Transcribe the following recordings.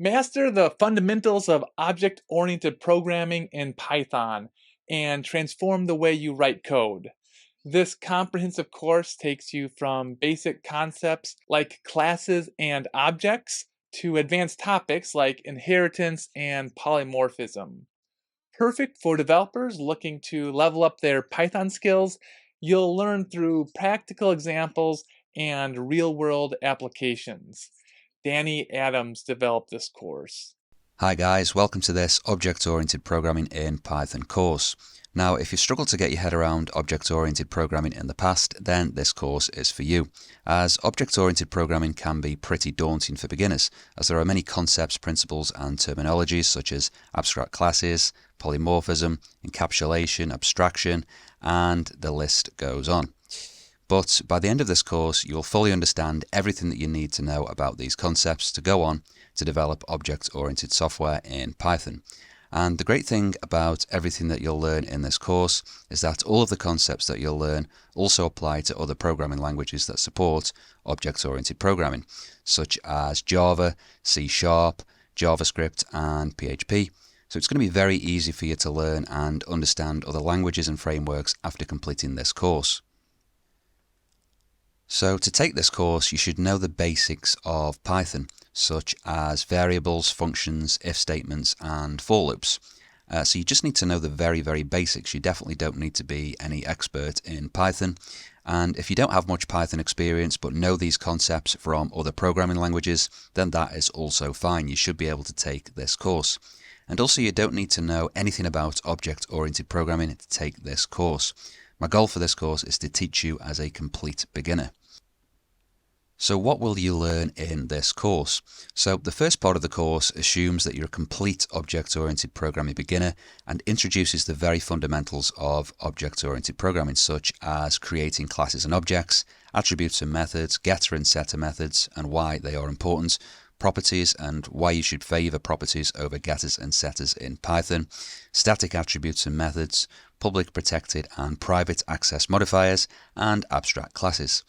Master the fundamentals of object-oriented programming in Python and transform the way you write code. This comprehensive course takes you from basic concepts like classes and objects to advanced topics like inheritance and polymorphism. Perfect for developers looking to level up their Python skills, you'll learn through practical examples and real-world applications. Danny Adams developed this course. Hi guys, welcome to this Object-Oriented Programming in Python course. Now, if you struggled to get your head around object-oriented programming in the past, then this course is for you, as object-oriented programming can be pretty daunting for beginners, as there are many concepts, principles and terminologies such as abstract classes, polymorphism, encapsulation, abstraction, and the list goes on. But by the end of this course, you will fully understand everything that you need to know about these concepts to go on to develop object-oriented software in Python. And the great thing about everything that you'll learn in this course is that all of the concepts that you'll learn also apply to other programming languages that support object-oriented programming, such as Java, C#, JavaScript, and PHP. So it's going to be very easy for you to learn and understand other languages and frameworks after completing this course. So to take this course, you should know the basics of Python, such as variables, functions, if statements, and for loops. So you just need to know the very, very basics. You definitely don't need to be any expert in Python. And if you don't have much Python experience but know these concepts from other programming languages, then that is also fine. You should be able to take this course. And also you don't need to know anything about object-oriented programming to take this course. My goal for this course is to teach you as a complete beginner. So what will you learn in this course? So the first part of the course assumes that you're a complete object-oriented programming beginner and introduces the very fundamentals of object-oriented programming, such as creating classes and objects, attributes and methods, getter and setter methods and why they are important, properties and why you should favor properties over getters and setters in Python, static attributes and methods, public, protected and private access modifiers, and abstract classes.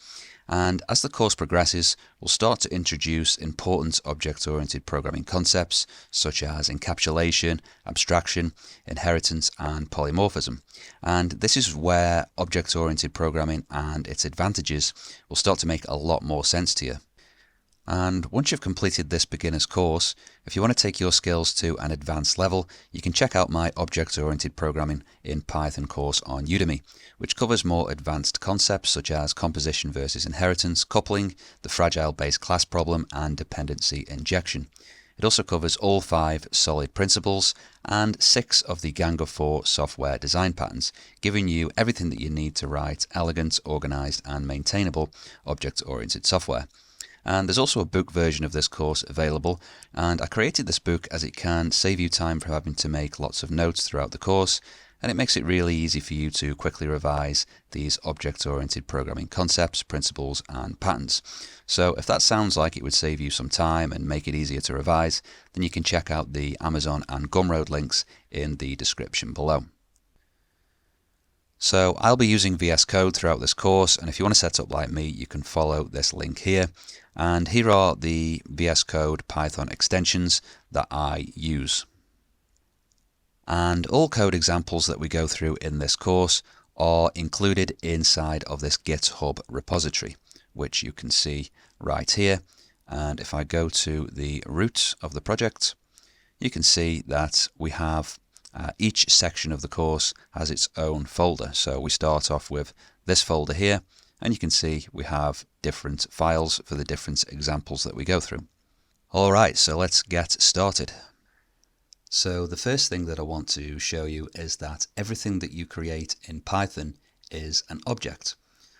And as the course progresses, we'll start to introduce important object-oriented programming concepts such as encapsulation, abstraction, inheritance, and polymorphism. And this is where object-oriented programming and its advantages will start to make a lot more sense to you. And once you've completed this beginner's course, if you want to take your skills to an advanced level, you can check out my Object-Oriented Programming in Python course on Udemy, which covers more advanced concepts such as composition versus inheritance, coupling, the fragile base class problem, and dependency injection. It also covers all 5 solid principles and 6 of the Gang of 4 software design patterns, giving you everything that you need to write elegant, organized, and maintainable object-oriented software. And there's also a book version of this course available, and I created this book as it can save you time from having to make lots of notes throughout the course, and it makes it really easy for you to quickly revise these object-oriented programming concepts, principles, and patterns. So if that sounds like it would save you some time and make it easier to revise, then you can check out the Amazon and Gumroad links in the description below. So I'll be using VS Code throughout this course, and if you want to set up like me, you can follow this link here. And here are the VS Code Python extensions that I use. And all code examples that we go through in this course are included inside of this GitHub repository, which you can see right here. And if I go to the root of the project, you can see that we have each section of the course has its own folder. So we start off with this folder here, and you can see we have different files for the different examples that we go through. Alright, so let's get started. So the first thing that I want to show you is that everything that you create in Python is an object.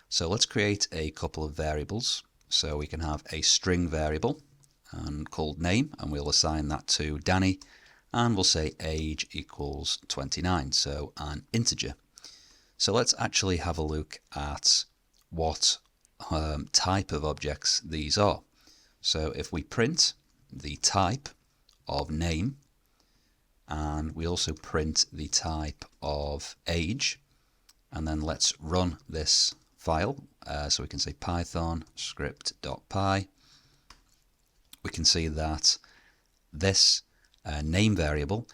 So let's create a couple of variables. So we can have a string variable called name, and we'll assign that to Danny. And we'll say age equals 29, so an integer. So let's actually have a look at what type of objects these are. So if we print the type of name, and we also print the type of age, and then let's run this file. So we can say python script.py. We can see that this name variable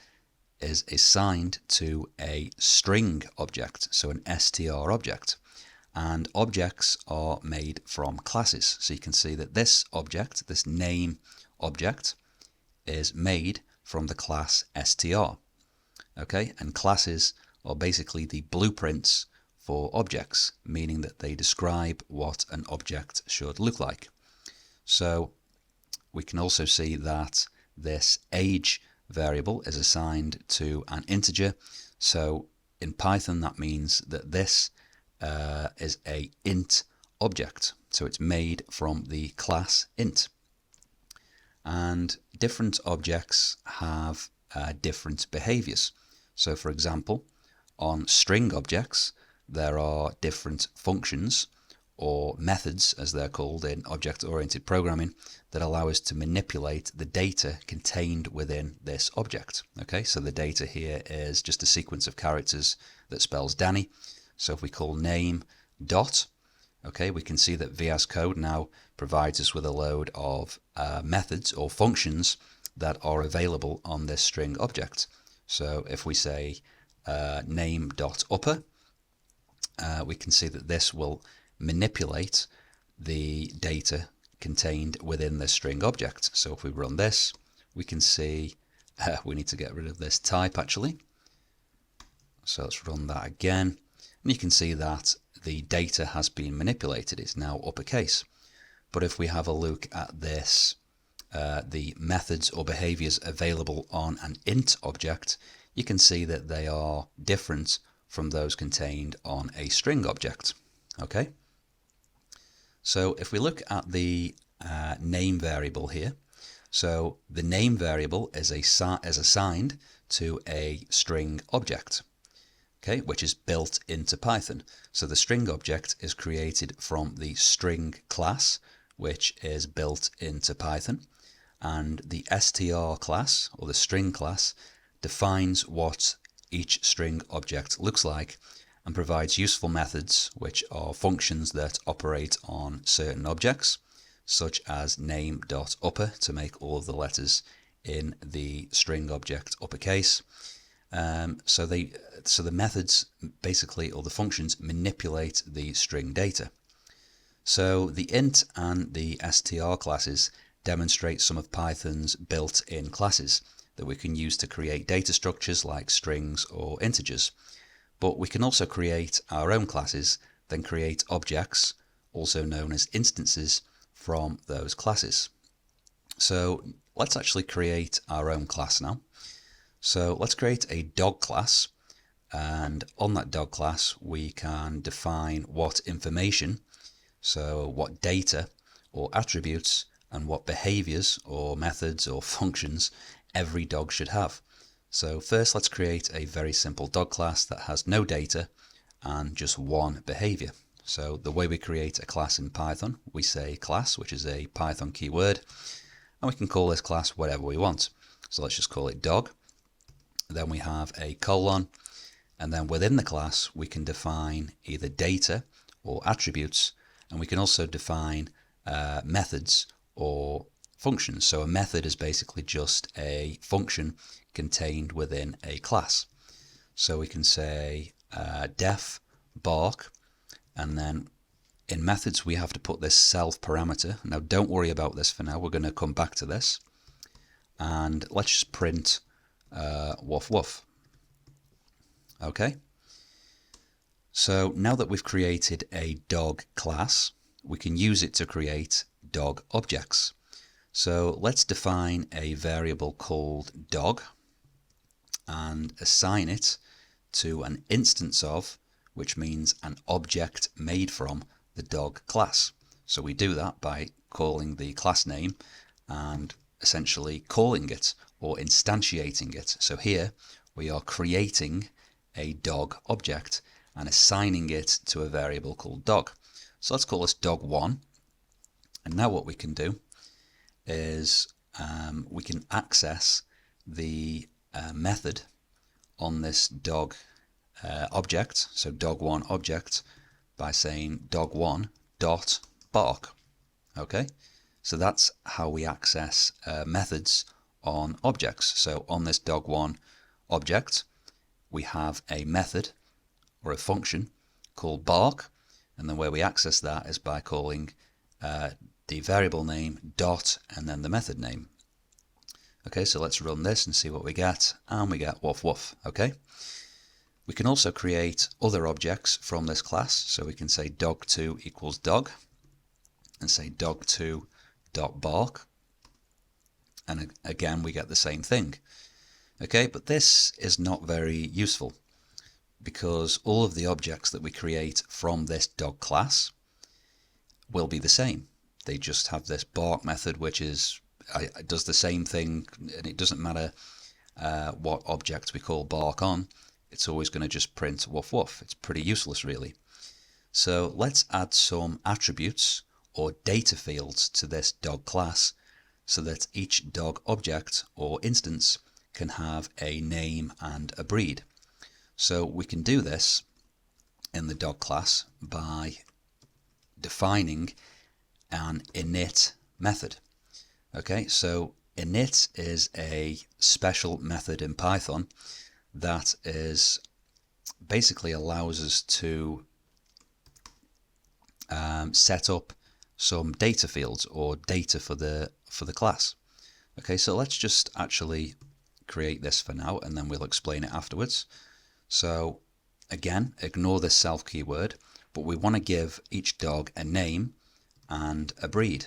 is assigned to a string object, so an str object. And objects are made from classes. So you can see that this object, this name object, is made from the class str. Okay, and classes are basically the blueprints for objects, meaning that they describe what an object should look like. So we can also see that this age variable is assigned to an integer. So in Python, that means that this is a int object. So it's made from the class int. And different objects have different behaviors. So for example, on string objects, there are different functions or methods, as they're called in object-oriented programming, that allow us to manipulate the data contained within this object. Okay, so the data here is just a sequence of characters that spells Danny. So if we call name dot, okay, we can see that VS Code now provides us with a load of methods or functions that are available on this string object. So if we say name.upper, we can see that this will manipulate the data contained within the string object. So if we run this, we can see we need to get rid of this type actually. So let's run that again. And you can see that the data has been manipulated. It's now uppercase. But if we have a look at this, the methods or behaviors available on an int object, you can see that they are different from those contained on a string object. Okay. So if we look at the name variable here, so the name variable is assigned to a string object, okay, which is built into Python. So the string object is created from the string class, which is built into Python, and the str class, or the string class, defines what each string object looks like and provides useful methods, which are functions that operate on certain objects, such as name.upper to make all of the letters in the string object uppercase. So the methods basically, or the functions, manipulate the string data. So the int and the str classes demonstrate some of Python's built-in classes that we can use to create data structures like strings or integers. But we can also create our own classes, then create objects, also known as instances, from those classes. So let's actually create our own class now. So let's create a dog class, and on that dog class we can define what information, so what data or attributes, and what behaviors or methods or functions every dog should have. So first let's create a very simple dog class that has no data and just one behavior. So the way we create a class in Python, we say class, which is a Python keyword, and we can call this class whatever we want. So let's just call it dog. Then we have a colon, and then within the class we can define either data or attributes, and we can also define methods or functions. So a method is basically just a function contained within a class. So we can say def bark, and then in methods we have to put this self parameter. Now don't worry about this for now, we're going to come back to this. And let's just print woof woof. Okay. So now that we've created a dog class, we can use it to create dog objects. So let's define a variable called dog and assign it to an instance of, which means an object made from the dog class. So we do that by calling the class name and essentially calling it or instantiating it. So here we are creating a dog object and assigning it to a variable called dog. So let's call this dog1. And now what we can do is we can access the method on this dog object, so dog1 object, by saying dog1 dot bark. Okay, so that's how we access methods on objects. So on this dog1 object, we have a method or a function called bark, and the way we access that is by calling the variable name dot and then the method name. Okay, so let's run this and see what we get, and we get woof woof. Okay, we can also create other objects from this class, so we can say dog2 equals dog and say dog2 dot bark, and again we get the same thing. Okay, but this is not very useful because all of the objects that we create from this dog class will be the same. They just have this bark method, which does the same thing, and it doesn't matter what object we call bark on. It's always going to just print woof woof. It's pretty useless, really. So let's add some attributes or data fields to this dog class so that each dog object or instance can have a name and a breed. So we can do this in the dog class by defining an init method. Okay, so init is a special method in Python that is basically allows us to set up some data fields or data for the class. Okay, so let's just actually create this for now, and then we'll explain it afterwards. So again, ignore this self keyword, but we want to give each dog a name and a breed.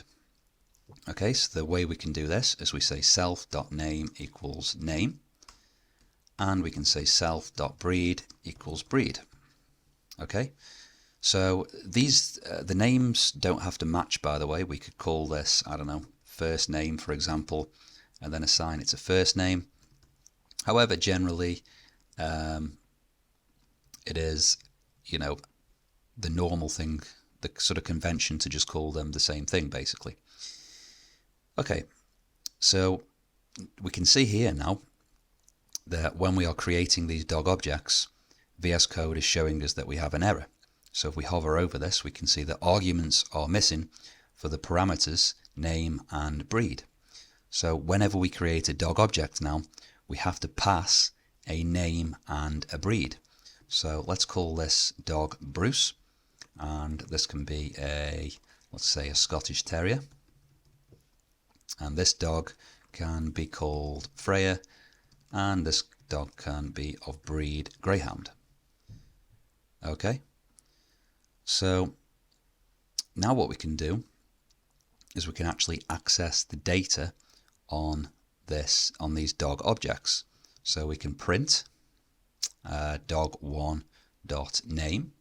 Okay, so the way we can do this is we say self.name equals name, and we can say self.breed equals breed. Okay, so these the names don't have to match, by the way. We could call this, I don't know, first name, for example, and then assign it to first name. However, generally, it is, the normal thing, the sort of convention to just call them the same thing, basically. Okay, so we can see here now that when we are creating these dog objects, VS Code is showing us that we have an error. So if we hover over this, we can see that arguments are missing for the parameters name and breed. So whenever we create a dog object now, we have to pass a name and a breed. So let's call this dog Bruce, and this can be let's say a Scottish Terrier, and this dog can be called Freya, and this dog can be of breed Greyhound. Okay, so now what we can do is we can actually access the data on these dog objects. So we can print dog1.name,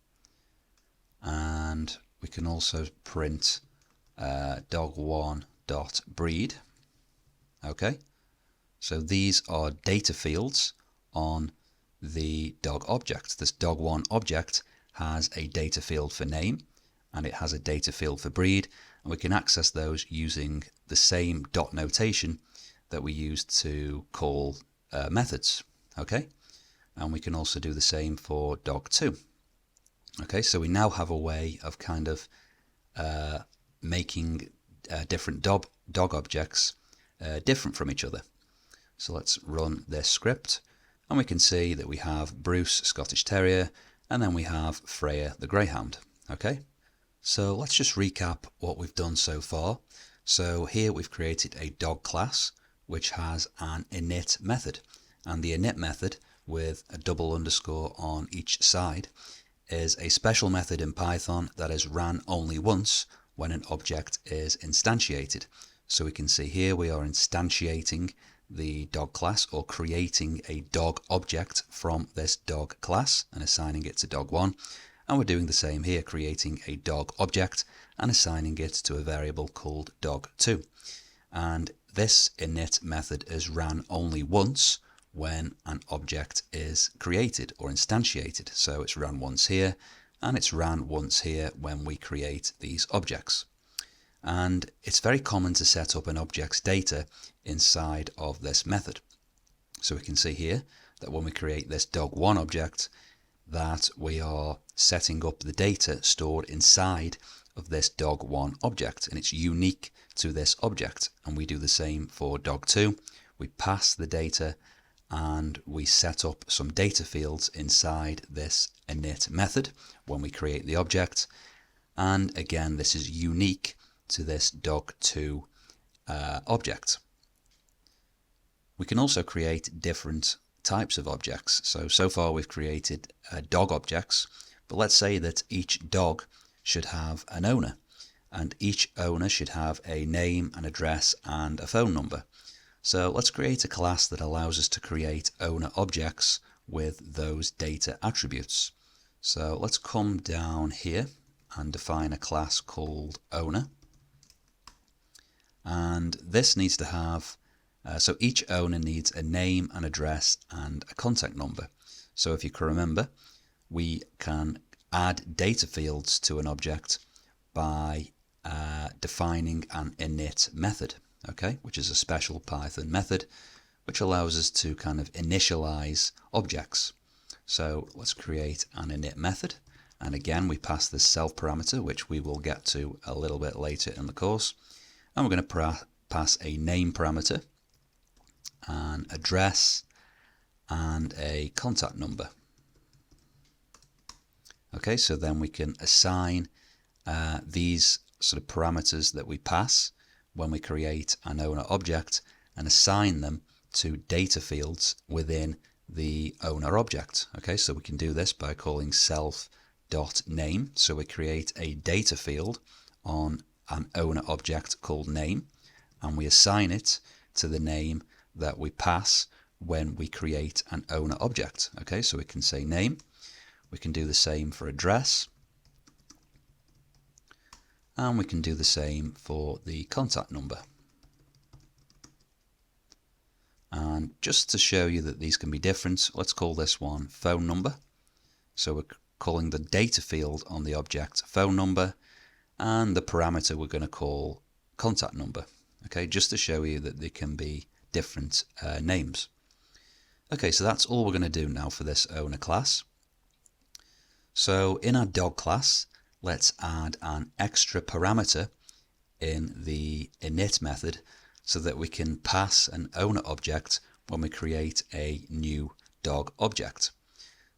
and we can also print dog1.breed. Okay, so these are data fields on the dog object. This dog1 object has a data field for name, and it has a data field for breed, and we can access those using the same dot notation that we used to call methods. Okay, and we can also do the same for dog2. Okay, so we now have a way of kind of making different dog objects different from each other. So let's run this script, and we can see that we have Bruce, Scottish Terrier, and then we have Freya, the Greyhound. Okay, so let's just recap what we've done so far. So here we've created a dog class which has an init method, and the init method with a double underscore on each side is a special method in Python that is ran only once when an object is instantiated. So we can see here we are instantiating the dog class, or creating a dog object from this dog class and assigning it to dog1, and we're doing the same here, creating a dog object and assigning it to a variable called dog2. And this init method is ran only once when an object is created or instantiated. So it's ran once here, and it's ran once here when we create these objects. And it's very common to set up an object's data inside of this method. So we can see here that when we create this dog1 object, that we are setting up the data stored inside of this dog1 object, and it's unique to this object. And we do the same for dog2. we pass the data, and we set up some data fields inside this init method when we create the object. And again, this is unique to this dog2 object. We can also create different types of objects. So far we've created dog objects, but let's say that each dog should have an owner, and each owner should have a name, an address, and a phone number. So let's create a class that allows us to create owner objects with those data attributes. So let's come down here and define a class called owner. And this needs to have, so each owner needs a name, an address, and a contact number. So if you can remember, we can add data fields to an object by defining an init method, okay, which is a special Python method which allows us to kind of initialize objects. So let's create an init method, and again we pass this self parameter, which we will get to a little bit later in the course, and we're going to pass a name parameter, an address, and a contact number. Okay, so then we can assign these sort of parameters that we pass when we create an owner object and assign them to data fields within the owner object. Okay, so we can do this by calling self.name. So we create a data field on an owner object called name, and we assign it to the name that we pass when we create an owner object. Okay, so we can say name. We can do the same for address, and we can do the same for the contact number. And just to show you that these can be different, let's call this one phone number. So we're calling the data field on the object phone number, and the parameter we're going to call contact number. Okay, just to show you that they can be different names. Okay, so that's all we're going to do now for this owner class. So in our dog class, let's add an extra parameter in the init method so that we can pass an owner object when we create a new dog object.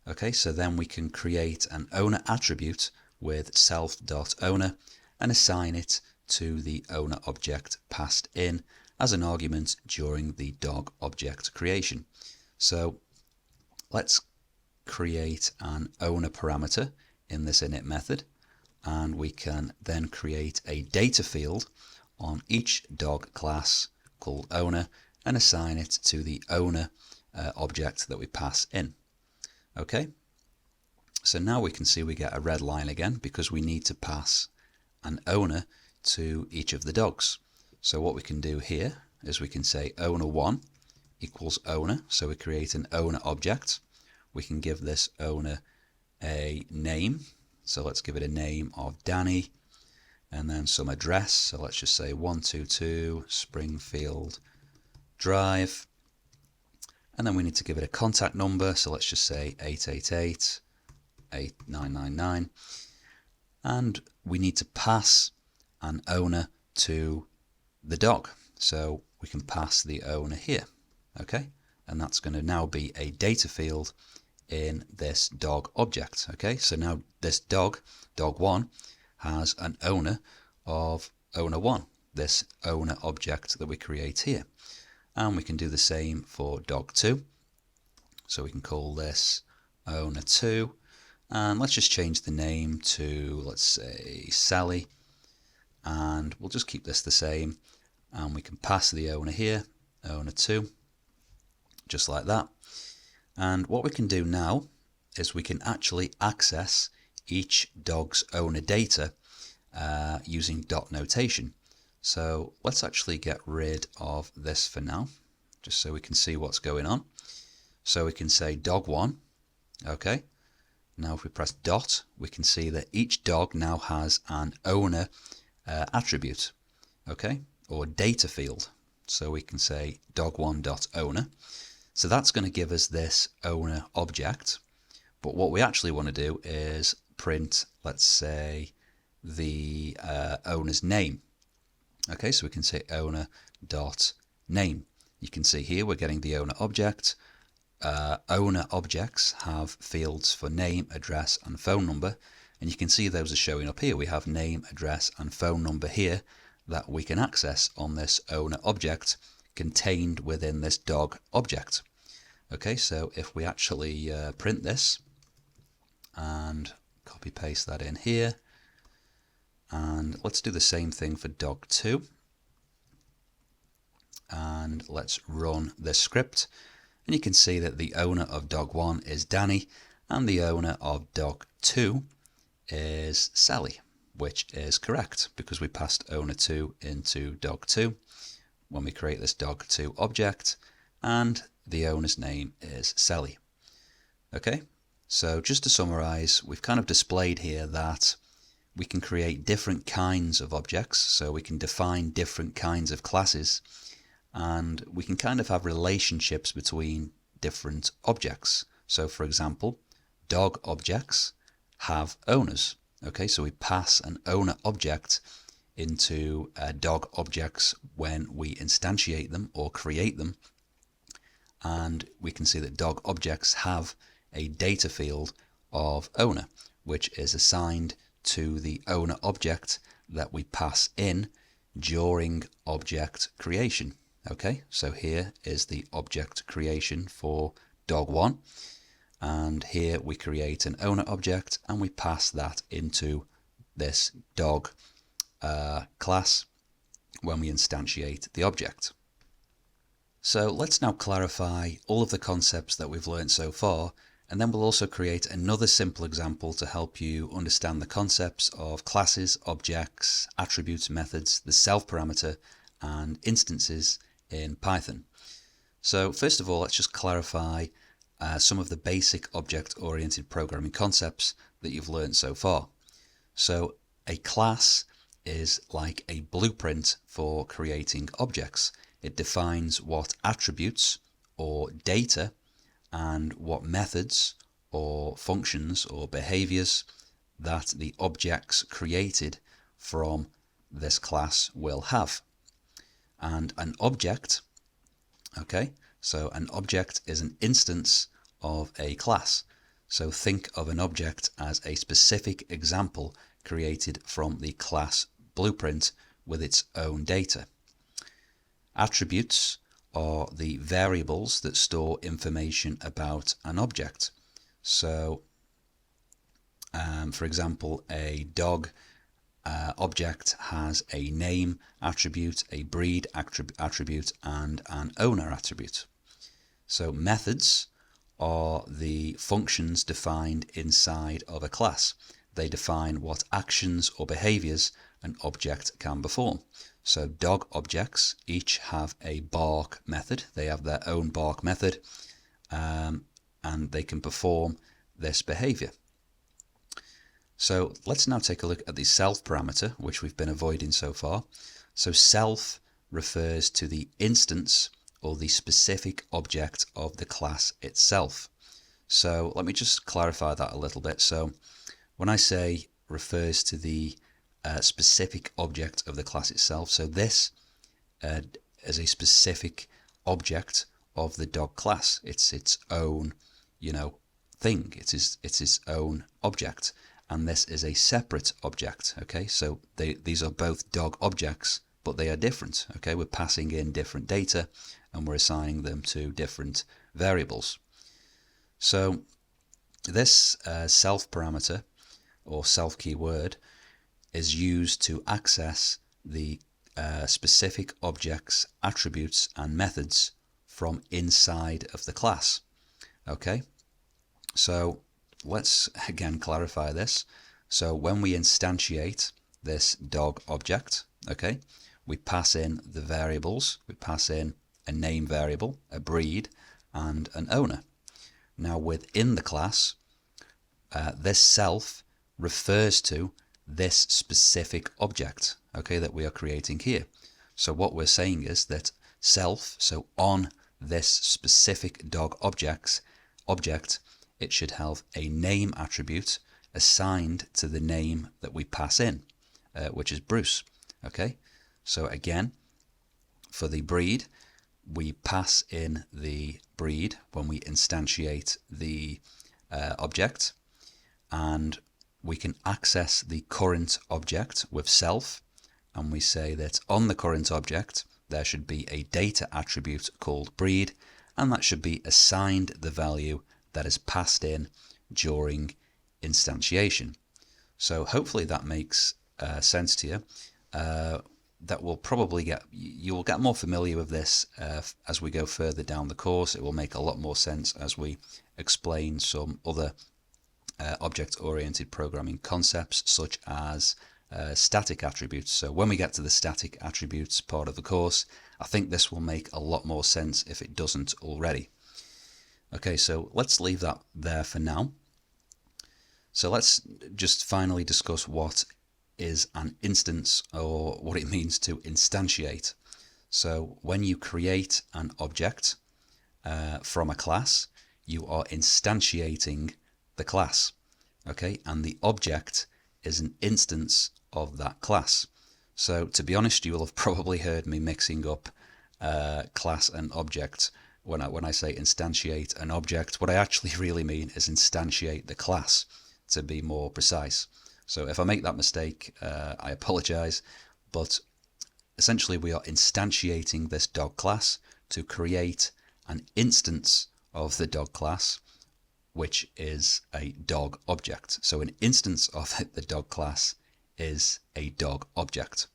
Okay, so then we can create an owner attribute with self.owner and assign it to the owner object passed in as an argument during the dog object creation. So let's create an owner parameter in this init method, and we can then create a data field on each dog class called owner and assign it to the owner object that we pass in. Okay, so now we can see we get a red line again because we need to pass an owner to each of the dogs. So what we can do here is we can say owner1 equals owner, so we create an owner object. We can give this owner a name, so let's give it a name of Danny, and then some address, so let's just say 122 Springfield Drive, and then we need to give it a contact number, so let's just say 888-8999, and we need to pass an owner to the dog, so we can pass the owner here, okay, and that's going to now be a data field in this dog object. Okay, so now this dog1, has an owner of owner1, this owner object that we create here. And we can do the same for dog2. So we can call this owner2, and let's just change the name to, let's say, Sally, and we'll just keep this the same, and we can pass the owner here, owner2, just like that. And what we can do now is we can actually access each dog's owner data using dot notation. So let's actually get rid of this for now, just so we can see what's going on. So we can say dog1, okay. Now if we press dot, we can see that each dog now has an owner attribute, okay, or data field. So we can say dog1.owner. So that's going to give us this owner object. But what we actually want to do is print, let's say, the owner's name. Okay, so we can say owner.name You can see here we're getting the owner object. Owner objects have fields for name, address, and phone number, and you can see those are showing up here. We have name, address, and phone number here that we can access on this owner object contained within this dog object. Okay, so if we actually print this and copy paste that in here, and let's do the same thing for dog2, and let's run this script, and you can see that the owner of dog1 is Danny and the owner of dog2 is Sally, which is correct because we passed owner2 into dog2 when we create this dog2 object, and the owner's name is Sally. Okay, so just to summarize, we've kind of displayed here that we can create different kinds of objects, so we can define different kinds of classes, and we can kind of have relationships between different objects. So for example, dog objects have owners. Okay, so we pass an owner object into dog objects when we instantiate them or create them, and we can see that dog objects have a data field of owner, which is assigned to the owner object that we pass in during object creation. Okay, so here is the object creation for dog1, and here we create an owner object and we pass that into this dog class when we instantiate the object. So let's now clarify all of the concepts that we've learned so far, and then we'll also create another simple example to help you understand the concepts of classes, objects, attributes, methods, the self parameter, and instances in Python. So first of all, let's just clarify some of the basic object-oriented programming concepts that you've learned so far. So a class is like a blueprint for creating objects. It defines what attributes or data and what methods or functions or behaviors that the objects created from this class will have. And an object, okay, so an object is an instance of a class. So think of an object as a specific example created from the class blueprint with its own data. Attributes are the variables that store information about an object. So, for example, a dog object has a name attribute, a breed attribute, and an owner attribute. So methods are the functions defined inside of a class. They define what actions or behaviors an object can perform. So dog objects each have a bark method. They have their own bark method, and they can perform this behavior. So let's now take a look at the self parameter, which we've been avoiding so far. So self refers to the instance or the specific object of the class itself. So let me just clarify that a little bit. So when I say refers to the specific object of the class itself, so this is a specific object of the dog class. It's its own, thing. It's its own object. And this is a separate object, okay? So these are both dog objects, but they are different, okay? We're passing in different data and we're assigning them to different variables. So this self parameter or self keyword is used to access the specific objects, attributes, and methods from inside of the class, okay? So let's again clarify this. So when we instantiate this dog object, okay, we pass in the variables. We pass in a name variable, a breed, and an owner. Now within the class, this self refers to this specific object, okay, that we are creating here. So what we're saying is that self, so on this specific dog object, it should have a name attribute assigned to the name that we pass in, which is Bruce. Okay, so again, for the breed, we pass in the breed when we instantiate the object, and we can access the current object with self, and we say that on the current object there should be a data attribute called breed, and that should be assigned the value that is passed in during instantiation. So hopefully that makes sense to you. That will probably you will get more familiar with this as we go further down the course. It will make a lot more sense as we explain some other object-oriented programming concepts, such as static attributes. So when we get to the static attributes part of the course, I think this will make a lot more sense if it doesn't already. Okay, so let's leave that there for now. So let's just finally discuss what is an instance, or what it means to instantiate. So when you create an object from a class, you are instantiating the class. Okay, and the object is an instance of that class. So to be honest, you will have probably heard me mixing up class and object when I say instantiate an object. What I actually really mean is instantiate the class, to be more precise. So if I make that mistake, I apologize, but essentially we are instantiating this dog class to create an instance of the dog class, which is a dog object. So an instance of the dog class is a dog object.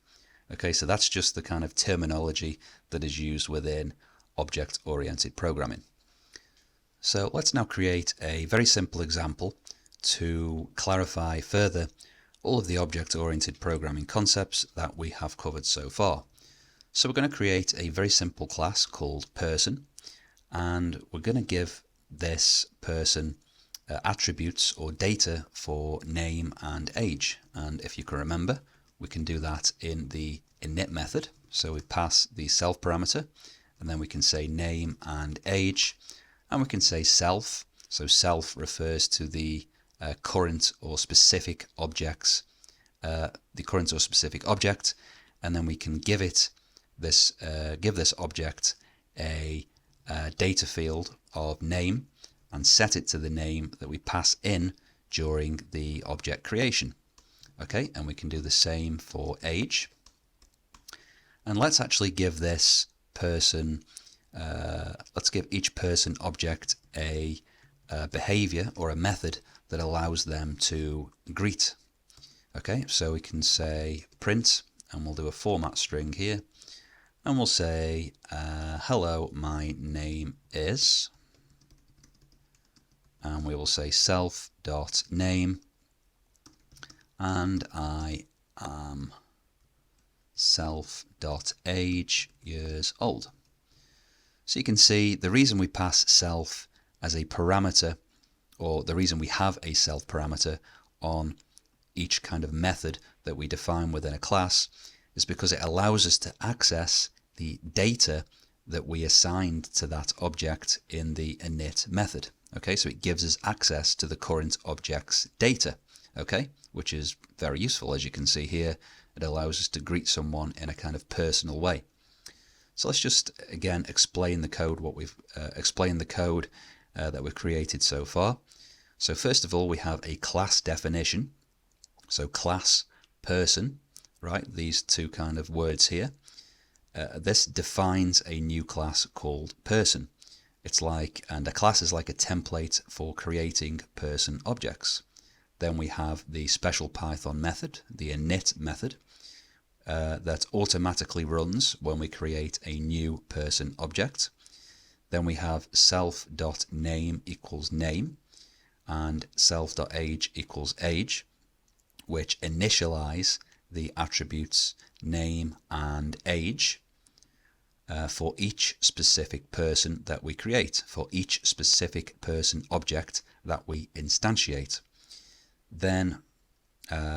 Okay, so that's just the kind of terminology that is used within object-oriented programming. So let's now create a very simple example to clarify further all of the object-oriented programming concepts that we have covered so far. So we're going to create a very simple class called person, and we're going to give this person attributes or data for name and age. And if you can remember, we can do that in the init method. So we pass the self parameter, and then we can say name and age, and we can say self. So self refers to the current or specific objects, the current or specific object, and then we can give it this give this object a data field of name and set it to the name that we pass in during the object creation. Okay, and we can do the same for age. And let's actually give this person, let's give each person object a behavior or a method that allows them to greet. Okay, so we can say print, and we'll do a format string here, and we'll say hello, my name is, and we will say self.name, and I am self.age years old. So you can see the reason we pass self as a parameter, or the reason we have a self parameter on each kind of method that we define within a class, is because it allows us to access the data that we assigned to that object in the init method. Okay, so it gives us access to the current object's data, okay, which is very useful. As you can see here, it allows us to greet someone in a kind of personal way. So let's just again explain the code, that we've created so far. So first of all, we have a class definition. So class, person, right? These two kind of words here. This defines a new class called person. It's like, and a class is like a template for creating person objects. Then we have the special Python method, the init method, that automatically runs when we create a new person object. Then we have self.name equals name and self.age equals age, which initialize the attributes name and age for each specific person that we create, for each specific person object that we instantiate. Then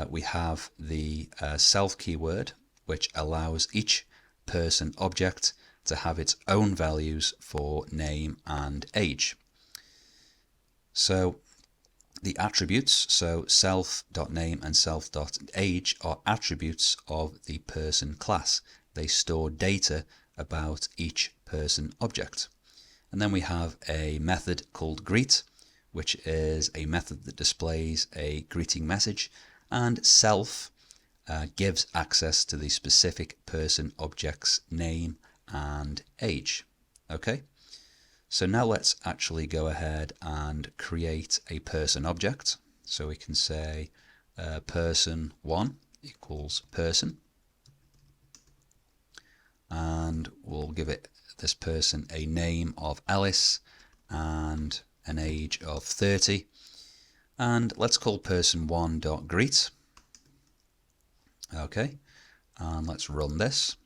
we have the self keyword, which allows each person object to have its own values for name and age. So the attributes, so self.name and self.age, are attributes of the person class. They store data about each person object. And then we have a method called greet, which is a method that displays a greeting message, and self gives access to the specific person object's name and age. Okay, so now let's actually go ahead and create a person object. So we can say person1 equals person, and we'll give it this person a name of Alice and an age of 30, and let's call person1.greet. Okay, and let's run this.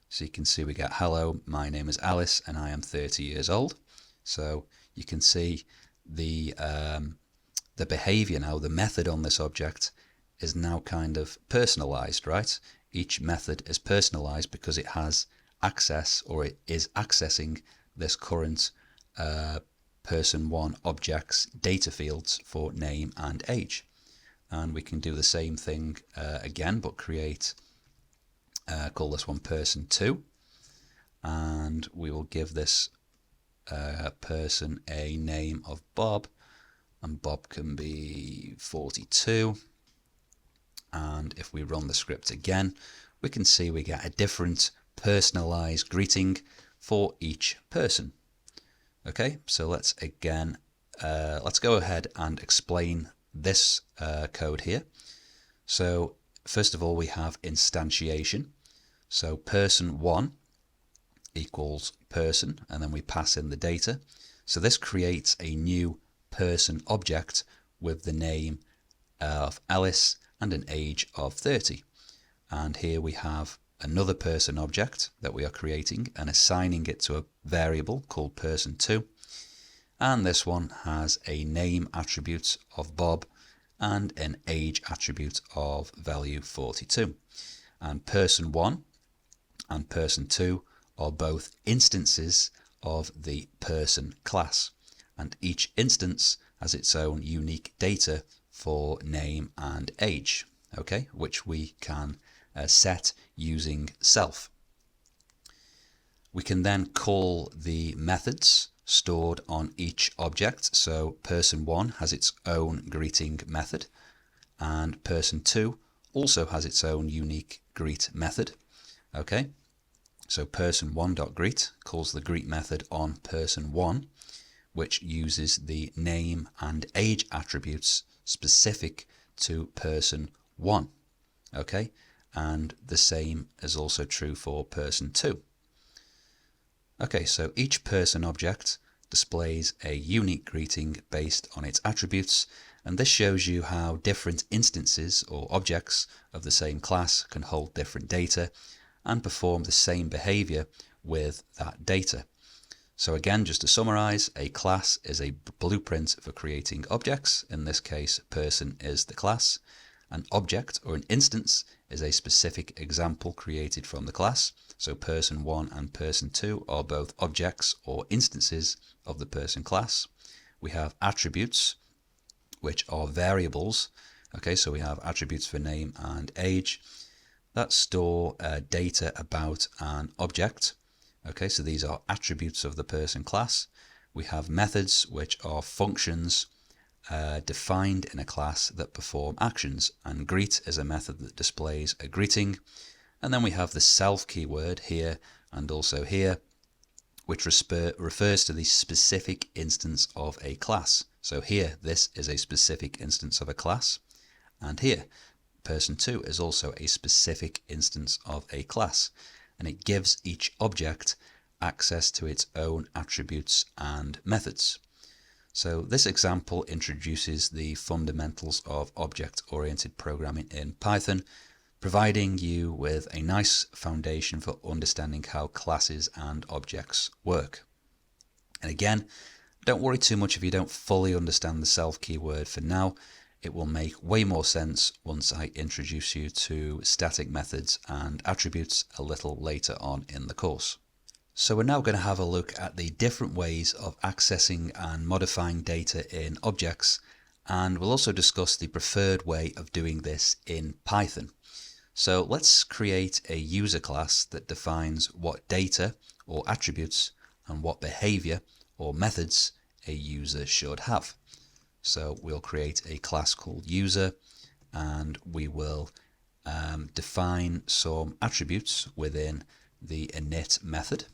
So you can see we get, hello, my name is Alice and I am 30 years old. So you can see the behavior now, the method on this object is now kind of personalized, right? Each method is personalized because it has access, or it is accessing this current person1 object's data fields for name and age. And we can do the same thing again, but create, call this one person2, and we will give this person a name of Bob, and Bob can be 42. And if we run the script again, we can see we get a different personalized greeting for each person. Okay, so let's again, let's go ahead and explain this code here. So first of all, we have instantiation. So person1 equals person, and then we pass in the data. So this creates a new person object with the name of Alice and an age of 30. And here we have another person object that we are creating and assigning it to a variable called person2. And this one has a name attribute of Bob and an age attribute of value 42. And person1 and person2 are both instances of the person class, and each instance has its own unique data for name and age, okay, which we can set using self. We can then call the methods stored on each object. So person1 has its own greeting method, and person2 also has its own unique greet method. Okay, so person1.greet calls the greet method on person1, which uses the name and age attributes specific to person1. Okay, and the same is also true for person2. Okay, so each person object displays a unique greeting based on its attributes, and this shows you how different instances or objects of the same class can hold different data and perform the same behavior with that data. So again, just to summarize, a class is a blueprint for creating objects. In this case, person is the class. An object or an instance is a specific example created from the class. So person1 and person2 are both objects or instances of the person class. We have attributes, which are variables. Okay, so we have attributes for name and age that store data about an object. Okay, so these are attributes of the person class. We have methods, which are functions defined in a class that perform actions, and greet is a method that displays a greeting. And then we have the self keyword here and also here, which refers to the specific instance of a class. So here, this is a specific instance of a class, and here, person2 is also a specific instance of a class, and it gives each object access to its own attributes and methods. So this example introduces the fundamentals of object-oriented programming in Python, providing you with a nice foundation for understanding how classes and objects work. And again, don't worry too much if you don't fully understand the self keyword for now. It will make way more sense once I introduce you to static methods and attributes a little later on in the course. So we're now going to have a look at the different ways of accessing and modifying data in objects, and we'll also discuss the preferred way of doing this in Python. So let's create a user class that defines what data or attributes and what behavior or methods a user should have. So we'll create a class called user, and we will define some attributes within the init method.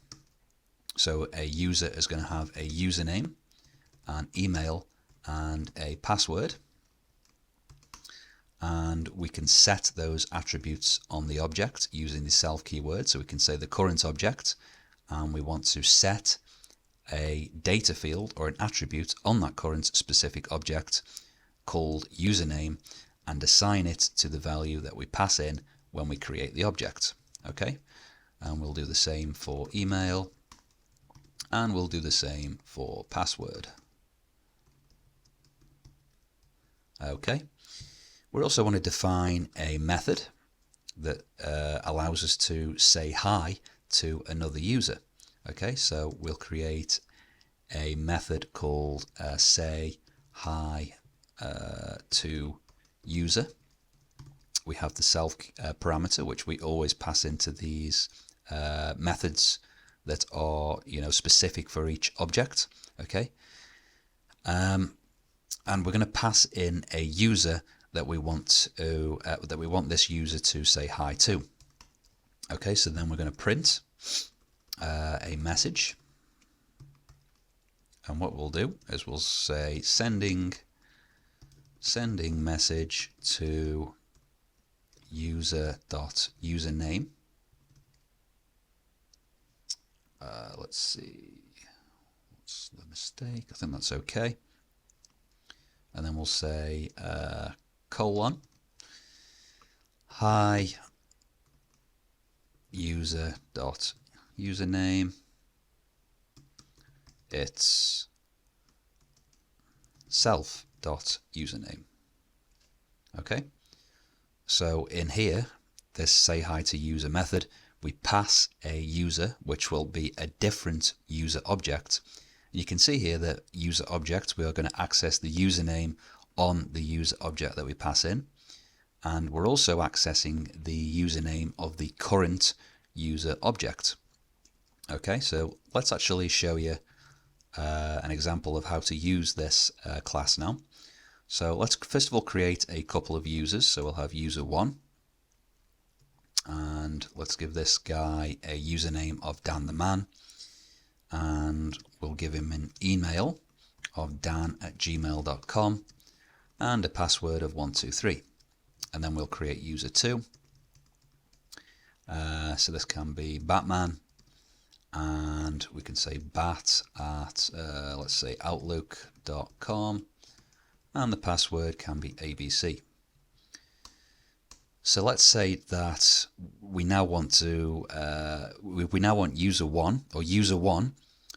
So a user is going to have a username, an email, and a password. And we can set those attributes on the object using the self keyword. So we can say the current object, and we want to set a data field or an attribute on that current specific object called username, and assign it to the value that we pass in when we create the object. Okay, and we'll do the same for email, and we'll do the same for password. Okay, we also want to define a method that allows us to say hi to another user. Okay, so we'll create a method called say hi to user. We have the self parameter, which we always pass into these methods that are specific for each object. Okay, and we're going to pass in a user that we want this user to say hi to. Okay, so then we're going to print a message, and what we'll do is we'll say sending message to user.username. Let's see, what's the mistake? I think that's okay. And then we'll say colon hi user.username. It's self.username. Okay, so in here, this say hi to user method, we pass a user, which will be a different user object. You can see here that user object, we are going to access the username on the user object that we pass in, and we're also accessing the username of the current user object. Okay, so let's actually show you an example of how to use this class now. So let's first of all create a couple of users. So we'll have user 1, and let's give this guy a username of Dan the Man, and we'll give him an email of dan@gmail.com and a password of 123. And then we'll create user 2. So this can be Batman, and we can say bat at let's say outlook.com, and the password can be ABC. So let's say that we now want to we now want user 1, or user 1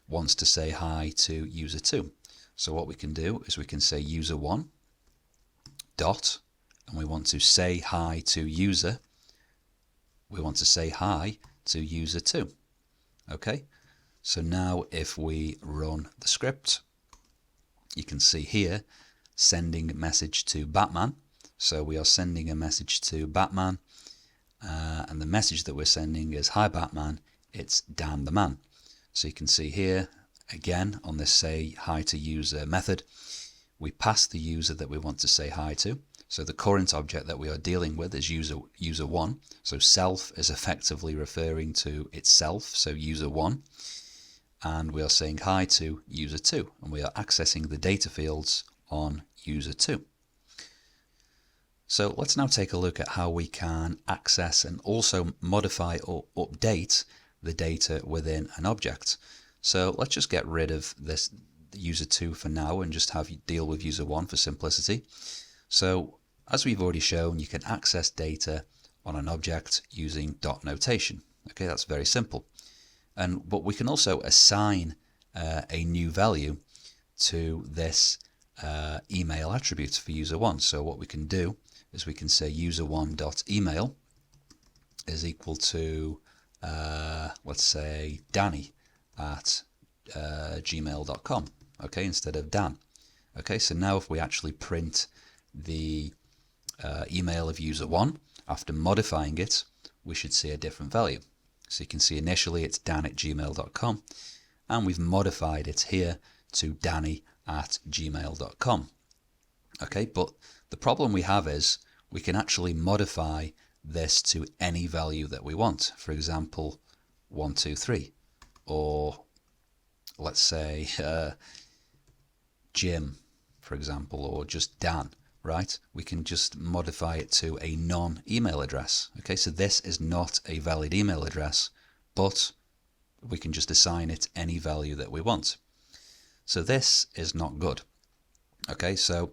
wants to say hi to user 2. So what we can do is we can say user 1 dot, and we want to say hi to user. We want to say hi to user 2. Okay, so now if we run the script, you can see here sending a message to Batman. So we are sending a message to Batman, and the message that we're sending is, hi Batman, it's Dan the Man. So you can see here again on this say hi to user method, we pass the user that we want to say hi to. So the current object that we are dealing with is user 1. So self is effectively referring to itself, so user 1. And we are saying hi to user 2, and we are accessing the data fields on user 2. So let's now take a look at how we can access and also modify or update the data within an object. So let's just get rid of this user 2 for now and just have you deal with user 1 for simplicity. So as we've already shown, you can access data on an object using dot notation. Okay, that's very simple. But we can also assign a new value to this email attribute for user 1. So what we can do is we can say user1.email is equal to let's say danny@gmail.com, okay, instead of Dan. Okay, so now if we actually print the email of user 1 after modifying it, we should see a different value. So you can see initially it's dan@gmail.com, and we've modified it here to danny@gmail.com. Okay, but the problem we have is we can actually modify this to any value that we want. For example, 123, or let's say Jim, for example, or just Dan, right? We can just modify it to a non-email address. Okay, so this is not a valid email address, but we can just assign it any value that we want. So this is not good. Okay, so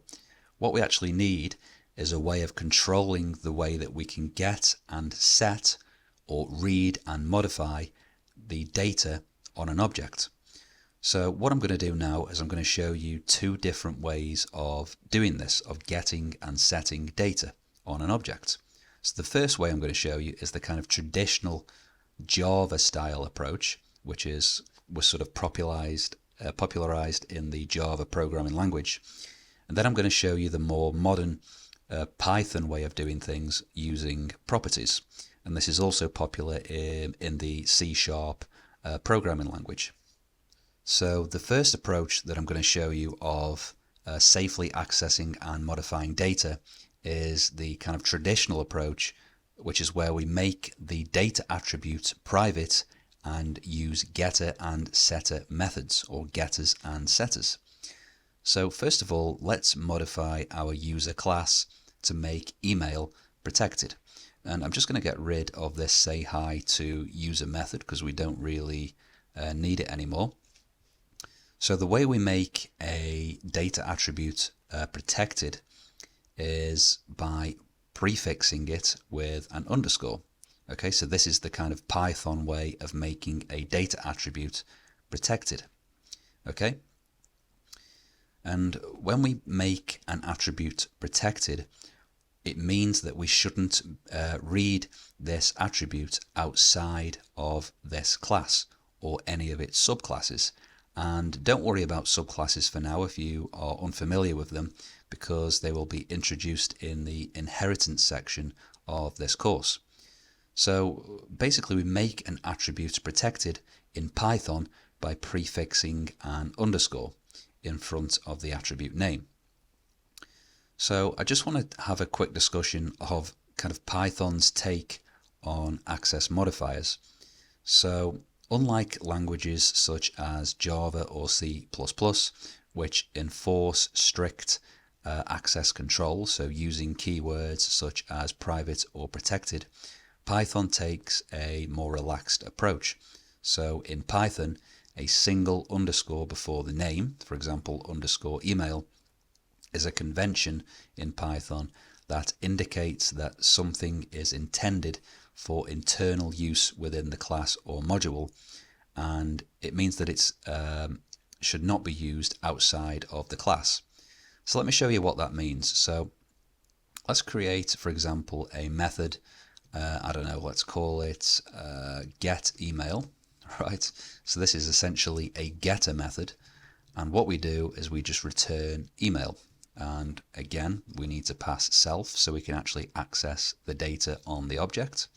what we actually need is a way of controlling the way that we can get and set or read and modify the data on an object. So what I'm going to do now is I'm going to show you two different ways of doing this, of getting and setting data on an object. So the first way I'm going to show you is the kind of traditional Java style approach, which was sort of popularized in the Java programming language. And then I'm going to show you the more modern Python way of doing things using properties. And this is also popular in the C# programming language. So the first approach that I'm going to show you of safely accessing and modifying data is the kind of traditional approach, which is where we make the data attribute private and use getter and setter methods, or getters and setters. So first of all, let's modify our user class to make email protected. And I'm just going to get rid of this say hi to user method because we don't really need it anymore. So the way we make a data attribute protected is by prefixing it with an underscore. Okay, so this is the kind of Python way of making a data attribute protected. Okay, and when we make an attribute protected, it means that we shouldn't read this attribute outside of this class or any of its subclasses. And don't worry about subclasses for now if you are unfamiliar with them, because they will be introduced in the inheritance section of this course. So basically we make an attribute protected in Python by prefixing an underscore in front of the attribute name. So I just want to have a quick discussion of kind of Python's take on access modifiers. So unlike languages such as Java or C++, which enforce strict access control, so using keywords such as private or protected, Python takes a more relaxed approach. So in Python, a single underscore before the name, for example, underscore email, is a convention in Python that indicates that something is intended for internal use within the class or module, and it means that it should not be used outside of the class. So let me show you what that means. So let's create, for example, a method. I don't know, let's call it get email, right? So this is essentially a getter method, and what we do is we just return email. And again, we need to pass self so we can actually access the data on the object,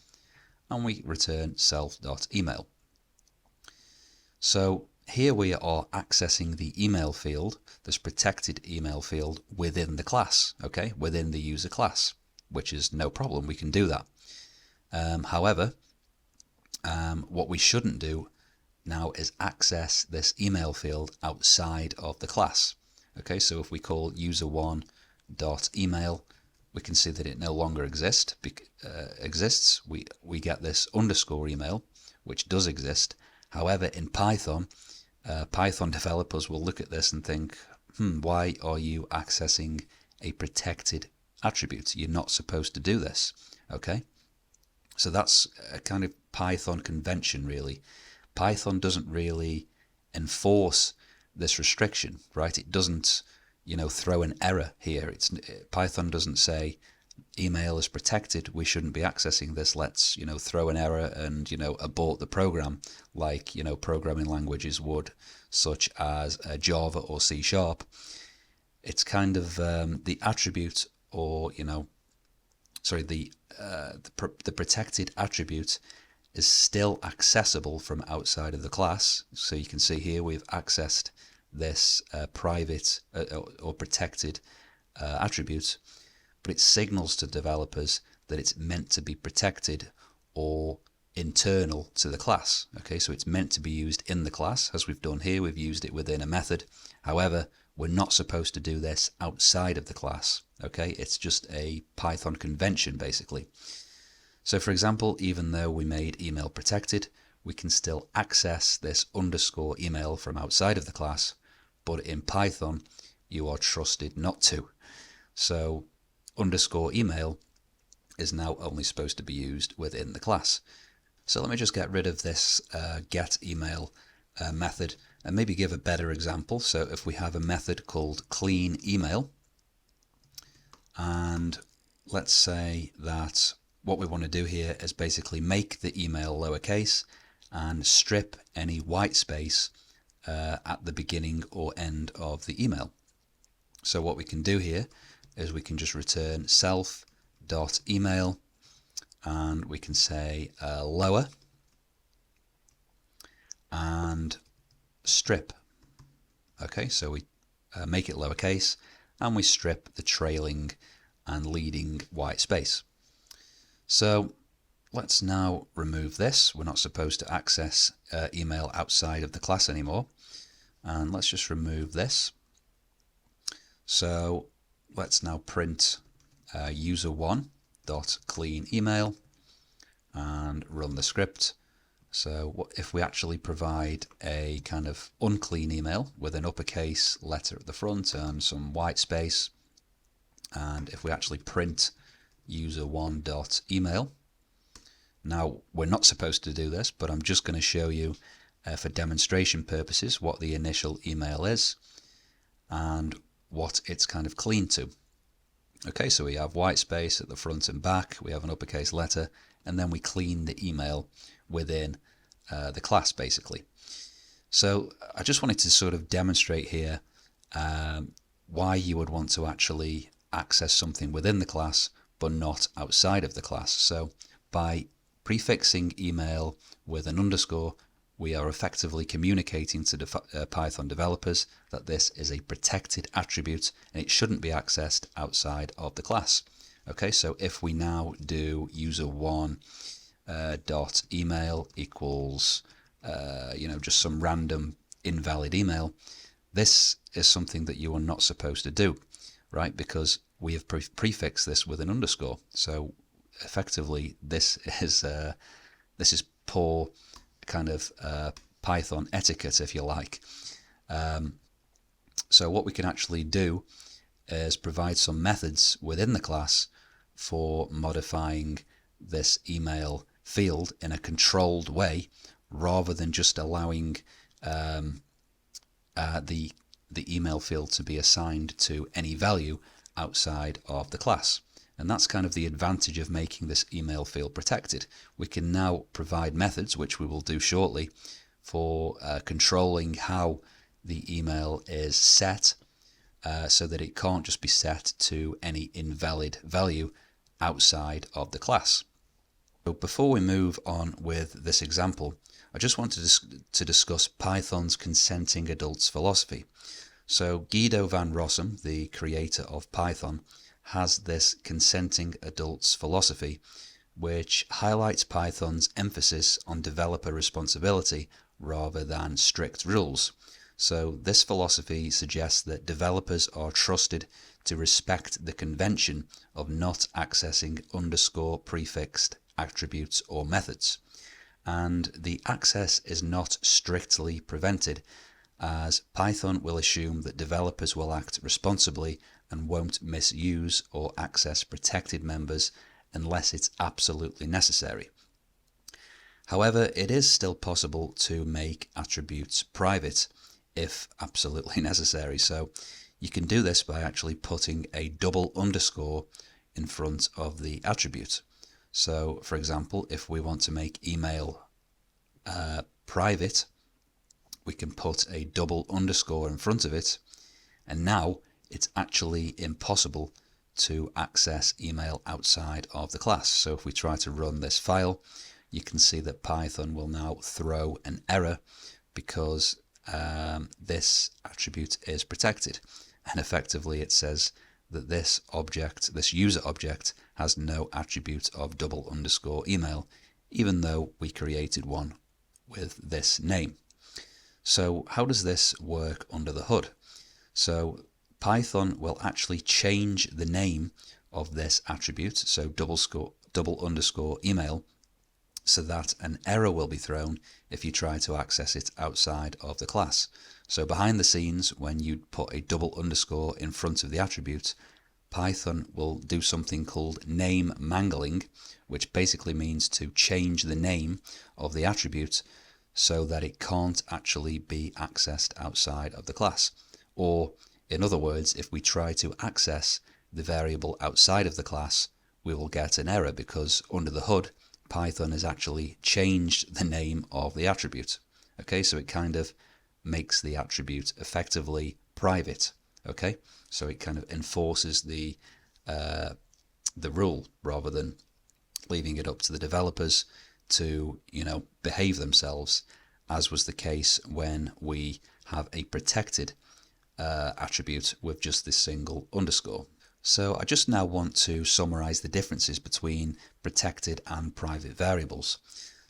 and we return self.email. So here we are accessing the email field, this protected email field within the class, okay, within the user class, which is no problem, we can do that. However, what we shouldn't do now is access this email field outside of the class. Okay, so if we call user1.email, we can see that it no longer exists. We get this underscore email, which does exist. However, in Python, Python developers will look at this and think, why are you accessing a protected attribute? You're not supposed to do this. Okay, so that's a kind of Python convention, really. Python doesn't really enforce this restriction, right? It doesn't, throw an error here. Python doesn't say email is protected, we shouldn't be accessing this, let's, throw an error and, abort the program like, programming languages would, such as Java or C#. It's kind of the attribute, or, the protected attribute is still accessible from outside of the class. So you can see here we've accessed this private or protected attribute, but it signals to developers that it's meant to be protected or internal to the class. Okay, so it's meant to be used in the class, as we've done here. We've used it within a method. However, we're not supposed to do this outside of the class. Okay, it's just a Python convention basically. So for example, even though we made email protected, we can still access this underscore email from outside of the class, but in Python you are trusted not to. So underscore email is now only supposed to be used within the class. So let me just get rid of this get email method and maybe give a better example. So if we have a method called clean email, and let's say that what we want to do here is basically make the email lowercase and strip any white space at the beginning or end of the email. So what we can do here is we can just return self.email and we can say lower and strip. Okay, so we make it lowercase and we strip the trailing and leading white space. So let's now remove this. We're not supposed to access email outside of the class anymore. And let's just remove this. So let's now print user1.clean email and run the script. So if we actually provide a kind of unclean email with an uppercase letter at the front and some white space, and if we actually print user1.email, now we're not supposed to do this, but I'm just going to show you for demonstration purposes what the initial email is and what it's kind of clean to. Okay, so we have white space at the front and back, we have an uppercase letter, and then we clean the email within the class basically. So I just wanted to sort of demonstrate here why you would want to actually access something within the class but not outside of the class. So by prefixing email with an underscore, we are effectively communicating to Python developers that this is a protected attribute and it shouldn't be accessed outside of the class. Okay, so if we now do user1 dot email equals just some random invalid email, this is something that you are not supposed to do, right? Because we have prefixed this with an underscore. So effectively, this is poor kind of Python etiquette, if you like. So what we can actually do is provide some methods within the class for modifying this email field in a controlled way, rather than just allowing the email field to be assigned to any value outside of the class. And that's kind of the advantage of making this email field protected. We can now provide methods, which we will do shortly, for controlling how the email is set so that it can't just be set to any invalid value outside of the class. So before we move on with this example, I just wanted to discuss Python's consenting adults philosophy. So Guido van Rossum, the creator of Python, has this consenting adults philosophy, which highlights Python's emphasis on developer responsibility rather than strict rules. So this philosophy suggests that developers are trusted to respect the convention of not accessing underscore prefixed attributes or methods. And the access is not strictly prevented, as Python will assume that developers will act responsibly and won't misuse or access protected members unless it's absolutely necessary. However, it is still possible to make attributes private if absolutely necessary. So you can do this by actually putting a double underscore in front of the attribute. So for example, if we want to make email private, we can put a double underscore in front of it, and now it's actually impossible to access email outside of the class. So if we try to run this file, you can see that Python will now throw an error because this attribute is protected. And effectively it says that this user object, has no attribute of _email, even though we created one with this name. So how does this work under the hood? So Python will actually change the name of this attribute, so _email, so that an error will be thrown if you try to access it outside of the class. So behind the scenes, when you put a _ in front of the attribute, Python will do something called name mangling, which basically means to change the name of the attribute so that it can't actually be accessed outside of the class. Or, in other words, if we try to access the variable outside of the class, we will get an error because under the hood, Python has actually changed the name of the attribute. Okay, so it kind of makes the attribute effectively private. Okay, so it kind of enforces the rule rather than leaving it up to the developers to, behave themselves, as was the case when we have a protected attribute with just this single underscore. So I just now want to summarize the differences between protected and private variables.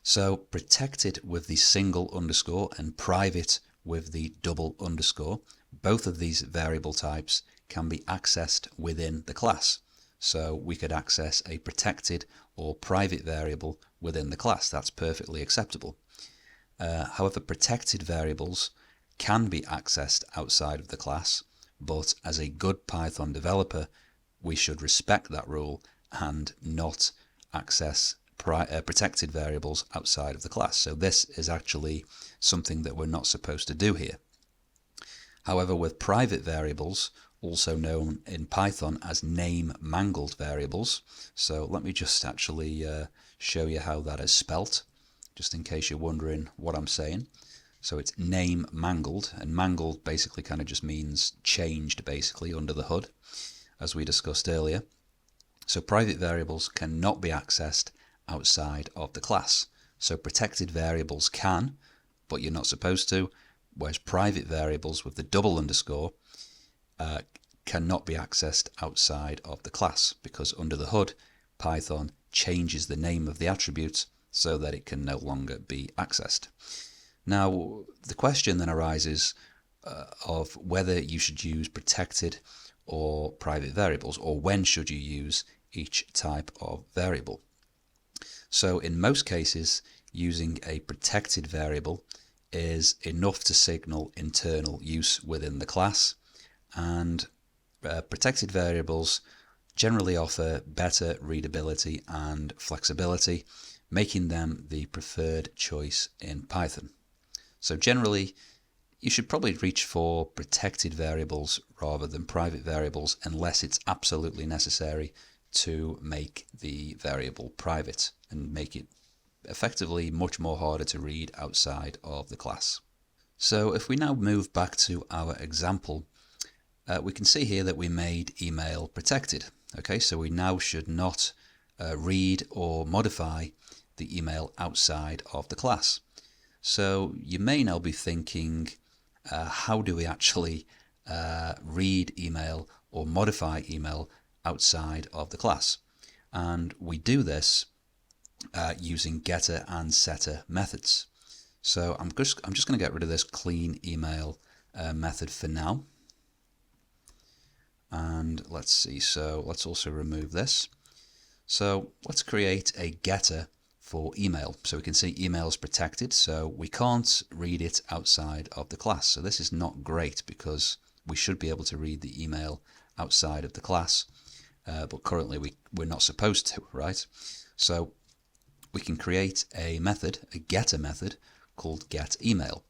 So protected with the single underscore and private with the double underscore, both of these variable types can be accessed within the class. So we could access a protected or private variable within the class. That's perfectly acceptable. However, protected variables can be accessed outside of the class, but as a good Python developer, we should respect that rule and not access protected variables outside of the class. So this is actually something that we're not supposed to do here. However, with private variables, also known in Python as name mangled variables, so let me just actually show you how that is spelt, just in case you're wondering what I'm saying. So it's name mangled, and mangled basically kind of just means changed basically under the hood, as we discussed earlier. So private variables cannot be accessed outside of the class. So protected variables can, but you're not supposed to, whereas private variables with the double underscore cannot be accessed outside of the class, because under the hood, Python changes the name of the attribute so that it can no longer be accessed. Now, the question then arises of whether you should use protected or private variables, or when should you use each type of variable. So in most cases, using a protected variable is enough to signal internal use within the class, and protected variables generally offer better readability and flexibility, making them the preferred choice in Python. So generally, you should probably reach for protected variables rather than private variables unless it's absolutely necessary to make the variable private and make it effectively much more harder to read outside of the class. So if we now move back to our example, we can see here that we made email protected. Okay, so we now should not read or modify the email outside of the class. So you may now be thinking, how do we actually read email or modify email outside of the class? And we do this using getter and setter methods. So I'm just going to get rid of this clean email method for now. And let's see, so let's also remove this. So let's create a getter for email. So we can see email is protected, so we can't read it outside of the class. So this is not great because we should be able to read the email outside of the class, but currently we're not supposed to, right? So we can create a method, a getter method called getEmail,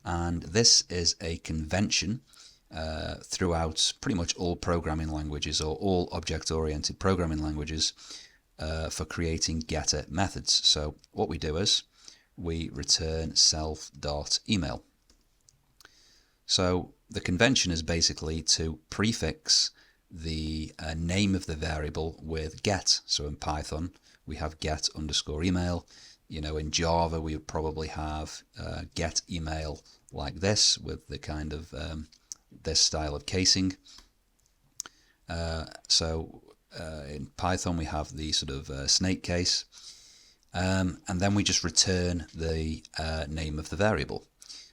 and this is a convention throughout pretty much all programming languages or all object-oriented programming languages for creating getter methods. So what we do is we return self.email. So the convention is basically to prefix the name of the variable with get. So in Python we have get_email in Java we would probably have get email like this with the kind of this style of casing. In Python we have the sort of snake case, and then we just return the name of the variable.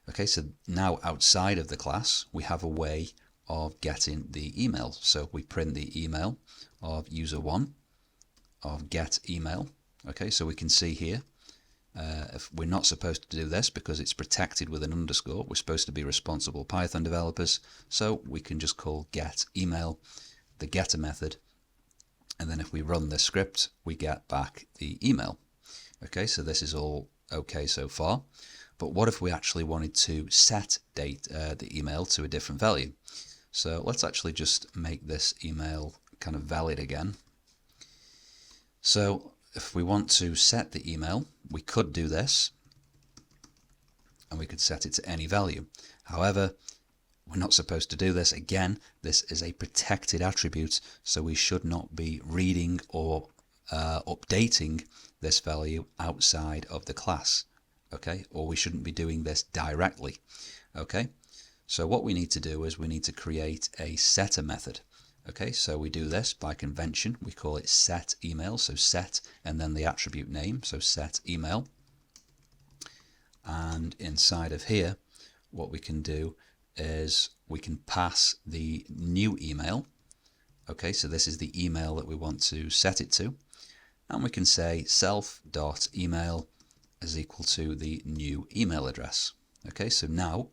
Okay, so now outside of the class we have a way of getting the email. So we print the email of user1 of get email. Okay, so we can see here if we're not supposed to do this because it's protected with an underscore. We're supposed to be responsible Python developers, so we can just call get email, the getter method, and then if we run this script we get back the email. Okay, so this is all okay so far. But what if we actually wanted to set the email to a different value? So let's actually just make this email kind of valid again. So if we want to set the email, we could do this, and we could set it to any value. However, we're not supposed to do this. Again, this is a protected attribute, so we should not be reading or updating this value outside of the class. Okay, or we shouldn't be doing this directly. Okay, so what we need to do is we need to create a setter method. Okay, so we do this by convention. We call it set email, so set and then the attribute name, so set email. And inside of here, what we can do is we can pass the new email. Okay, so this is the email that we want to set it to, and we can say self.email is equal to the new email address. Okay, so now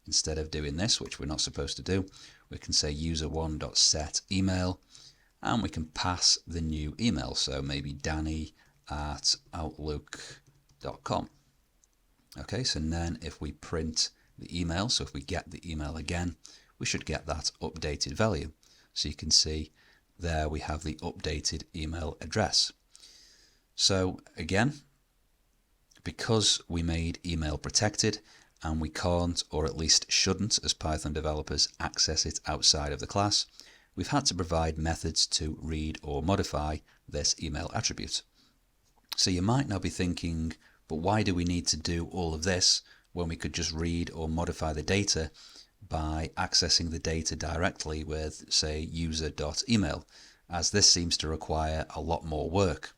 instead of doing this, which we're not supposed to do, we can say user1.set email, and we can pass the new email, so maybe danny@outlook.com. Okay, so then if we print the email, so if we get the email again, we should get that updated value. So you can see there we have the updated email address. So again, because we made email protected and we can't, or at least shouldn't as Python developers, access it outside of the class, we've had to provide methods to read or modify this email attribute. So you might now be thinking, but why do we need to do all of this when we could just read or modify the data by accessing the data directly with, say, user.email, as this seems to require a lot more work.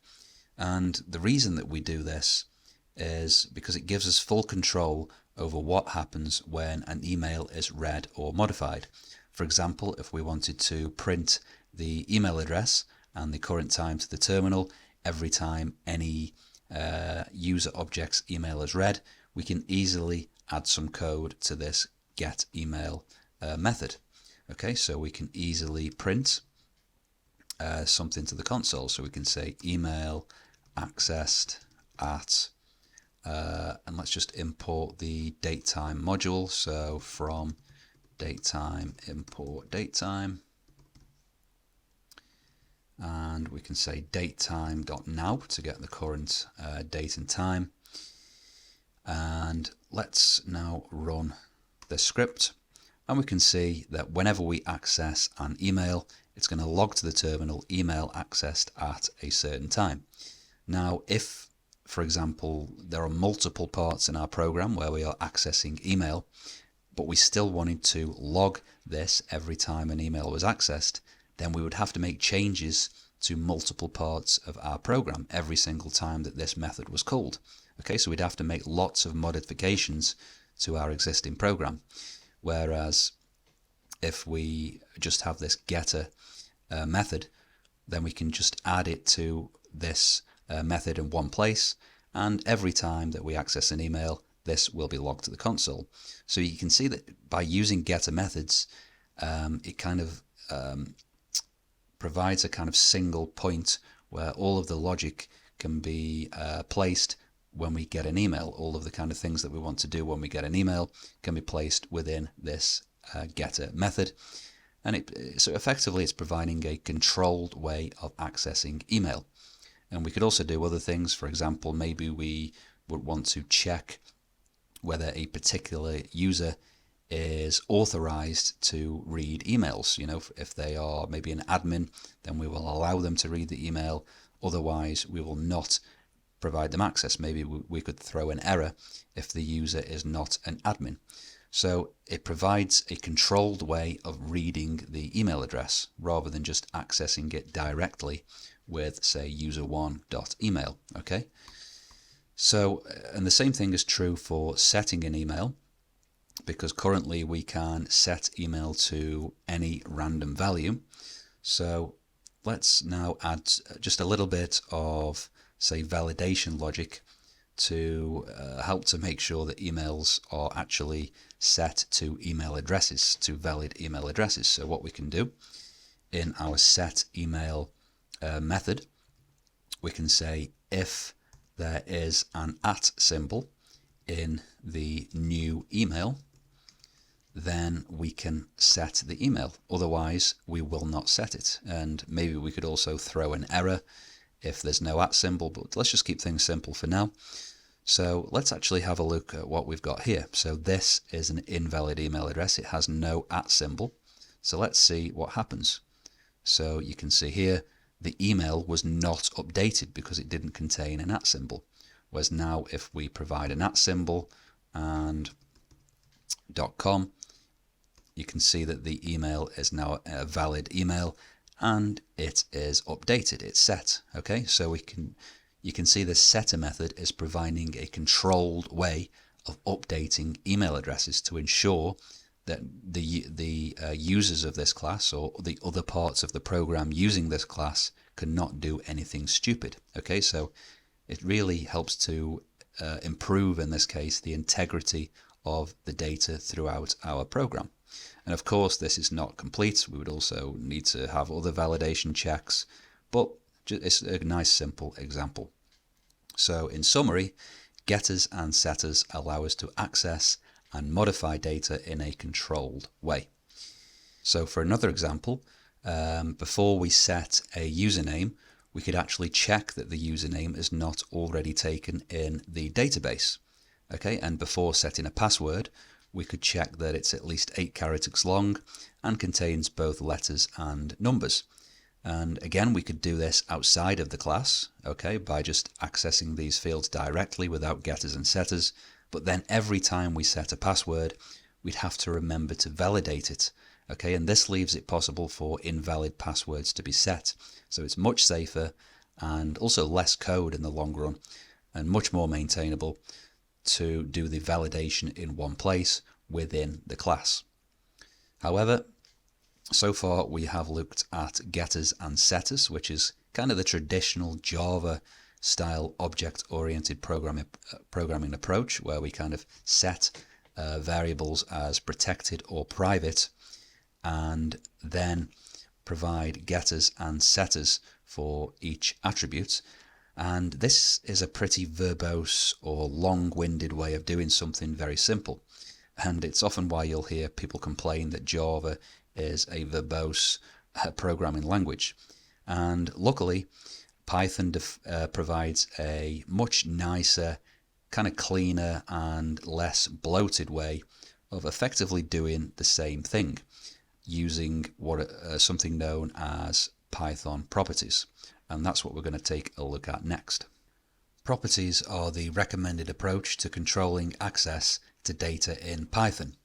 And the reason that we do this is because it gives us full control over what happens when an email is read or modified. For example, if we wanted to print the email address and the current time to the terminal every time any user object's email is read, we can easily add some code to this get email method. Okay, so we can easily print something to the console. So we can say email accessed at and let's just import the datetime module. So from datetime import datetime, and we can say datetime.now to get the current date and time. And let's now run the script, and we can see that whenever we access an email, it's going to log to the terminal email accessed at a certain time. Now, if, for example, there are multiple parts in our program where we are accessing email, but we still wanted to log this every time an email was accessed, then we would have to make changes to multiple parts of our program every single time that this method was called. Okay, so we'd have to make lots of modifications to our existing program. Whereas if we just have this getter method, then we can just add it to this method in one place, and every time that we access an email, this will be logged to the console. So you can see that by using getter methods, it kind of provides a kind of single point where all of the logic can be placed when we get an email. All of the kind of things that we want to do when we get an email can be placed within this getter method. And so effectively it's providing a controlled way of accessing email. And we could also do other things. For example, maybe we would want to check whether a particular user is authorized to read emails. You know, if they are maybe an admin, then we will allow them to read the email. Otherwise, we will not provide them access. Maybe we could throw an error if the user is not an admin. So it provides a controlled way of reading the email address rather than just accessing it directly with, say, user1.email. Okay. So, and the same thing is true for setting an email, because currently we can set email to any random value. So let's now add just a little bit of, say, validation logic to help to make sure that emails are actually set to email addresses, to valid email addresses. So what we can do in our set email method, we can say if there is an @ symbol in the new email, then we can set the email. Otherwise, we will not set it. And maybe we could also throw an error if there's no @ symbol, but let's just keep things simple for now. So let's actually have a look at what we've got here. So this is an invalid email address. It has no @ symbol. So let's see what happens. So you can see here the email was not updated because it didn't contain an @ symbol. Whereas now if we provide an @ symbol and .com, you can see that the email is now a valid email and it is updated, it's set. Okay, so you can see the setter method is providing a controlled way of updating email addresses to ensure that the users of this class or the other parts of the program using this class cannot do anything stupid. Okay, so it really helps to improve, in this case, the integrity of the data throughout our program. And of course, this is not complete. We would also need to have other validation checks, but it's a nice simple example. So in summary, getters and setters allow us to access and modify data in a controlled way. So for another example, before we set a username, we could actually check that the username is not already taken in the database. Okay, and before setting a password, we could check that it's at least 8 characters long and contains both letters and numbers. And again, we could do this outside of the class, okay, by just accessing these fields directly without getters and setters. But then every time we set a password, we'd have to remember to validate it. Okay, and this leaves it possible for invalid passwords to be set. So it's much safer and also less code in the long run and much more maintainable to do the validation in one place within the class. However, so far we have looked at getters and setters, which is kind of the traditional Java style object-oriented programming approach, where we kind of set variables as protected or private and then provide getters and setters for each attribute. And this is a pretty verbose or long-winded way of doing something very simple. And it's often why you'll hear people complain that Java is a verbose programming language. And luckily, Python provides a much nicer, kind of cleaner and less bloated way of effectively doing the same thing using something known as Python properties. And that's what we're going to take a look at next. Properties are the recommended approach to controlling access to data in Python.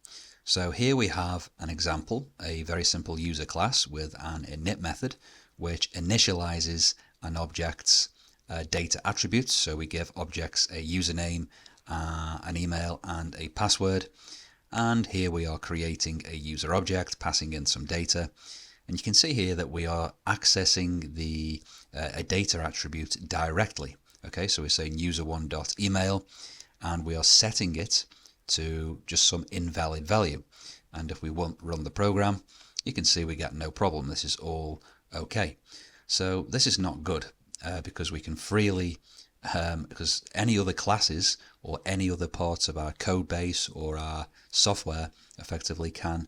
So here we have an example, a very simple user class with an init method which initializes an object's data attributes. So we give objects a username, an email and a password. And here we are creating a user object, passing in some data. And you can see here that we are accessing a data attribute directly. Okay, so we're saying user1.email and we are setting it to just some invalid value. And if we won't run the program, you can see we get no problem. This is all okay. So this is not good because we can freely, because any other classes or any other parts of our code base or our software effectively can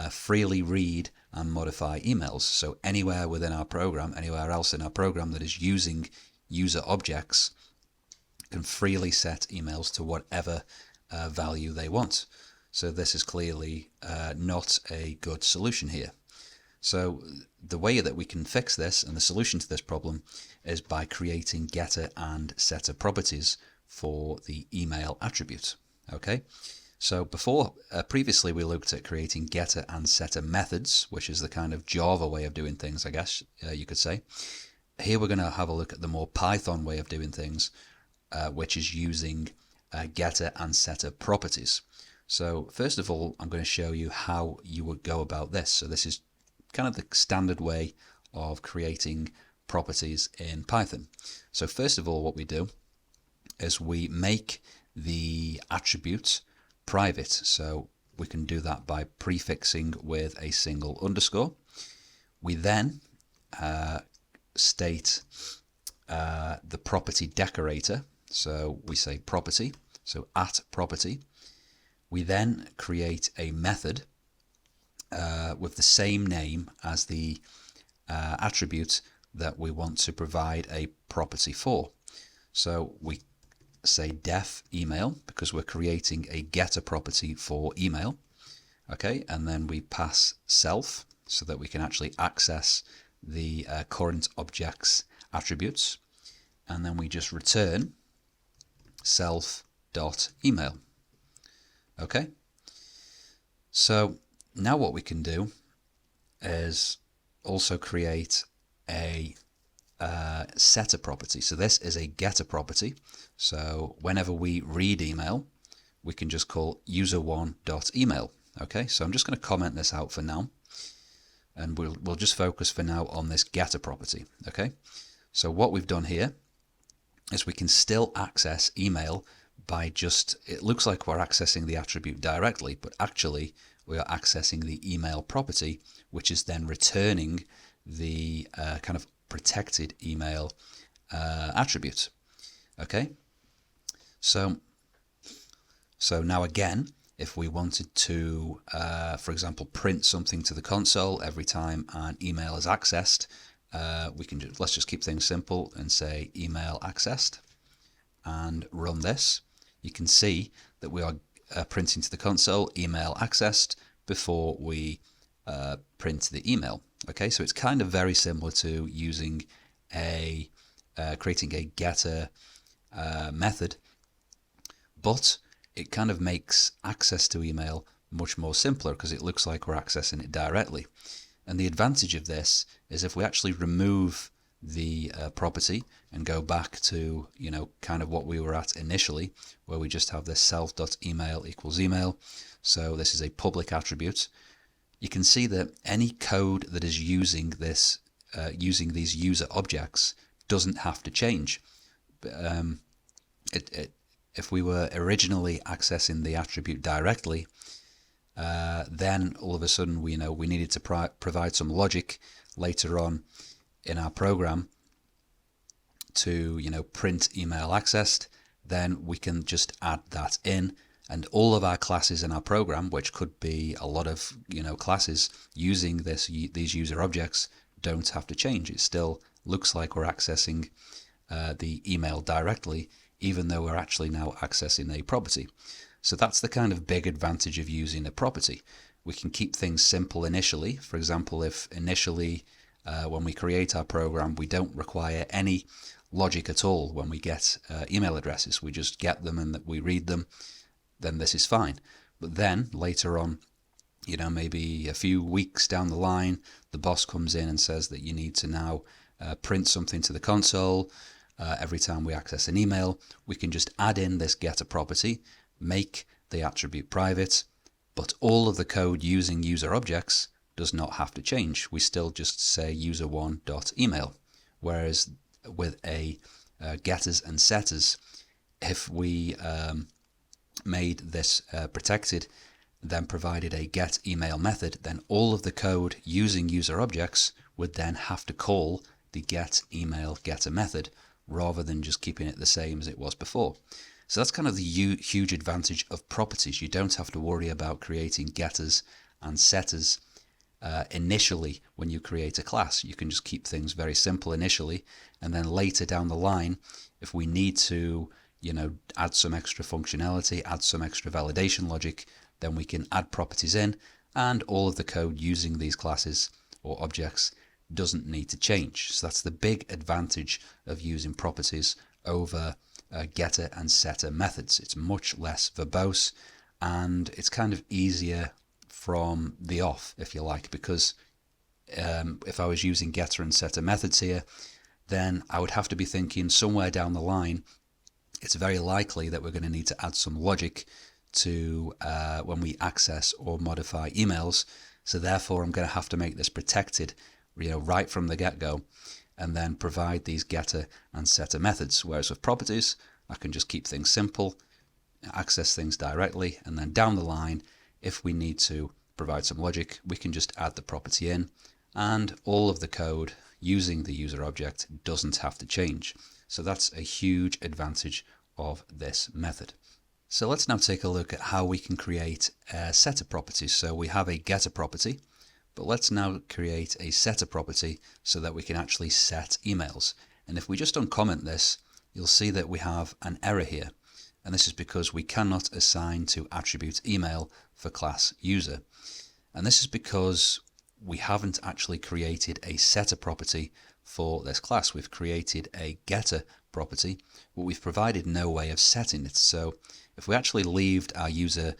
freely read and modify emails. So anywhere within our program, anywhere else in our program that is using user objects can freely set emails to whatever value they want. So this is clearly not a good solution here. So the way that we can fix this, and the solution to this problem, is by creating getter and setter properties for the email attribute. Okay, so previously we looked at creating getter and setter methods, which is the kind of Java way of doing things, I guess you could say. Here we're going to have a look at the more Python way of doing things, which is using getter and setter properties. So first of all, I'm going to show you how you would go about this. So this is kind of the standard way of creating properties in Python. So first of all, what we do is we make the attribute private. So we can do that by prefixing with a single underscore. We then state the property decorator. So we say property, so at property. We then create a method with the same name as the attribute that we want to provide a property for. So we say def email because we're creating a getter property for email. Okay, and then we pass self so that we can actually access the current object's attributes. And then we just return self.email. Okay, so now what we can do is also create a setter property. So this is a getter property. So whenever we read email, we can just call user1.email. Okay, so I'm just going to comment this out for now, and we'll just focus for now on this getter property. Okay, so what we've done here is we can still access email by just, it looks like we're accessing the attribute directly, but actually we are accessing the email property, which is then returning the kind of protected email attribute. Okay, so now again, if we wanted to, for example, print something to the console every time an email is accessed, we can let's just keep things simple and say email accessed and run this. You can see that we are printing to the console email accessed before we print the email. Okay, so it's kind of very similar to using creating a getter method, but it kind of makes access to email much more simpler because it looks like we're accessing it directly. And the advantage of this is if we actually remove the property and go back to, kind of what we were at initially, where we just have this self.email equals email. So this is a public attribute. You can see that any code that is using this, using these user objects, doesn't have to change. If we were originally accessing the attribute directly, then all of a sudden we needed to provide some logic later on in our program to print email accessed. Then we can just add that in, and all of our classes in our program, which could be a lot of classes using these user objects, don't have to change. It still looks like we're accessing the email directly, even though we're actually now accessing a property. So that's the kind of big advantage of using a property. We can keep things simple initially. For example, if initially when we create our program, we don't require any logic at all when we get email addresses. We just get them and we read them, then this is fine. But then later on, maybe a few weeks down the line, the boss comes in and says that you need to now print something to the console every time we access an email. We can just add in this getter property, make the attribute private, but all of the code using user objects does not have to change. We still just say user1.email. Whereas with a getters and setters, if we made this protected, then provided a get email method, then all of the code using user objects would then have to call the get email getter method rather than just keeping it the same as it was before. So that's kind of the huge advantage of properties. You don't have to worry about creating getters and setters initially when you create a class. You can just keep things very simple initially, and then later down the line, if we need to add some extra functionality, add some extra validation logic, then we can add properties in, and all of the code using these classes or objects doesn't need to change. So that's the big advantage of using properties over getter and setter methods. It's much less verbose, and it's kind of easier from the off, if you like, because if I was using getter and setter methods here, then I would have to be thinking somewhere down the line, it's very likely that we're going to need to add some logic to when we access or modify emails. So therefore, I'm going to have to make this protected, right from the get-go, and then provide these getter and setter methods. Whereas with properties, I can just keep things simple, access things directly, and then down the line, if we need to provide some logic, we can just add the property in, and all of the code using the user object doesn't have to change. So that's a huge advantage of this method. So let's now take a look at how we can create setter properties. So we have a getter property, but let's now create a setter property so that we can actually set emails. And if we just uncomment this, you'll see that we have an error here. And this is because we cannot assign to attribute email for class user. And this is because we haven't actually created a setter property for this class. We've created a getter property, but we've provided no way of setting it. So if we actually leave our user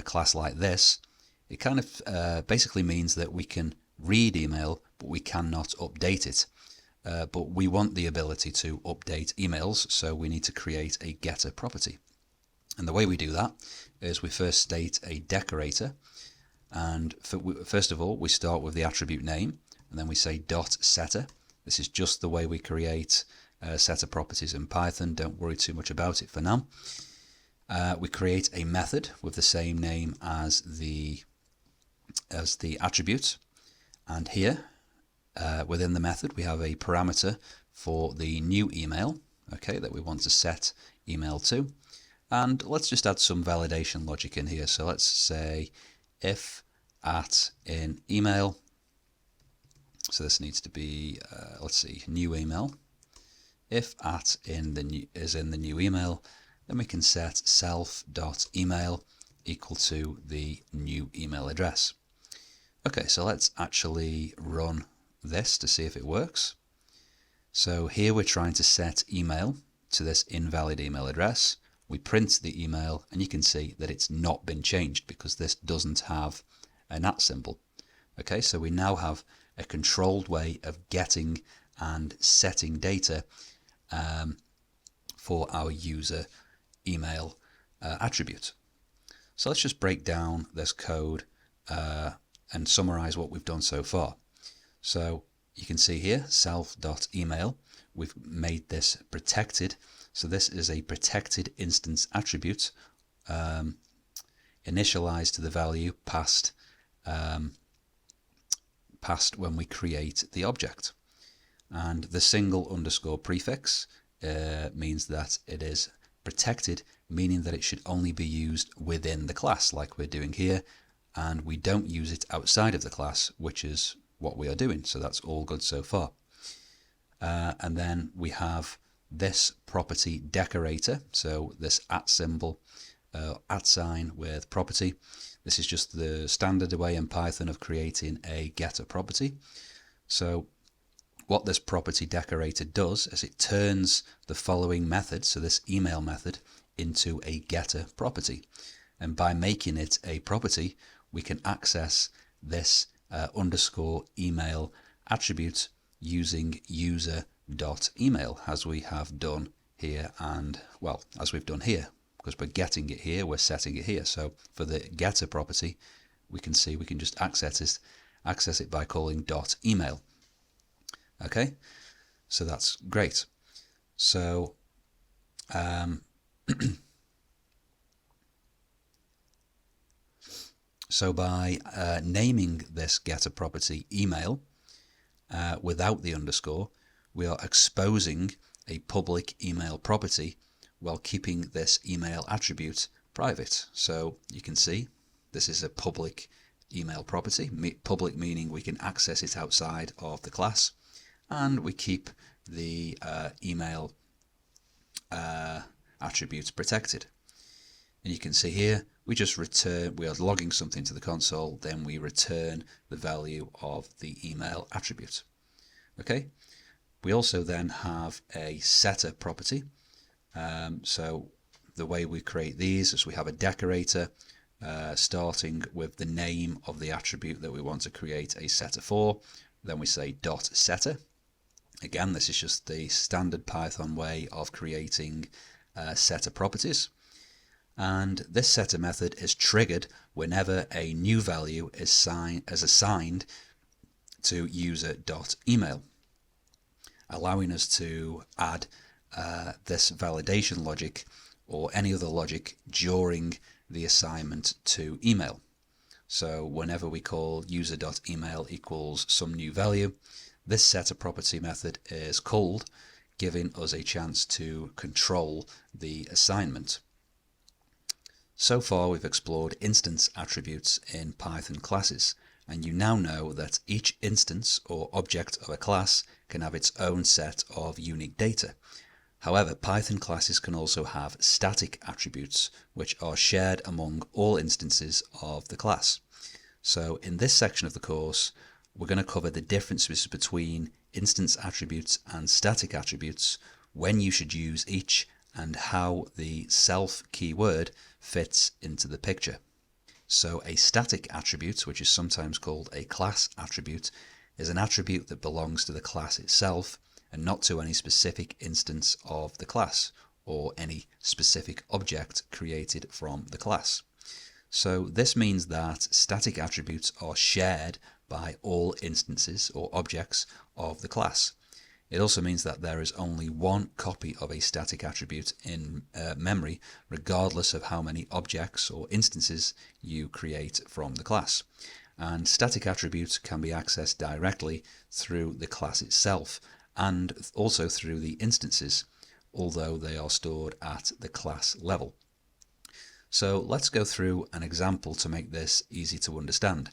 class like this, it kind of basically means that we can read email, but we cannot update it. But we want the ability to update emails, so we need to create a getter property. And the way we do that is we first state a decorator. And first of all, we start with the attribute name, and then we say .setter. This is just the way we create setter properties in Python. Don't worry too much about it for now. We create a method with the same name as the attribute, and here within the method we have a parameter for the new email, okay, that we want to set email to. And let's just add some validation logic in here. So let's say if at in email, so this needs to be let's see, new email. If at in the new is in the new email, then we can set self.email equal to the new email address. Okay, so let's actually run this to see if it works. So here we're trying to set email to this invalid email address. We print the email, and you can see that it's not been changed because this doesn't have an @ symbol. Okay, so we now have a controlled way of getting and setting data for our user email attribute. So let's just break down this code and summarize what we've done so far. So you can see here, self.email, we've made this protected. So this is a protected instance attribute initialized to the value passed when we create the object. And the single underscore prefix means that it is protected, meaning that it should only be used within the class like we're doing here, and we don't use it outside of the class, which is what we are doing. So that's all good so far. And then we have this property decorator, so this @ symbol, @ sign with property. This is just the standard way in Python of creating a getter property. So what this property decorator does is it turns the following method, so this email method, into a getter property. And by making it a property, we can access this underscore email attribute using user.email, as we have done here, and well, as we've done here, because we're getting it here, we're setting it here. So for the getter property, we can see we can just access it by calling .email. Okay, so that's great. So so by naming this getter property email without the underscore, we are exposing a public email property while keeping this email attribute private. So you can see this is a public email property, public meaning we can access it outside of the class, and we keep the email attributes protected. And you can see here we just return, we are logging something to the console, then we return the value of the email attribute. Okay. We also then have a setter property. So the way we create these is we have a decorator starting with the name of the attribute that we want to create a setter for. Then we say .setter. Again, this is just the standard Python way of creating setter properties. And this setter method is triggered whenever a new value is assigned to user.email, allowing us to add this validation logic or any other logic during the assignment to email. So whenever we call user.email equals some new value, this setter property method is called, giving us a chance to control the assignment. So far we've explored instance attributes in Python classes, and you now know that each instance or object of a class can have its own set of unique data. However, Python classes can also have static attributes, which are shared among all instances of the class. So in this section of the course, we're going to cover the differences between instance attributes and static attributes, when you should use each, and how the self keyword fits into the picture. So a static attribute, which is sometimes called a class attribute, is an attribute that belongs to the class itself and not to any specific instance of the class or any specific object created from the class. So this means that static attributes are shared by all instances or objects of the class. It also means that there is only one copy of a static attribute in memory, regardless of how many objects or instances you create from the class. And static attributes can be accessed directly through the class itself and also through the instances, although they are stored at the class level. So let's go through an example to make this easy to understand.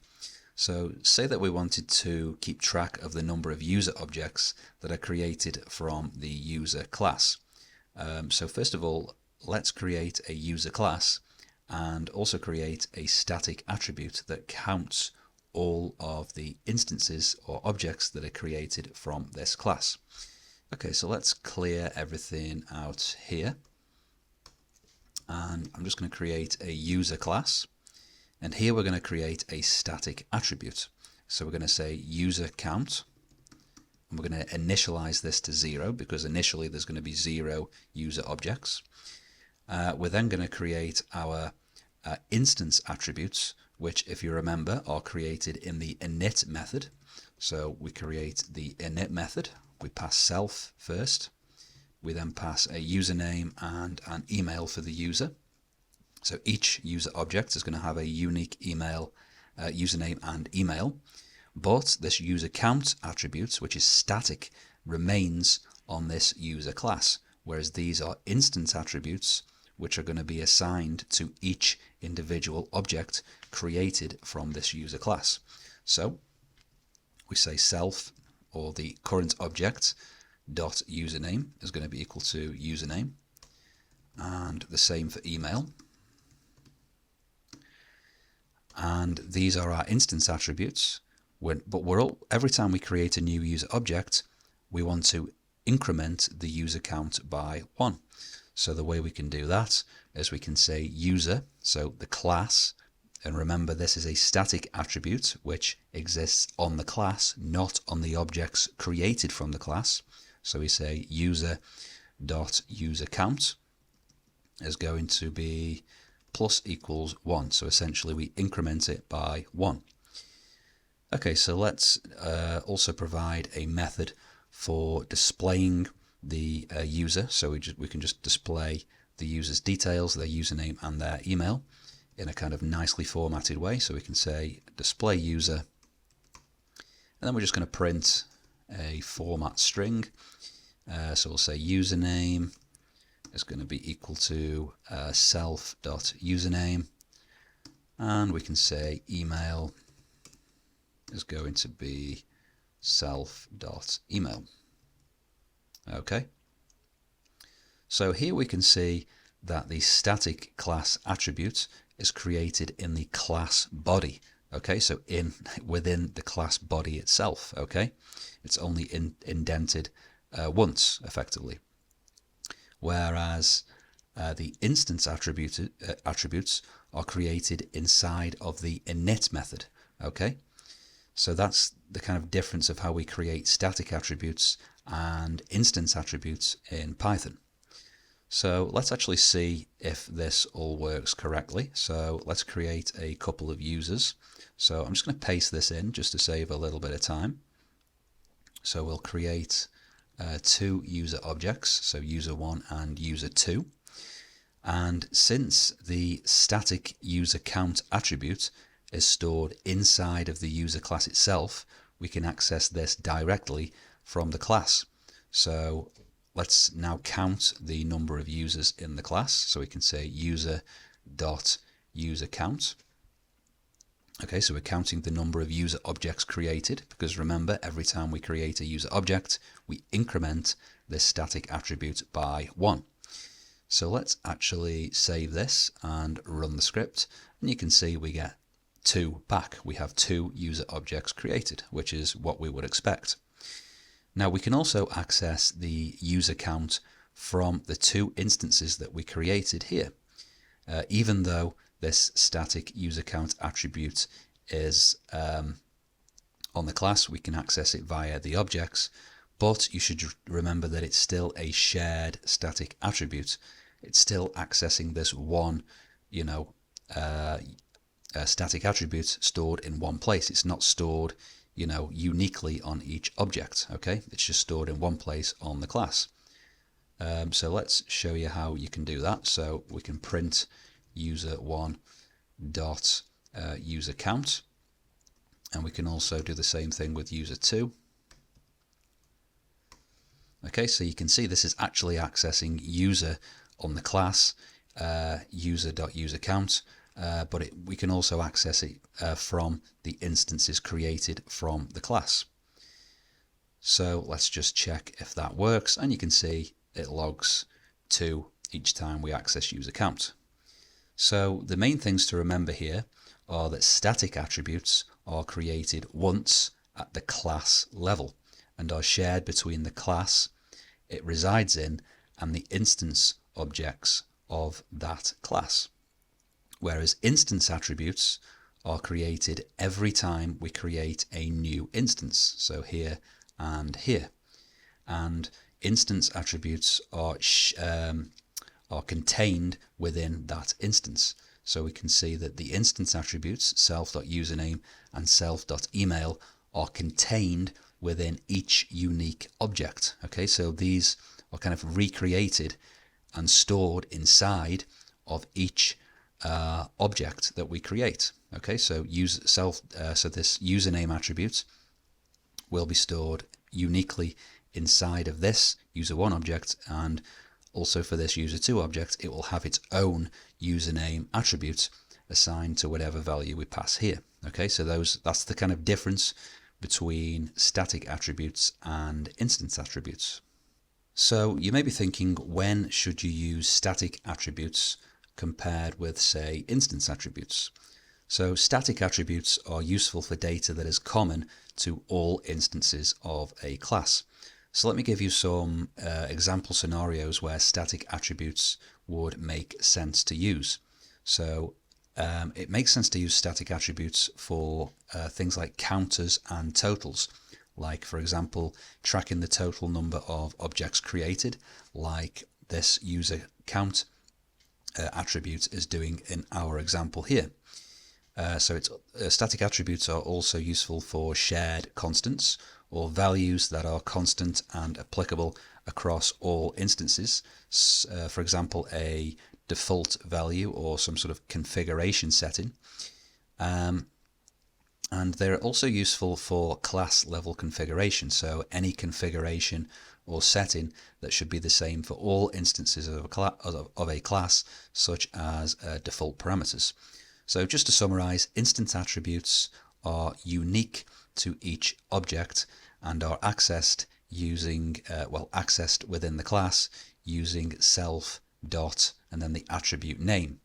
So say that we wanted to keep track of the number of user objects that are created from the user class. So first of all, let's create a user class and also create a static attribute that counts all of the instances or objects that are created from this class. Okay, so let's clear everything out here. And I'm just going to create a user class. And here we're going to create a static attribute. So we're going to say user count. And we're going to initialize this to 0 because initially there's going to be 0 user objects. We're then going to create our instance attributes, which, if you remember, are created in the init method. So we create the init method. We pass self first. We then pass a username and an email for the user. So each user object is going to have a unique email, username and email. But this user count attribute, which is static, remains on this user class, whereas these are instance attributes, which are going to be assigned to each individual object created from this user class. So we say self, or the current object, dot username is going to be equal to username, and the same for email. And these are our instance attributes. Every time we create a new user object, we want to increment the user count by 1. So the way we can do that is we can say user, so the class, and remember this is a static attribute which exists on the class, not on the objects created from the class. So we say user.userCount is going to be plus equals 1. So essentially we increment it by 1. Okay, so let's also provide a method for displaying the user. So we can just display the user's details, their username and their email in a kind of nicely formatted way. So we can say display user, and then we're just going to print a format string. So we'll say username is going to be equal to self.username, and we can say email is going to be self.email. Okay. So here we can see that the static class attribute is created in the class body. Okay, so within the class body itself. Okay, it's only indented once, effectively. Whereas the instance attributes are created inside of the init method. Okay, so that's the kind of difference of how we create static attributes and instance attributes in Python. So let's actually see if this all works correctly. So let's create a couple of users. So I'm just going to paste this in just to save a little bit of time. So we'll create two user objects, so user1 and user2. And since the static user count attribute is stored inside of the user class itself, we can access this directly from the class. So let's now count the number of users in the class. So we can say user.userCount. Okay, so we're counting the number of user objects created, because remember, every time we create a user object, we increment this static attribute by 1. So let's actually save this and run the script, and you can see we get 2 back. We have 2 user objects created, which is what we would expect. Now we can also access the user count from the 2 instances that we created here. Even though this static user count attribute is on the class, we can access it via the objects, but you should remember that it's still a shared static attribute. It's still accessing this one, static attribute stored in one place. It's not stored, uniquely on each object. Okay, it's just stored in one place on the class. So let's show you how you can do that. So we can print user1 dot user count, and we can also do the same thing with user2. Okay, so you can see this is actually accessing user on the class, user.userCount, but we can also access it from the instances created from the class. So let's just check if that works, and you can see it logs 2 each time we access user count. So the main things to remember here are that static attributes are created once at the class level and are shared between the class it resides in and the instance objects of that class. Whereas instance attributes are created every time we create a new instance, so here and here. And instance attributes are contained within that instance. So we can see that the instance attributes, self.username and self.email, are contained within each unique object. Okay, so these are kind of recreated and stored inside of each object that we create. Okay, so so this username attribute will be stored uniquely inside of this user1 object, and also for this user2 object, it will have its own username attribute assigned to whatever value we pass here. Okay, so that's the kind of difference between static attributes and instance attributes. So you may be thinking, when should you use static attributes compared with, say, instance attributes? So static attributes are useful for data that is common to all instances of a class. So let me give you some example scenarios where static attributes would make sense to use. So it makes sense to use static attributes for things like counters and totals, like, for example, tracking the total number of objects created, like this user count attribute is doing in our example here. So static attributes are also useful for shared constants, or values that are constant and applicable across all instances. For example, a default value or some sort of configuration setting. And they're also useful for class level configuration, so any configuration or setting that should be the same for all instances of a class, such as default parameters. So just to summarize, instance attributes are unique to each object and are accessed using, accessed within the class using self dot and then the attribute name.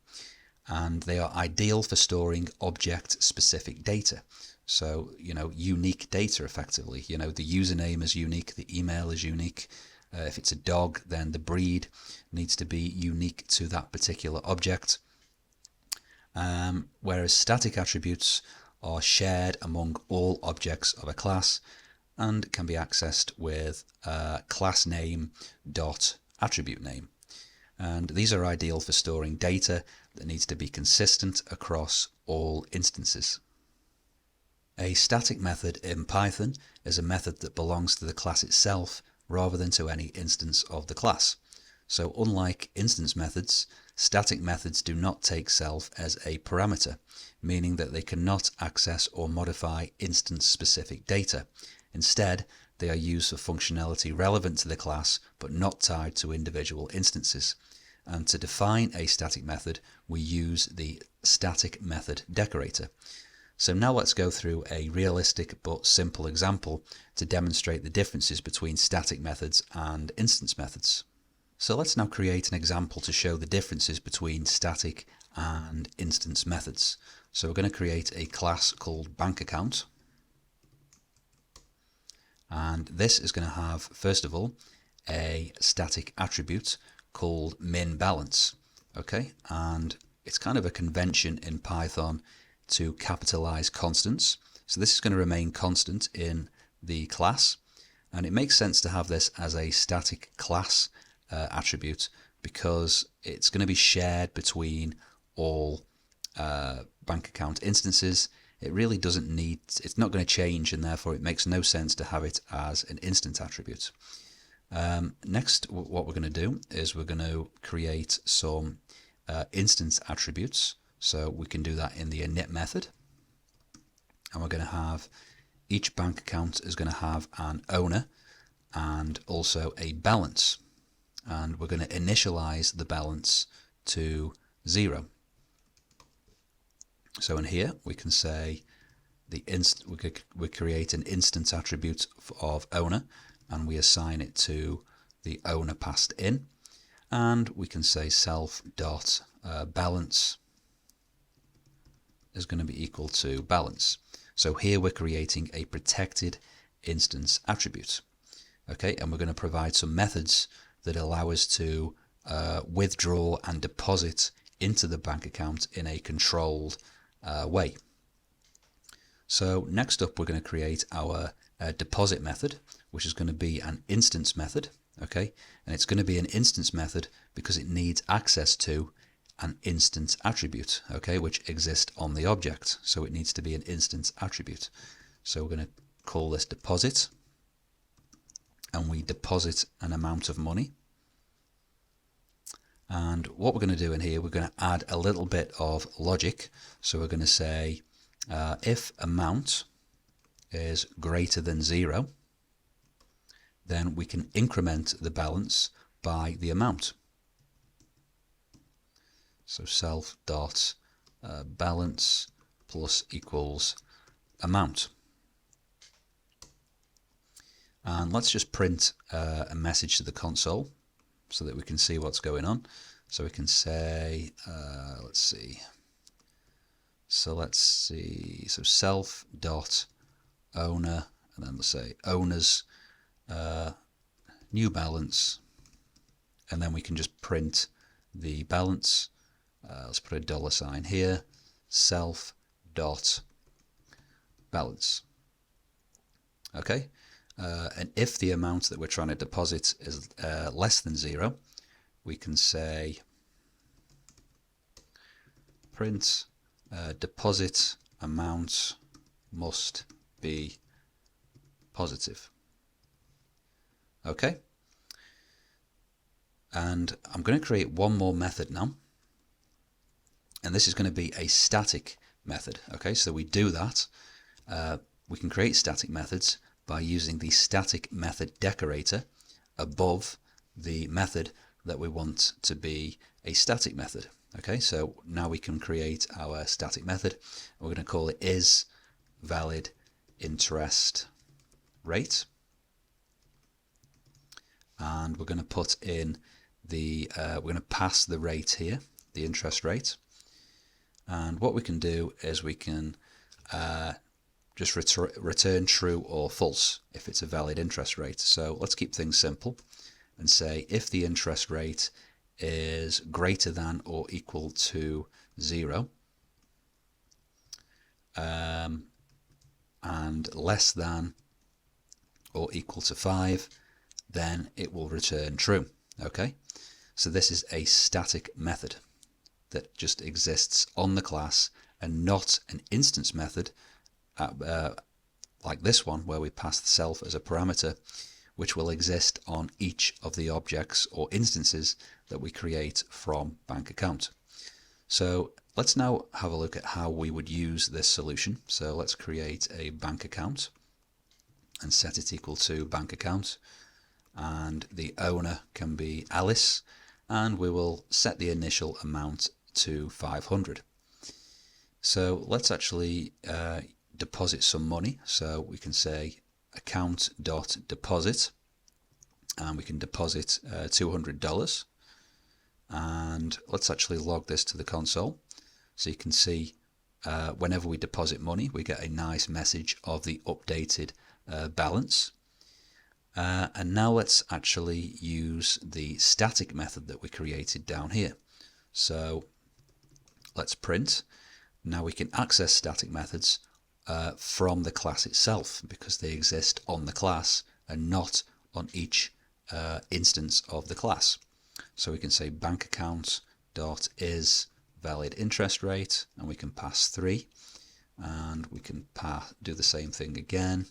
and they are ideal for storing object-specific data. So, unique data effectively. The username is unique, the email is unique. If it's a dog, then the breed needs to be unique to that particular object. Whereas static attributes are shared among all objects of a class and can be accessed with class name dot attribute name. And these are ideal for storing data that needs to be consistent across all instances. A static method in Python is a method that belongs to the class itself rather than to any instance of the class. So unlike instance methods, static methods do not take self as a parameter, meaning that they cannot access or modify instance-specific data. Instead, they are used for functionality relevant to the class but not tied to individual instances. And to define a static method, we use the static method decorator. So now let's go through a realistic but simple example to demonstrate the differences between static methods and instance methods. So let's now create an example to show the differences between static and instance methods. So we're going to create a class called bank account. And this is going to have, first of all, a static attribute called min balance. Okay, and it's kind of a convention in Python to capitalize constants. So this is going to remain constant in the class, and it makes sense to have this as a static class attribute because it's going to be shared between all bank account instances. It really doesn't need, it's not going to change, and therefore it makes no sense to have it as an instant attribute. Next, what we're going to do is we're going to create some instance attributes. So we can do that in the init method, and we're going to have each bank account is going to have an owner and also a balance, and we're going to initialize the balance to 0. So in here we can say we create an instance attribute of owner, and we assign it to the owner passed in, and we can say self dot balance is going to be equal to balance. So here we're creating a protected instance attribute. Okay, and we're going to provide some methods that allow us to withdraw and deposit into the bank account in a controlled way. So next up we're going to create our deposit method, which is going to be an instance method. Okay, and it's going to be an instance method because it needs access to an instance attribute, okay, which exists on the object. So it needs to be an instance attribute. So we're going to call this deposit, and we deposit an amount of money. And what we're going to do in here, we're going to add a little bit of logic. So we're going to say if amount is greater than 0, then we can increment the balance by the amount. So self dot balance plus equals amount. And let's just print a message to the console so that we can see what's going on. So we can say, let's see. So self dot owner, and then let's say owners new balance, and then we can just print the balance. Let's put a $sign here, self dot balance. Okay, and if the amount that we're trying to deposit is less than 0, we can say print deposit amount must be positive. Okay, and I'm going to create one more method now, and this is going to be a static method. Okay, so we do that. We can create static methods by using the static method decorator above the method that we want to be a static method. Okay, so now we can create our static method. We're going to call it isValid interest rate, and we're going to put in the we're going to pass the rate here, the interest rate, And what we can do is we can just return true or false if it's a valid interest rate. So let's keep things simple and say if the interest rate is greater than or equal to 0 and less than or equal to 5, then it will return true. Okay, so this is a static method that just exists on the class and not an instance method like this one where we pass the self as a parameter, which will exist on each of the objects or instances that we create from bank account. So let's now have a look at how we would use this solution. So let's create a bank account and set it equal to bank account, and the owner can be Alice, and we will set the initial amount to 500. So let's actually deposit some money. So we can say account.deposit, and we can deposit $200. And let's actually log this to the console. So you can see whenever we deposit money, we get a nice message of the updated balance. And now let's actually use the static method that we created down here. So let's print. Now we can access static methods from the class itself because they exist on the class and not on each instance of the class. So we can say bank account dot is valid interest rate, and we can pass 3, and we can do the same thing again,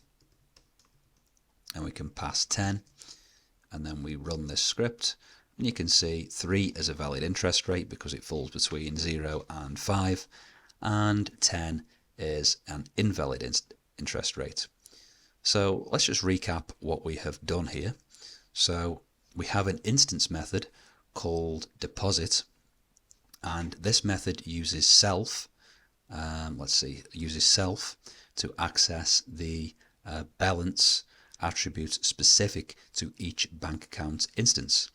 and we can pass 10, and then we run this script, and you can see 3 is a valid interest rate because it falls between 0 and 5, and 10 is an invalid interest rate. So let's just recap what we have done here. So we have an instance method called deposit, and this method uses self. Uses self to access the balance attribute specific to each bank account instance,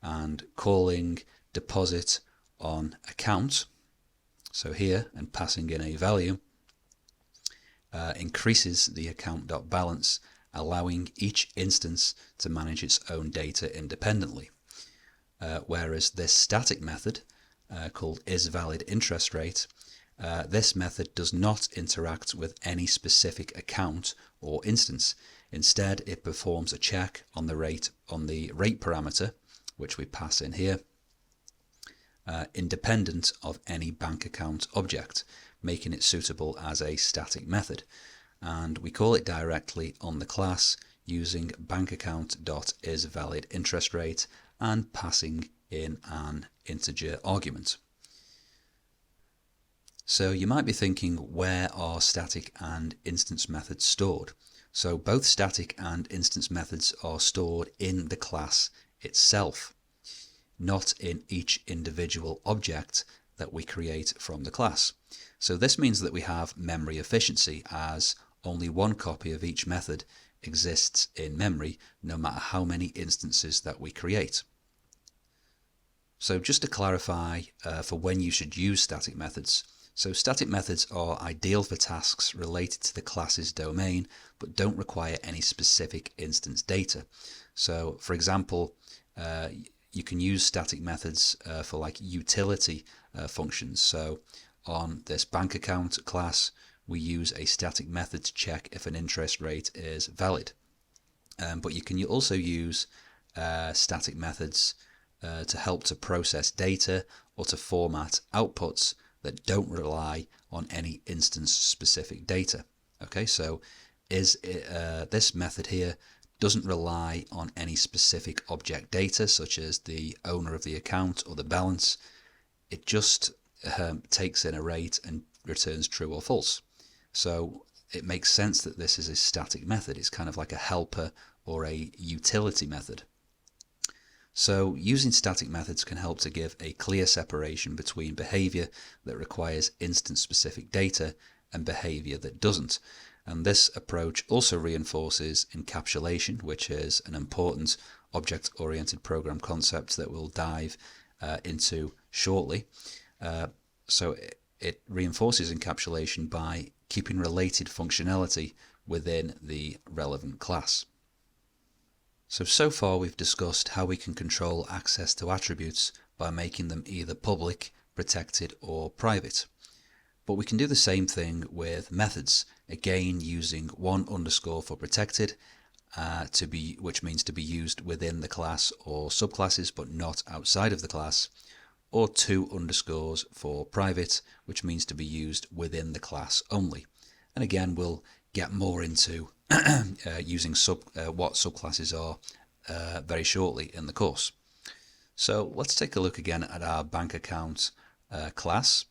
and calling deposit on account, so here, and passing in a value, increases the account.balance, allowing each instance to manage its own data independently. Whereas this static method called isValidInterestRate, this method does not interact with any specific account or instance. Instead, it performs a check on the rate parameter, which we pass in here, independent of any bank account object, making it suitable as a static method. And we call it directly on the class using bankaccount.isValidInterestRate and passing in an integer argument. So you might be thinking, where are static and instance methods stored? So both static and instance methods are stored in the class itself, not in each individual object that we create from the class. So this means that we have memory efficiency, as only one copy of each method exists in memory, no matter how many instances that we create. So just to clarify for when you should use static methods. So static methods are ideal for tasks related to the class's domain, but don't require any specific instance data. So for example, you can use static methods for like utility functions. So on this bank account class, we use a static method to check if an interest rate is valid. But you can also use static methods to help to process data or to format outputs that don't rely on any instance-specific data. Okay, so this method here doesn't rely on any specific object data, such as the owner of the account or the balance. It just takes in a rate and returns true or false. So it makes sense that this is a static method. It's kind of like a helper or a utility method. So using static methods can help to give a clear separation between behavior that requires instance-specific data and behavior that doesn't. And this approach also reinforces encapsulation, which is an important object-oriented program concept that we'll dive into shortly. So it reinforces encapsulation by keeping related functionality within the relevant class. So far we've discussed how we can control access to attributes by making them either public, protected, or private. But we can do the same thing with methods, again using one underscore for protected, which means to be used within the class or subclasses but not outside of the class, or two underscores for private, which means to be used within the class only. And again, we'll get more into using what subclasses are very shortly in the course. So let's take a look again at our bank account class.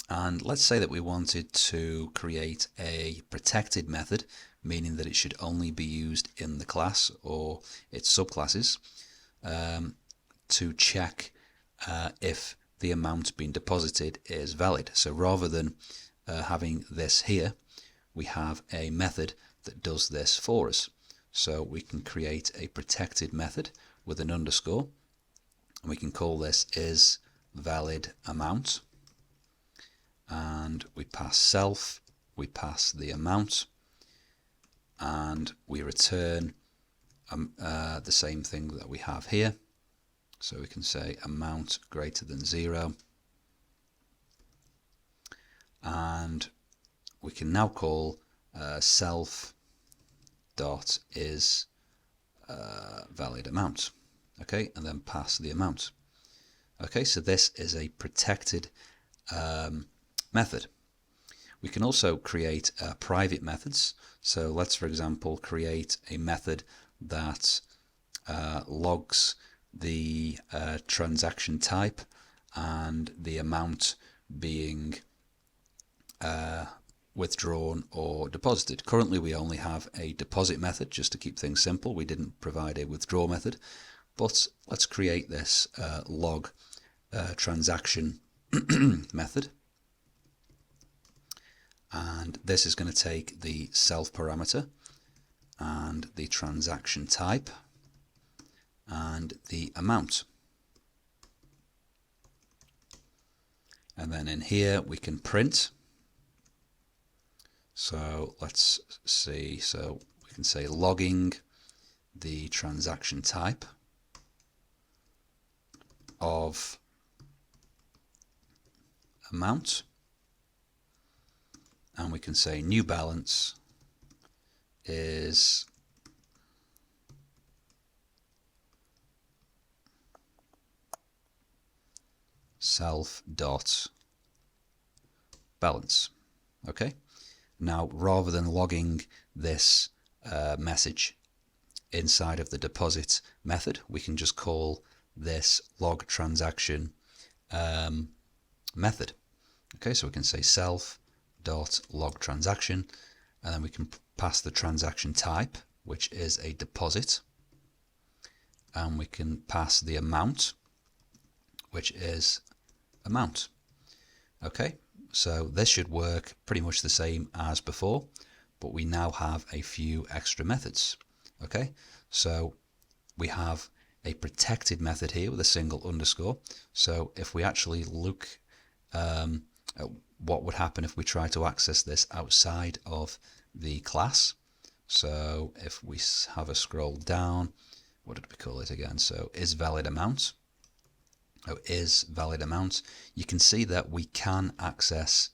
And let's say that we wanted to create a protected method, meaning that it should only be used in the class or its subclasses, to check if the amount being deposited is valid. So rather than having this here, we have a method that does this for us. So we can create a protected method with an underscore, and we can call this isValidAmount. And we pass self, we pass the amount, and we return the same thing that we have here. So we can say amount greater than 0, and we can now call self dot is valid amount. Okay, and then pass the amount. Okay, so this is a protected method. We can also create private methods. So let's, for example, create a method that logs the transaction type and the amount being withdrawn or deposited. Currently we only have a deposit method just to keep things simple. We didn't provide a withdraw method, but let's create this log transaction method. And this is going to take the self parameter and the transaction type and the amount. And then in here we can print. So let's see, so we can say logging the transaction type of amount, and we can say new balance is self dot balance. Okay, now rather than logging this message inside of the deposit method, we can just call this log transaction method. Okay, so we can say self dot log transaction, and then we can pass the transaction type, which is a deposit, and we can pass the amount, which is amount. Okay, so this should work pretty much the same as before, but we now have a few extra methods. Okay, so we have a protected method here with a single underscore. So if we actually look at what would happen if we try to access this outside of the class. So if we have a scroll down, what did we call it again? So isValidAmount. Oh, isValidAmount. You can see that we can access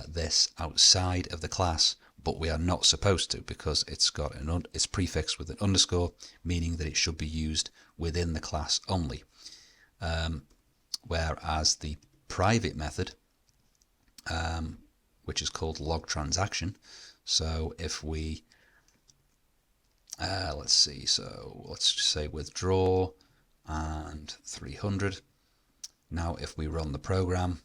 this outside of the class, but we are not supposed to, because it's got it's prefixed with an underscore, meaning that it should be used within the class only. Whereas the private method, which is called log transaction. So if we let's see, so let's say withdraw and 300. Now if we run the program,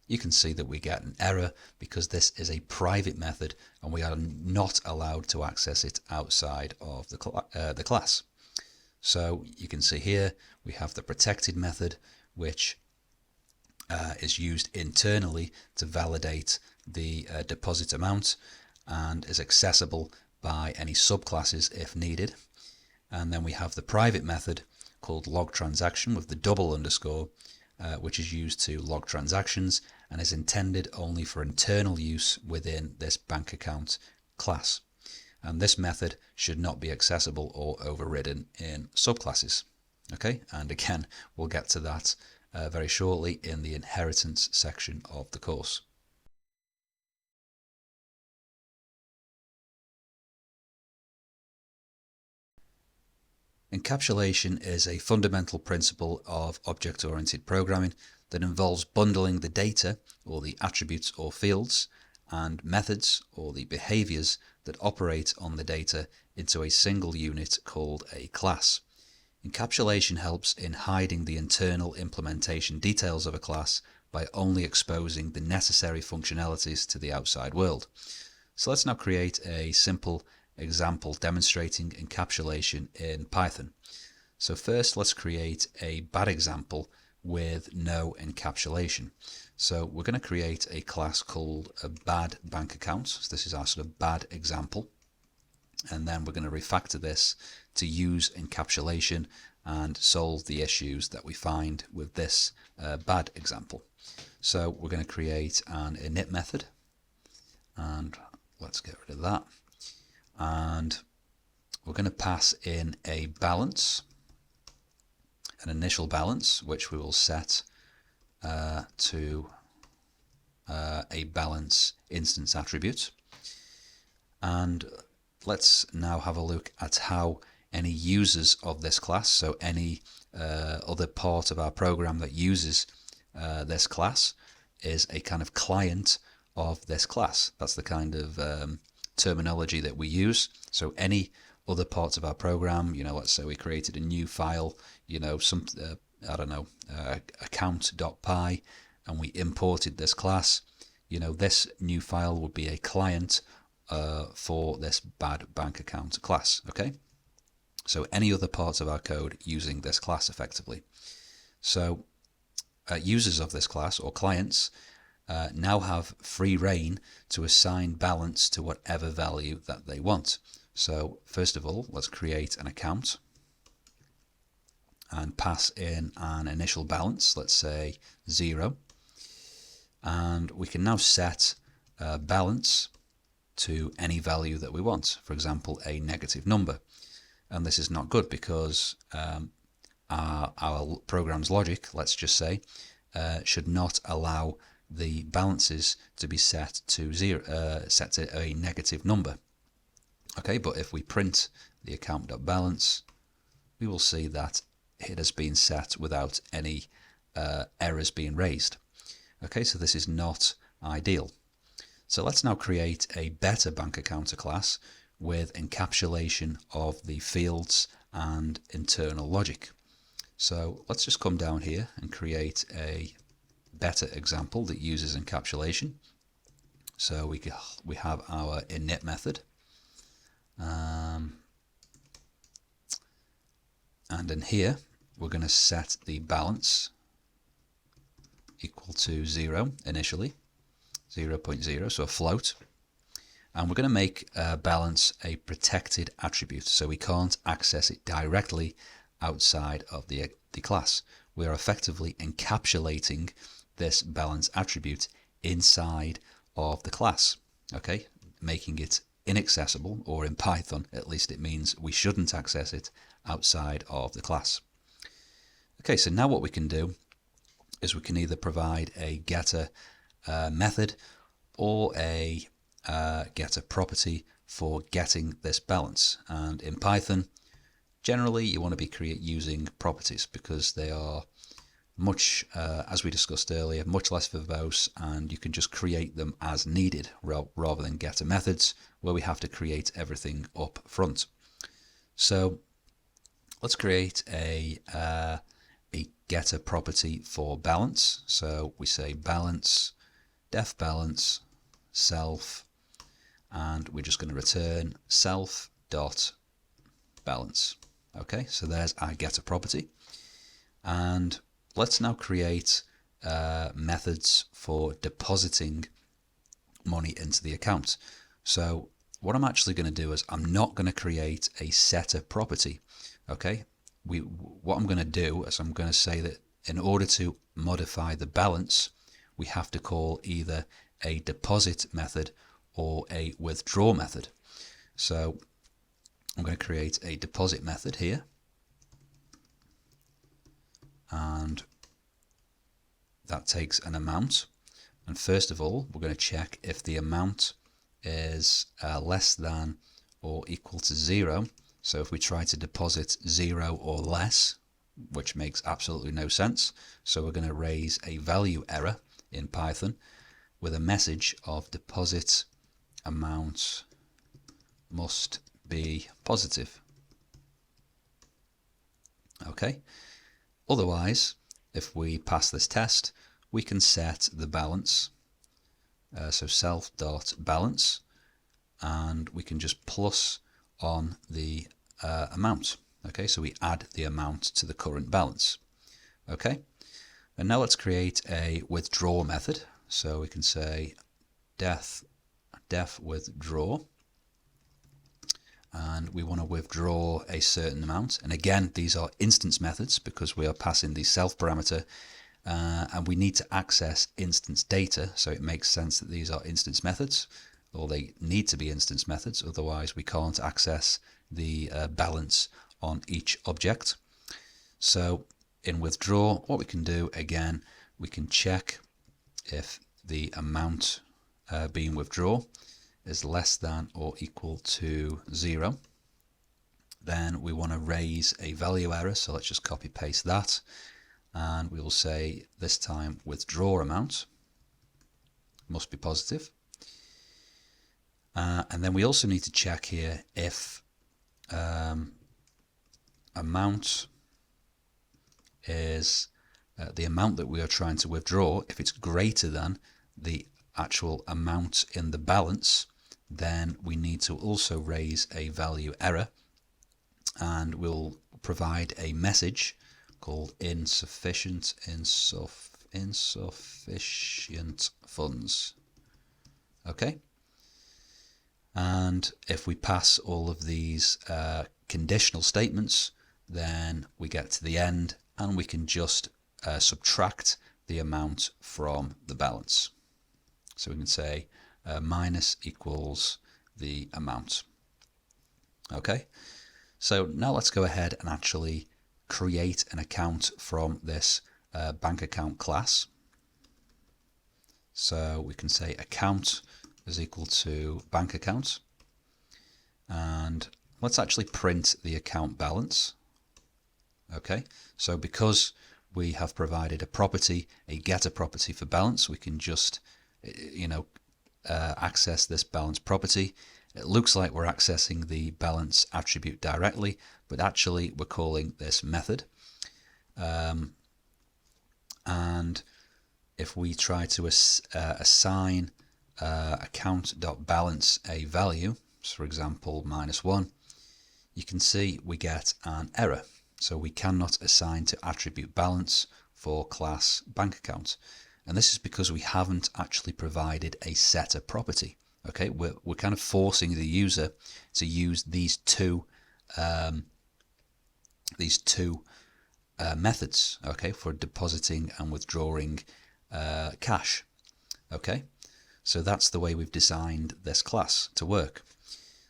you can see that we get an error because this is a private method and we are not allowed to access it outside of the class. So you can see here we have the protected method, which is used internally to validate the deposit amount and is accessible by any subclasses if needed. And then we have the private method called log transaction with the double underscore, which is used to log transactions and is intended only for internal use within this bank account class. And this method should not be accessible or overridden in subclasses. Okay, and again, we'll get to that very shortly in the inheritance section of the course. Encapsulation is a fundamental principle of object-oriented programming that involves bundling the data, or the attributes or fields, and methods, or the behaviors that operate on the data into a single unit called a class. Encapsulation helps in hiding the internal implementation details of a class by only exposing the necessary functionalities to the outside world. So let's now create a simple example demonstrating encapsulation in Python. So first let's create a bad example with no encapsulation. So we're going to create a class called a bad bank account. So this is our sort of bad example. And then we're going to refactor this to use encapsulation and solve the issues that we find with this bad example. So we're going to create an init method, and let's get rid of that. And we're going to pass in a balance, an initial balance, which we will set to a balance instance attribute. And let's now have a look at how any users of this class, so any other part of our program that uses this class, is a kind of client of this class. That's the kind of terminology that we use. So any other parts of our program, let's say we created a new file, I don't know, account.py, and we imported this class, this new file would be a client for this bad bank account class. Okay, so any other parts of our code using this class effectively. So users of this class, or clients, now have free reign to assign balance to whatever value that they want. So first of all, let's create an account and pass in an initial balance, let's say 0. And we can now set balance to any value that we want, for example, a negative number. And this is not good because our program's logic, let's just say, should not allow the balances to be set to set to a negative number. Okay, but if we print the account.balance, we will see that it has been set without any errors being raised. Okay, so this is not ideal. So let's now create a better bank account class with encapsulation of the fields and internal logic. So let's just come down here and create a better example that uses encapsulation. So we have our init method, and in here we're going to set the balance equal to 0 initially, 0.0, so a float. And we're going to make balance a protected attribute, so we can't access it directly outside of the class. We are effectively encapsulating this balance attribute inside of the class, okay, making it inaccessible, or in Python at least it means we shouldn't access it outside of the class. Okay, so now what we can do is we can either provide a getter method or a getter property for getting this balance. And in Python, generally you want to be using properties because they are much, as we discussed earlier, much less verbose, and you can just create them as needed rather than getter methods where we have to create everything up front. So let's create a getter property for balance. So we say balance, def balance, self, and we're just going to return self dot balance. Okay, so there's our getter property. And let's now create methods for depositing money into the account. So what I'm actually going to do is I'm not going to create a setter property. Okay, what I'm going to do is I'm going to say that in order to modify the balance, we have to call either a deposit method or a withdraw method. So I'm going to create a deposit method here, and that takes an amount. And first of all, we're going to check if the amount is less than or equal to 0. So if we try to deposit 0 or less, which makes absolutely no sense, so we're going to raise a value error in Python with a message of deposit amount must be positive. Okay. Otherwise, if we pass this test, we can set the balance. So self.balance, and we can just plus on the amount. Okay, so we add the amount to the current balance. Okay, and now let's create a withdraw method. So we can say def withdraw, and we want to withdraw a certain amount. And again, these are instance methods because we are passing the self parameter, and we need to access instance data, so it makes sense that these are instance methods, or they need to be instance methods, otherwise we can't access the balance on each object. So in withdraw, what we can do, again, we can check if the amount being withdrawn is less than or equal to 0. Then we want to raise a value error, so let's just copy paste that, and we will say this time withdraw amount must be positive. And then we also need to check here if amount is the amount that we are trying to withdraw. If it's greater than the actual amount in the balance, then we need to also raise a value error, and we'll provide a message called insufficient funds. Okay, and if we pass all of these conditional statements, then we get to the end and we can just subtract the amount from the balance. So we can say minus equals the amount. Okay, so now let's go ahead and actually create an account from this bank account class. So we can say account is equal to bank account, and let's actually print the account balance. Okay, so because we have provided a property, a getter property for balance, we can just access this balance property. It looks like we're accessing the balance attribute directly, but actually we're calling this method. And if we try to assign account.balance a value, so for example -1, you can see we get an error. So we cannot assign to attribute balance for class bank account. And this is because we haven't actually provided a setter property. Okay, we're kind of forcing the user to use these two methods, okay, for depositing and withdrawing cash. Okay, so that's the way we've designed this class to work.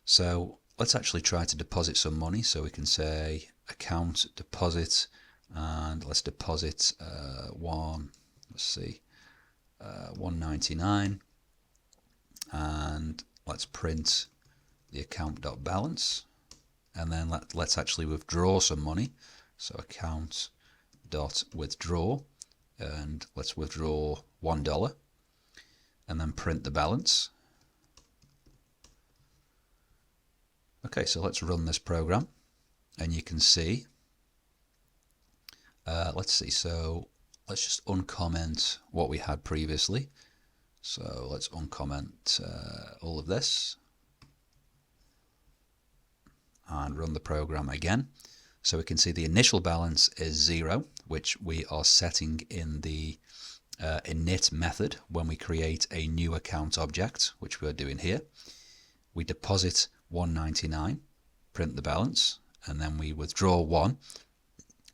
So let's actually try to deposit some money. So we can say account deposit, and let's deposit $199, and let's print the account.balance, and then let's actually withdraw some money. So account.withdraw, and let's withdraw $1, and then print the balance. Okay, so let's run this program, and you can see, let's see, so let's just uncomment what we had previously. So let's uncomment all of this and run the program again. So we can see the initial balance is 0, which we are setting in the init method when we create a new account object, which we are doing here. We deposit $199, print the balance, and then we withdraw 1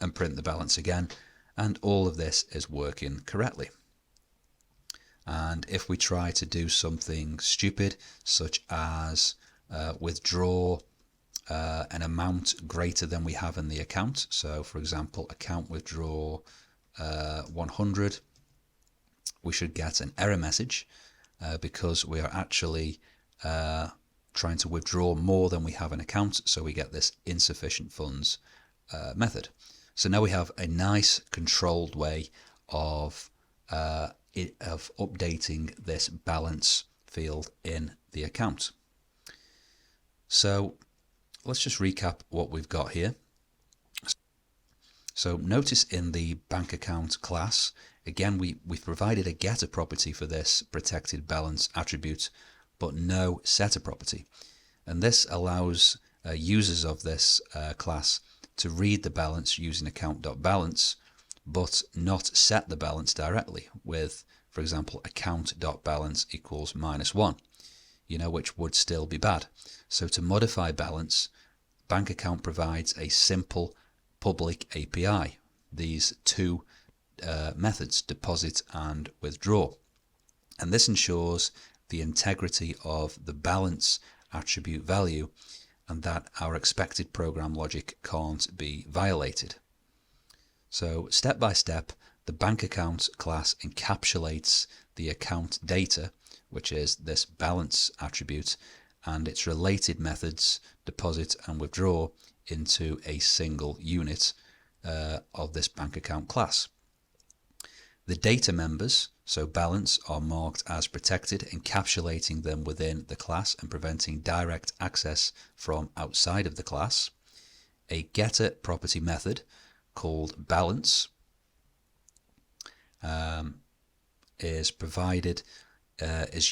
and print the balance again, and all of this is working correctly. And if we try to do something stupid, such as withdraw an amount greater than we have in the account, so for example, account withdraw 100, we should get an error message because we are actually trying to withdraw more than we have an account, so we get this insufficient funds method. So now we have a nice controlled way of updating this balance field in the account. So let's just recap what we've got here. So notice in the bank account class, again, we've provided a getter property for this protected balance attribute, but no setter property. And this allows users of this class to read the balance using account.balance, but not set the balance directly with, for example, account.balance equals -1, which would still be bad. So to modify balance, bank account provides a simple public API, these two methods, deposit and withdraw. And this ensures the integrity of the balance attribute value and that our expected program logic can't be violated. So step by step, the bank account class encapsulates the account data, which is this balance attribute, and its related methods, deposit and withdraw, into a single unit of this bank account class. The data members, so balance, are marked as protected, encapsulating them within the class and preventing direct access from outside of the class. A getter property method called balance is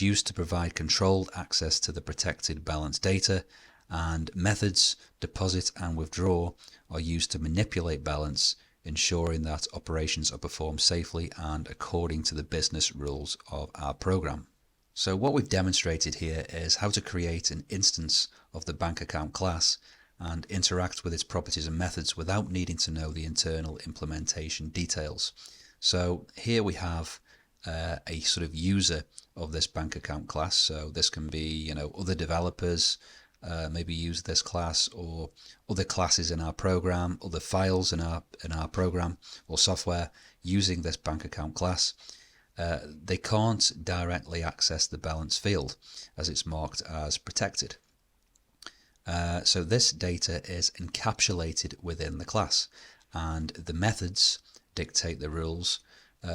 used to provide controlled access to the protected balance data, and methods deposit and withdraw are used to manipulate balance, ensuring that operations are performed safely and according to the business rules of our program. So what we've demonstrated here is how to create an instance of the bank account class and interact with its properties and methods without needing to know the internal implementation details. So here we have a sort of user of this bank account class. So this can be, other developers maybe use this class, or other classes in our program, other files in our program or software using this bank account class. They can't directly access the balance field as it's marked as protected. So this data is encapsulated within the class, and the methods dictate the rules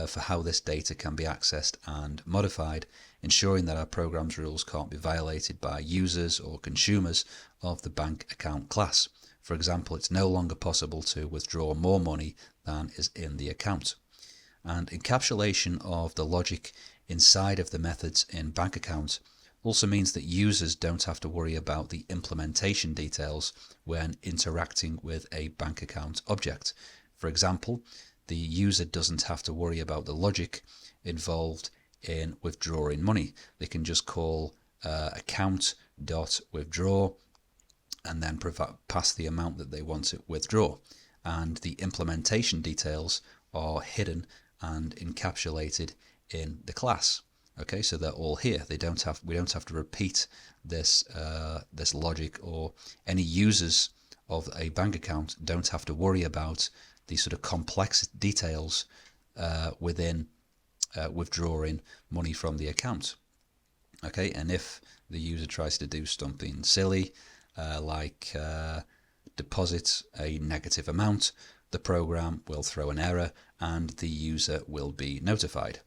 for how this data can be accessed and modified, ensuring that our program's rules can't be violated by users or consumers of the bank account class. For example, it's no longer possible to withdraw more money than is in the account. And encapsulation of the logic inside of the methods in bank account also means that users don't have to worry about the implementation details when interacting with a bank account object. For example, the user doesn't have to worry about the logic involved in withdrawing money. They can just call account.withdraw and then pass the amount that they want to withdraw. And the implementation details are hidden and encapsulated in the class. Okay, so they're all here. We don't have to repeat this logic, or any users of a bank account don't have to worry about the sort of complex details within withdrawing money from the account. Okay, and if the user tries to do something silly like deposit a negative amount, the program will throw an error and the user will be notified.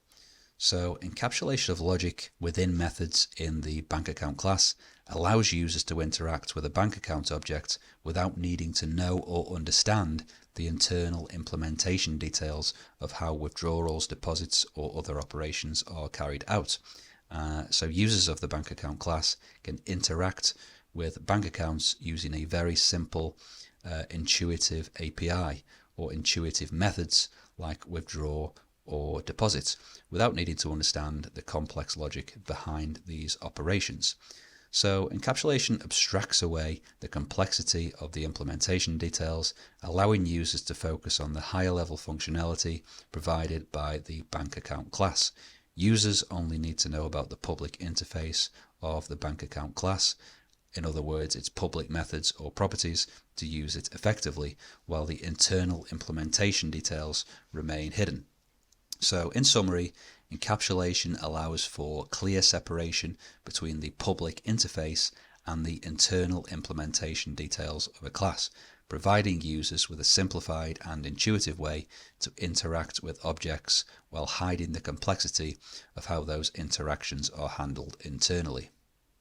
So encapsulation of logic within methods in the bank account class allows users to interact with a bank account object without needing to know or understand the internal implementation details of how withdrawals, deposits, or other operations are carried out. So users of the bank account class can interact with bank accounts using a very simple intuitive API or intuitive methods like withdraw or deposit, without needing to understand the complex logic behind these operations. So encapsulation abstracts away the complexity of the implementation details, allowing users to focus on the higher level functionality provided by the bank account class. Users only need to know about the public interface of the bank account class. In other words, its public methods or properties to use it effectively, while the internal implementation details remain hidden. So in summary, encapsulation allows for clear separation between the public interface and the internal implementation details of a class, providing users with a simplified and intuitive way to interact with objects while hiding the complexity of how those interactions are handled internally.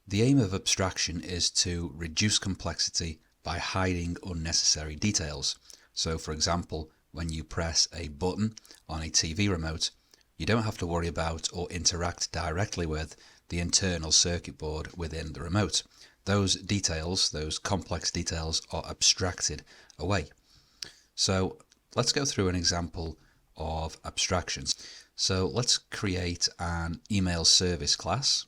The aim of abstraction is to reduce complexity by hiding unnecessary details. So for example, when you press a button on a TV remote, you don't have to worry about or interact directly with the internal circuit board within the remote. Those details, those complex details, are abstracted away. So let's go through an example of abstractions. So let's create an email service class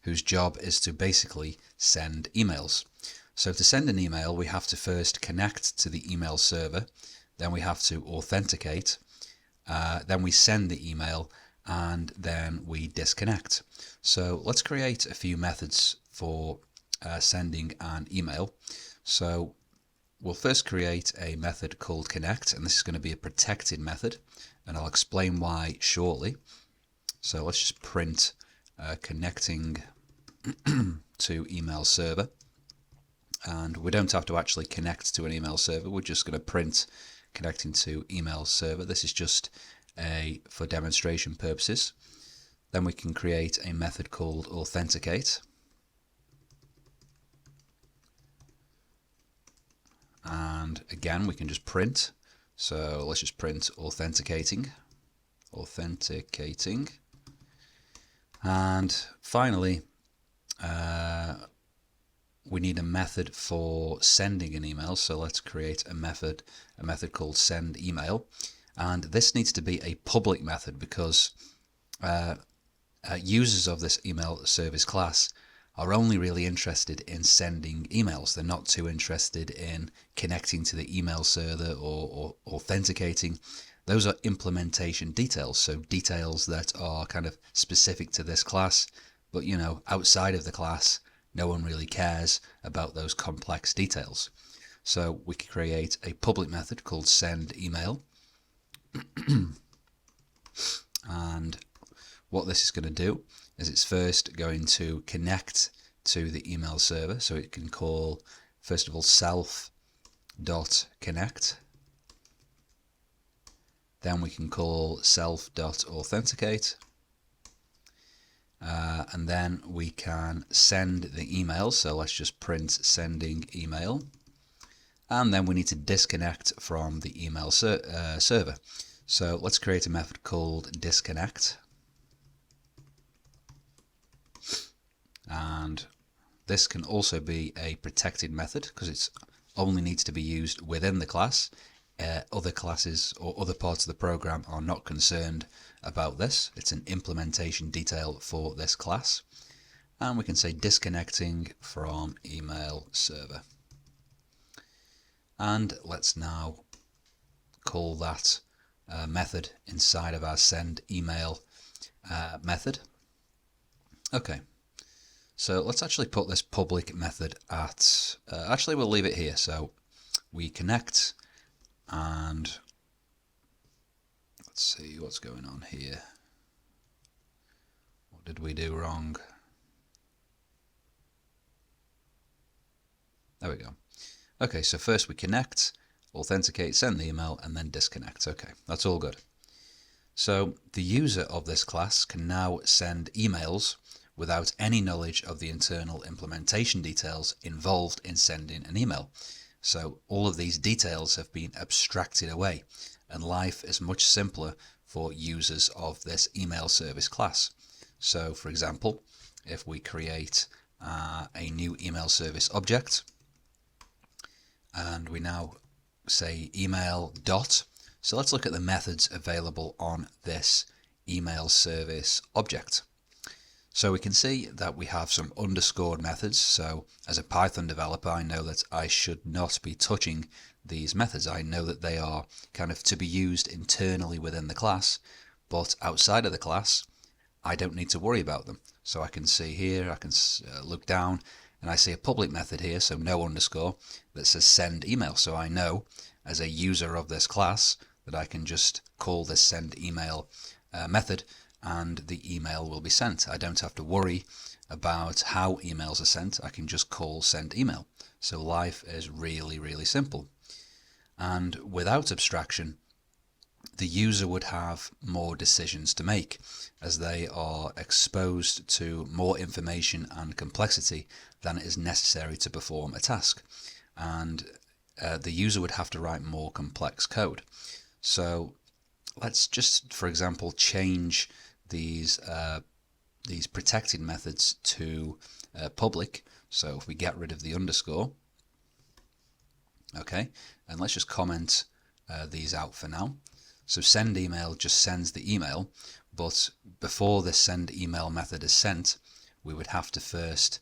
whose job is to basically send emails. So to send an email, we have to first connect to the email server, then we have to authenticate, then we send the email, and then we disconnect. So let's create a few methods for sending an email. So we'll first create a method called connect, and this is going to be a protected method, and I'll explain why shortly. So let's just print connecting to email server, and we don't have to actually connect to an email server, we're just going to print connecting to email server. This is just for demonstration purposes. Then we can create a method called authenticate, and again we can just print. So let's just print authenticating, and finally we need a method for sending an email. So let's create a method called send email, and this needs to be a public method because users of this email service class are only really interested in sending emails. They're not too interested in connecting to the email server or authenticating. Those are implementation details, so details that are kind of specific to this class, but you know, outside of the class, no one really cares about those complex details. So we can create a public method called send email, and what this is going to do is it's first going to connect to the email server. So it can call, first of all, self.connect. Then we can call self.authenticate. And then we can send the email. So let's just print sending email. And then we need to disconnect from the email server. So let's create a method called disconnect. And this can also be a protected method because it only needs to be used within the class. Other classes or other parts of the program are not concerned about this. It's an implementation detail for this class. And we can say disconnecting from email server. And let's now call that method inside of our send email method. Okay. So let's actually put this public method at, actually we'll leave it here. So we connect, and let's see what's going on here. What did we do wrong? There we go. Okay, so first we connect, authenticate, send the email, and then disconnect. Okay, that's all good. So the user of this class can now send emails without any knowledge of the internal implementation details involved in sending an email. So all of these details have been abstracted away, and life is much simpler for users of this email service class. So for example, if we create a new email service object, and we now say email dot, so let's look at the methods available on this email service object. So we can see that we have some underscored methods. So as a Python developer, I know that I should not be touching these methods. I know that they are kind of to be used internally within the class, but outside of the class, I don't need to worry about them. So I can see here, I can look down, and I see a public method here, so no underscore, that says send email. So I know as a user of this class that I can just call this send email method, and the email will be sent. I don't have to worry about how emails are sent. I can just call send email. So life is really, really simple. And without abstraction, the user would have more decisions to make, as they are exposed to more information and complexity than is necessary to perform a task. And the user would have to write more complex code. So let's just, for example, change these protected methods to public. So if we get rid of the underscore, okay, and let's just comment these out for now. So send email just sends the email, but before this send email method is sent, we would have to first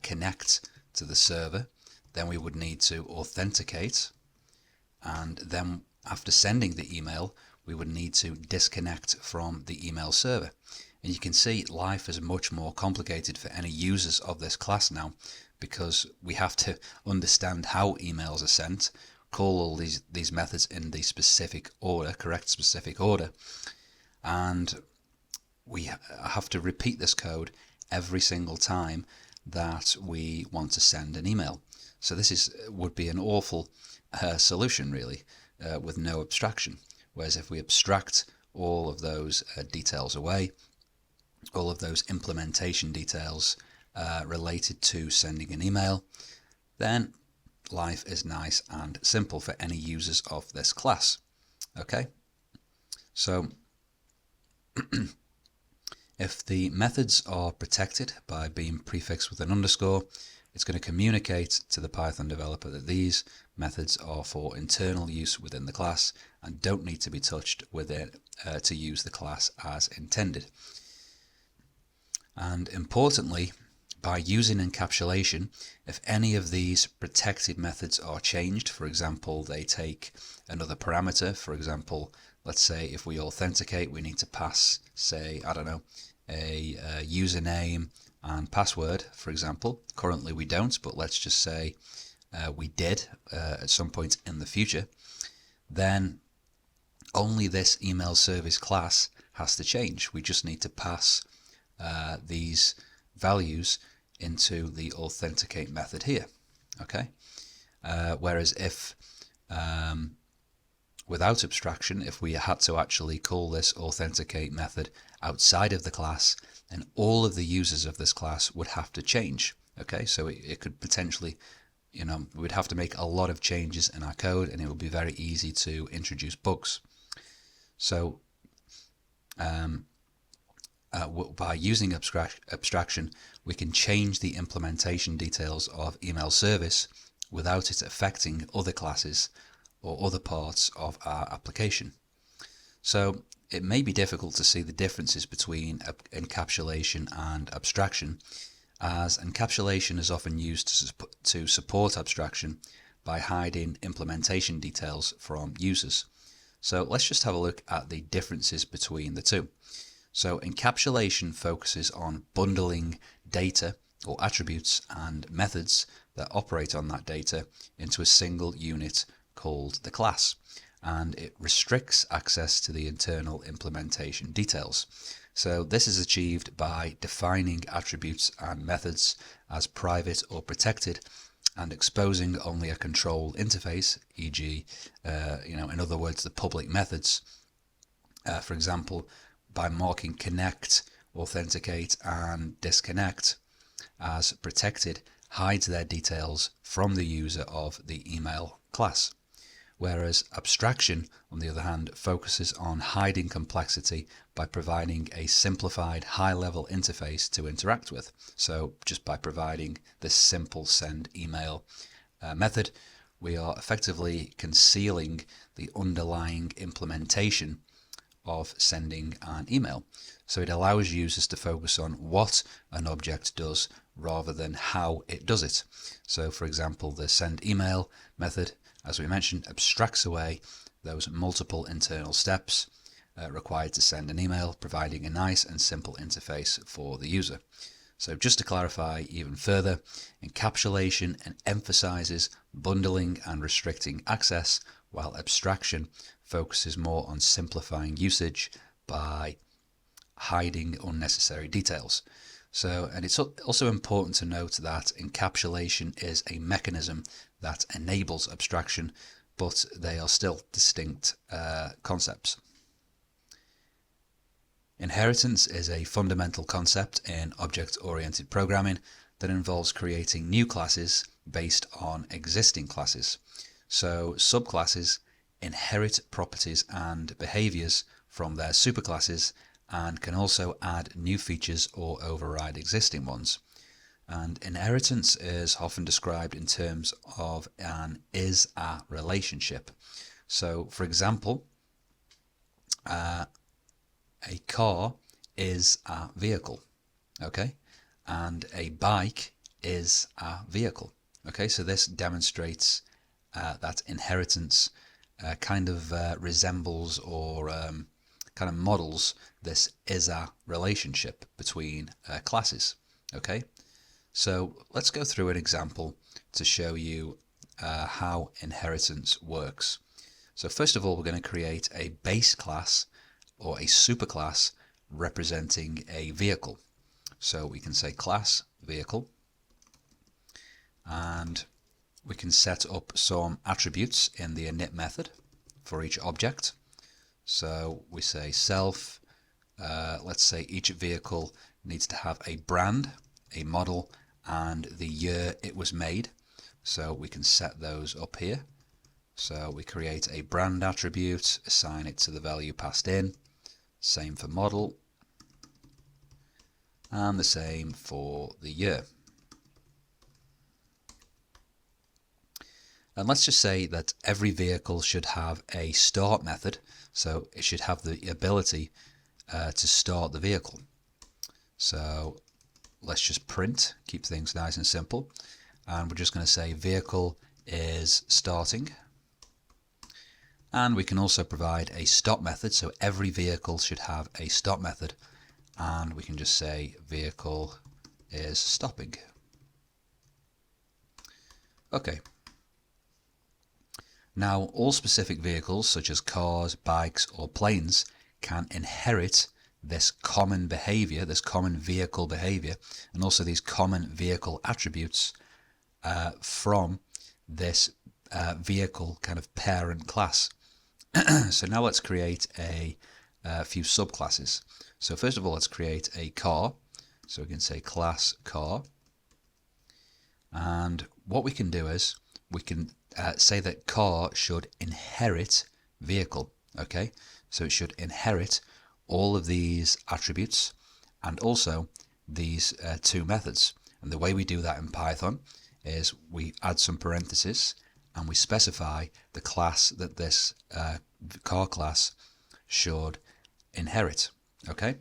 connect to the server. Then we would need to authenticate, and then after sending the email, we would need to disconnect from the email server. And you can see life is much more complicated for any users of this class now, because we have to understand how emails are sent, call all these methods in the specific order, correct specific order, and we have to repeat this code every single time that we want to send an email. So this would be an awful solution, really, with no abstraction. Whereas if we abstract all of those details away, all of those implementation details related to sending an email, then life is nice and simple for any users of this class. Okay, so if the methods are protected by being prefixed with an underscore, it's going to communicate to the Python developer that these methods are for internal use within the class and don't need to be touched with it to use the class as intended. And importantly, by using encapsulation, if any of these protected methods are changed, for example, they take another parameter, for example, let's say if we authenticate, we need to pass, say, I don't know, a username and password, for example. Currently we don't, but let's just say we did at some point in the future. Then only this email service class has to change. We just need to pass these values into the authenticate method here. Okay. Whereas if without abstraction, if we had to actually call this authenticate method outside of the class, then all of the users of this class would have to change. Okay, so it could potentially, we'd have to make a lot of changes in our code, and it would be very easy to introduce bugs. So by using abstraction, we can change the implementation details of email service without it affecting other classes or other parts of our application. So it may be difficult to see the differences between encapsulation and abstraction, as encapsulation is often used to support abstraction by hiding implementation details from users. So let's just have a look at the differences between the two. So encapsulation focuses on bundling data or attributes and methods that operate on that data into a single unit called the class, and it restricts access to the internal implementation details. So this is achieved by defining attributes and methods as private or protected and exposing only a control interface, e.g., in other words, the public methods. For example, by marking connect, authenticate, and disconnect as protected, hides their details from the user of the email class. Whereas abstraction, on the other hand, focuses on hiding complexity by providing a simplified high-level interface to interact with. So just by providing this simple send email method, we are effectively concealing the underlying implementation of sending an email. So it allows users to focus on what an object does rather than how it does it. So for example, the send email method, as we mentioned, abstracts away those multiple internal steps required to send an email, providing a nice and simple interface for the user. So just to clarify even further, encapsulation emphasizes bundling and restricting access, while abstraction focuses more on simplifying usage by hiding unnecessary details. So, and it's also important to note that encapsulation is a mechanism that enables abstraction, but they are still distinct concepts. Inheritance is a fundamental concept in object-oriented programming that involves creating new classes based on existing classes. So subclasses inherit properties and behaviors from their superclasses and can also add new features or override existing ones. And inheritance is often described in terms of an is-a relationship. So for example, a car is a vehicle, okay? And a bike is a vehicle, okay? So this demonstrates that inheritance kind of resembles or kind of models this is-a relationship between classes, okay? So let's go through an example to show you how inheritance works. So first of all, we're going to create a base class or a superclass representing a vehicle. So we can say class vehicle, and we can set up some attributes in the init method for each object. So we say self, let's say each vehicle needs to have a brand, a model, and the year it was made. So we can set those up here. So we create a brand attribute, assign it to the value passed in. Same for model, and the same for the year. And let's just say that every vehicle should have a start method, so it should have the ability to start the vehicle. So let's just print, keep things nice and simple, and we're just going to say vehicle is starting. And we can also provide a stop method, so every vehicle should have a stop method, and we can just say vehicle is stopping. Okay. Now all specific vehicles such as cars, bikes or planes can inherit this common behavior, this common vehicle behavior, and also these common vehicle attributes from this vehicle kind of parent class. So now let's create a few subclasses. So first of all, let's create a car. So we can say class car. And what we can do is we can say that car should inherit vehicle. Okay, so it should inherit all of these attributes and also these two methods. And the way we do that in Python is we add some parentheses and we specify the class that this car class should inherit. Okay,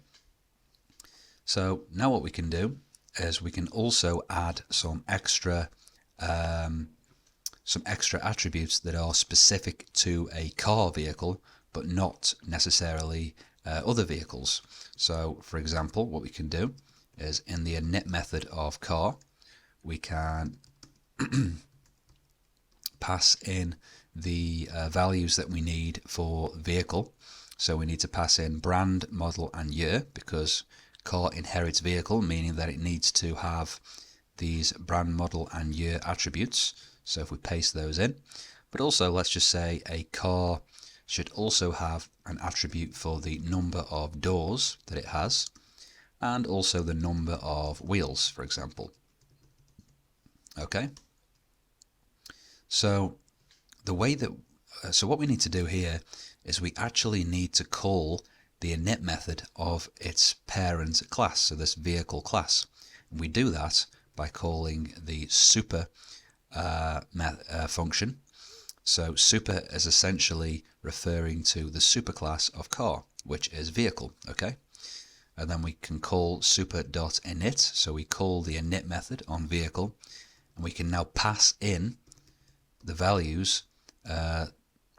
so now what we can do is we can also add some extra attributes that are specific to a car vehicle but not necessarily other vehicles. So for example, what we can do is in the init method of car we can pass in the values that we need for vehicle. So we need to pass in brand, model and year, because car inherits vehicle, meaning that it needs to have these brand, model and year attributes. So if we paste those in, but also let's just say a car should also have an attribute for the number of doors that it has and also the number of wheels, for example. Okay, so the way that so what we need to do here is we actually need to call the init method of its parent class, so this vehicle class. And we do that by calling the super function. So super is essentially referring to the superclass of car, which is vehicle, okay? And then we can call super.init, so we call the init method on vehicle, and we can now pass in the values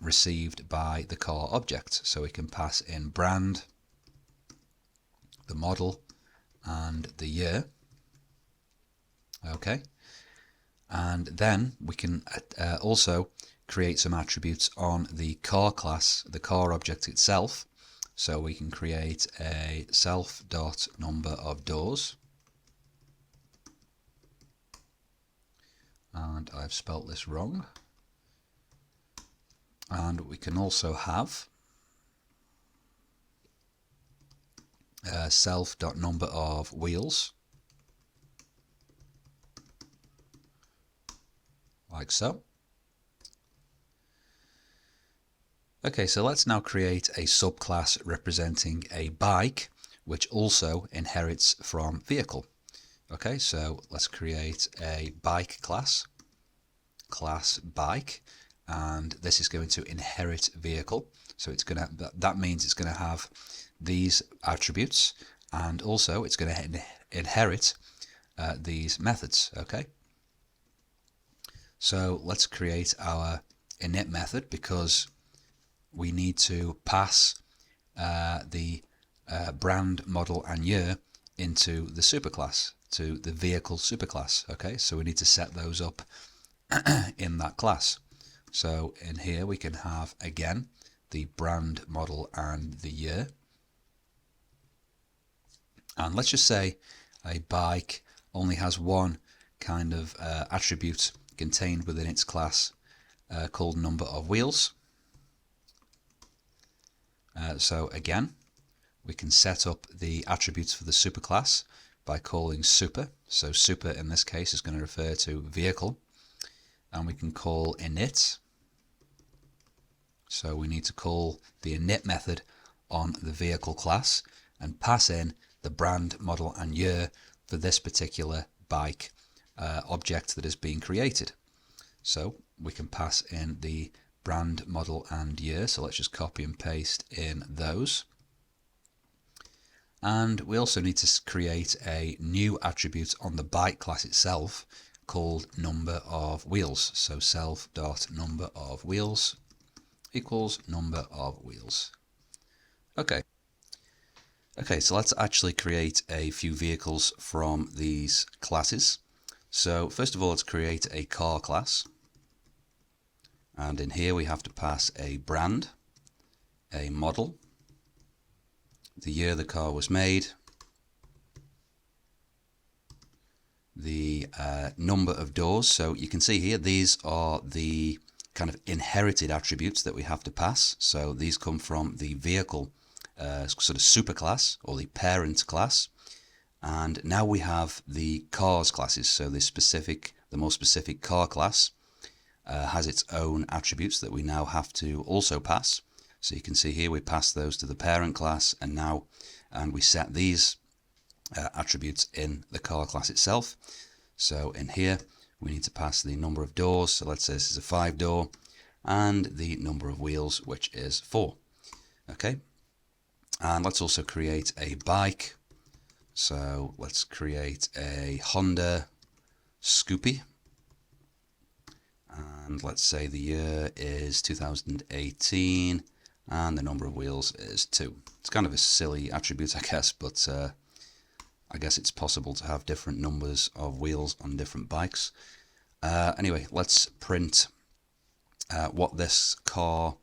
received by the car object. So we can pass in brand, the model, and the year. Okay, and then we can also create some attributes on the car class, the car object itself. So we can create a self.number of doors, and I've spelt this wrong. And we can also have self.number of wheels, like so. Okay, so let's now create a subclass representing a bike, which also inherits from vehicle. Okay, so let's create a bike class, class bike, and this is going to inherit vehicle. So it's going to, that means it's going to have these attributes, and also it's going to inherit these methods. Okay, so let's create our init method, because we need to pass the brand, model, and year into the superclass, to the vehicle superclass. Okay, so we need to set those up in that class. So in here we can have again the brand, model, and the year. And let's just say a bike only has one kind of attribute contained within its class called number of wheels. So again, we can set up the attributes for the superclass by calling super. So super in this case is going to refer to vehicle. And we can call init. So we need to call the init method on the vehicle class and pass in the brand, model, and year for this particular bike object that is being created. So we can pass in the brand, model, and year. So let's just copy and paste in those. And we also need to create a new attribute on the bike class itself called number of wheels. So self.number of wheels equals number of wheels. Okay. Okay, so let's actually create a few vehicles from these classes. So first of all, let's create a car class. And in here we have to pass a brand, a model, the year the car was made, the number of doors. So you can see here, these are the kind of inherited attributes that we have to pass. So these come from the vehicle sort of superclass, or the parent class. And now we have the cars classes. So the more specific car class has its own attributes that we now have to also pass. So you can see here we pass those to the parent class, and we set these attributes in the car class itself. So in here we need to pass the number of doors. So let's say this is a 5-door, and the number of wheels, which is 4. Okay, and let's also create a bike. So let's create a Honda Scoopy. And let's say the year is 2018 and the number of wheels is 2. It's kind of a silly attribute, I guess, but I guess it's possible to have different numbers of wheels on different bikes. Anyway, let's print what this car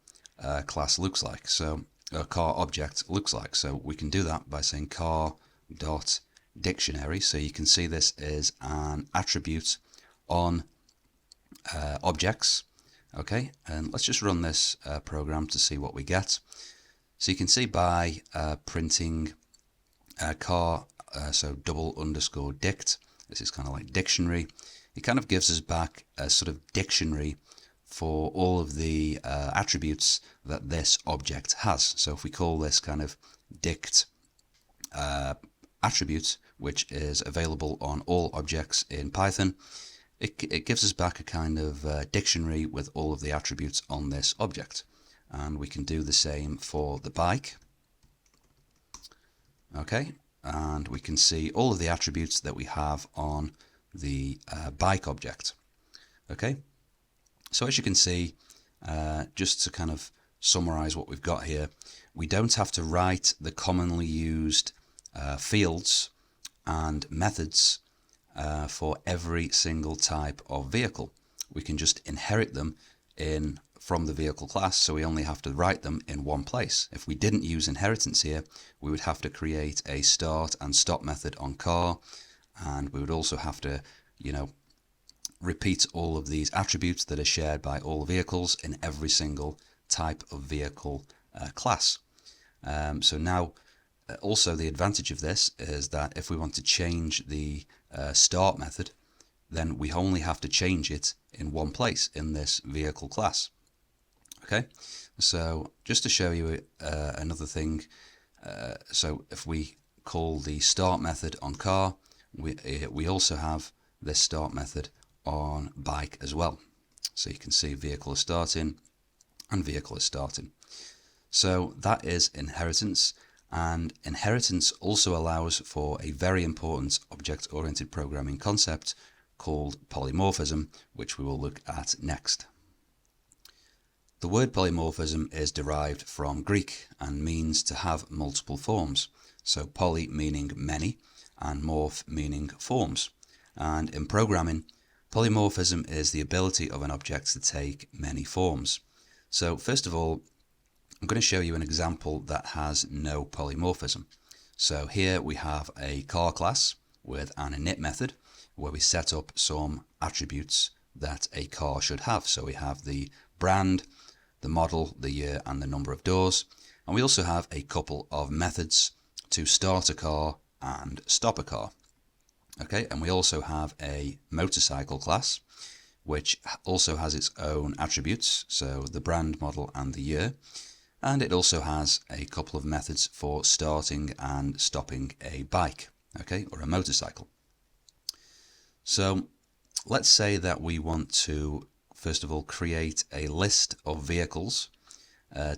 class looks like. So a car object looks like. So we can do that by saying car.dictionary. So you can see this is an attribute on objects. Okay, and let's just run this program to see what we get. So you can see by printing car, so double_dict, this is kind of like dictionary, it kind of gives us back a sort of dictionary for all of the attributes that this object has. So if we call this kind of dict attribute, which is available on all objects in Python, it gives us back a kind of dictionary with all of the attributes on this object. And we can do the same for the bike. Okay, and we can see all of the attributes that we have on the bike object. Okay, so as you can see, just to kind of summarize what we've got here, we don't have to write the commonly used fields and methods for every single type of vehicle. We can just inherit them from the vehicle class, so we only have to write them in one place. If we didn't use inheritance here, we would have to create a start and stop method on car, and we would also have to, repeat all of these attributes that are shared by all vehicles in every single type of vehicle class. So now, also the advantage of this is that if we want to change the start method, then we only have to change it in one place in this vehicle class. Okay, so just to show you another thing, so if we call the start method on car, we also have this start method on bike as well. So you can see vehicle is starting and vehicle is starting. So that is inheritance, and inheritance also allows for a very important object-oriented programming concept called polymorphism, which we will look at next. The word polymorphism is derived from Greek and means to have multiple forms. So poly meaning many and morph meaning forms. And in programming, polymorphism is the ability of an object to take many forms. So first of all, I'm going to show you an example that has no polymorphism. So here we have a car class with an init method where we set up some attributes that a car should have. So we have the brand, the model, the year, and the number of doors. And we also have a couple of methods to start a car and stop a car. Okay, and we also have a motorcycle class, which also has its own attributes, so the brand, model, and the year. And it also has a couple of methods for starting and stopping a bike, okay, or a motorcycle. So let's say that we want to, first of all, create a list of vehicles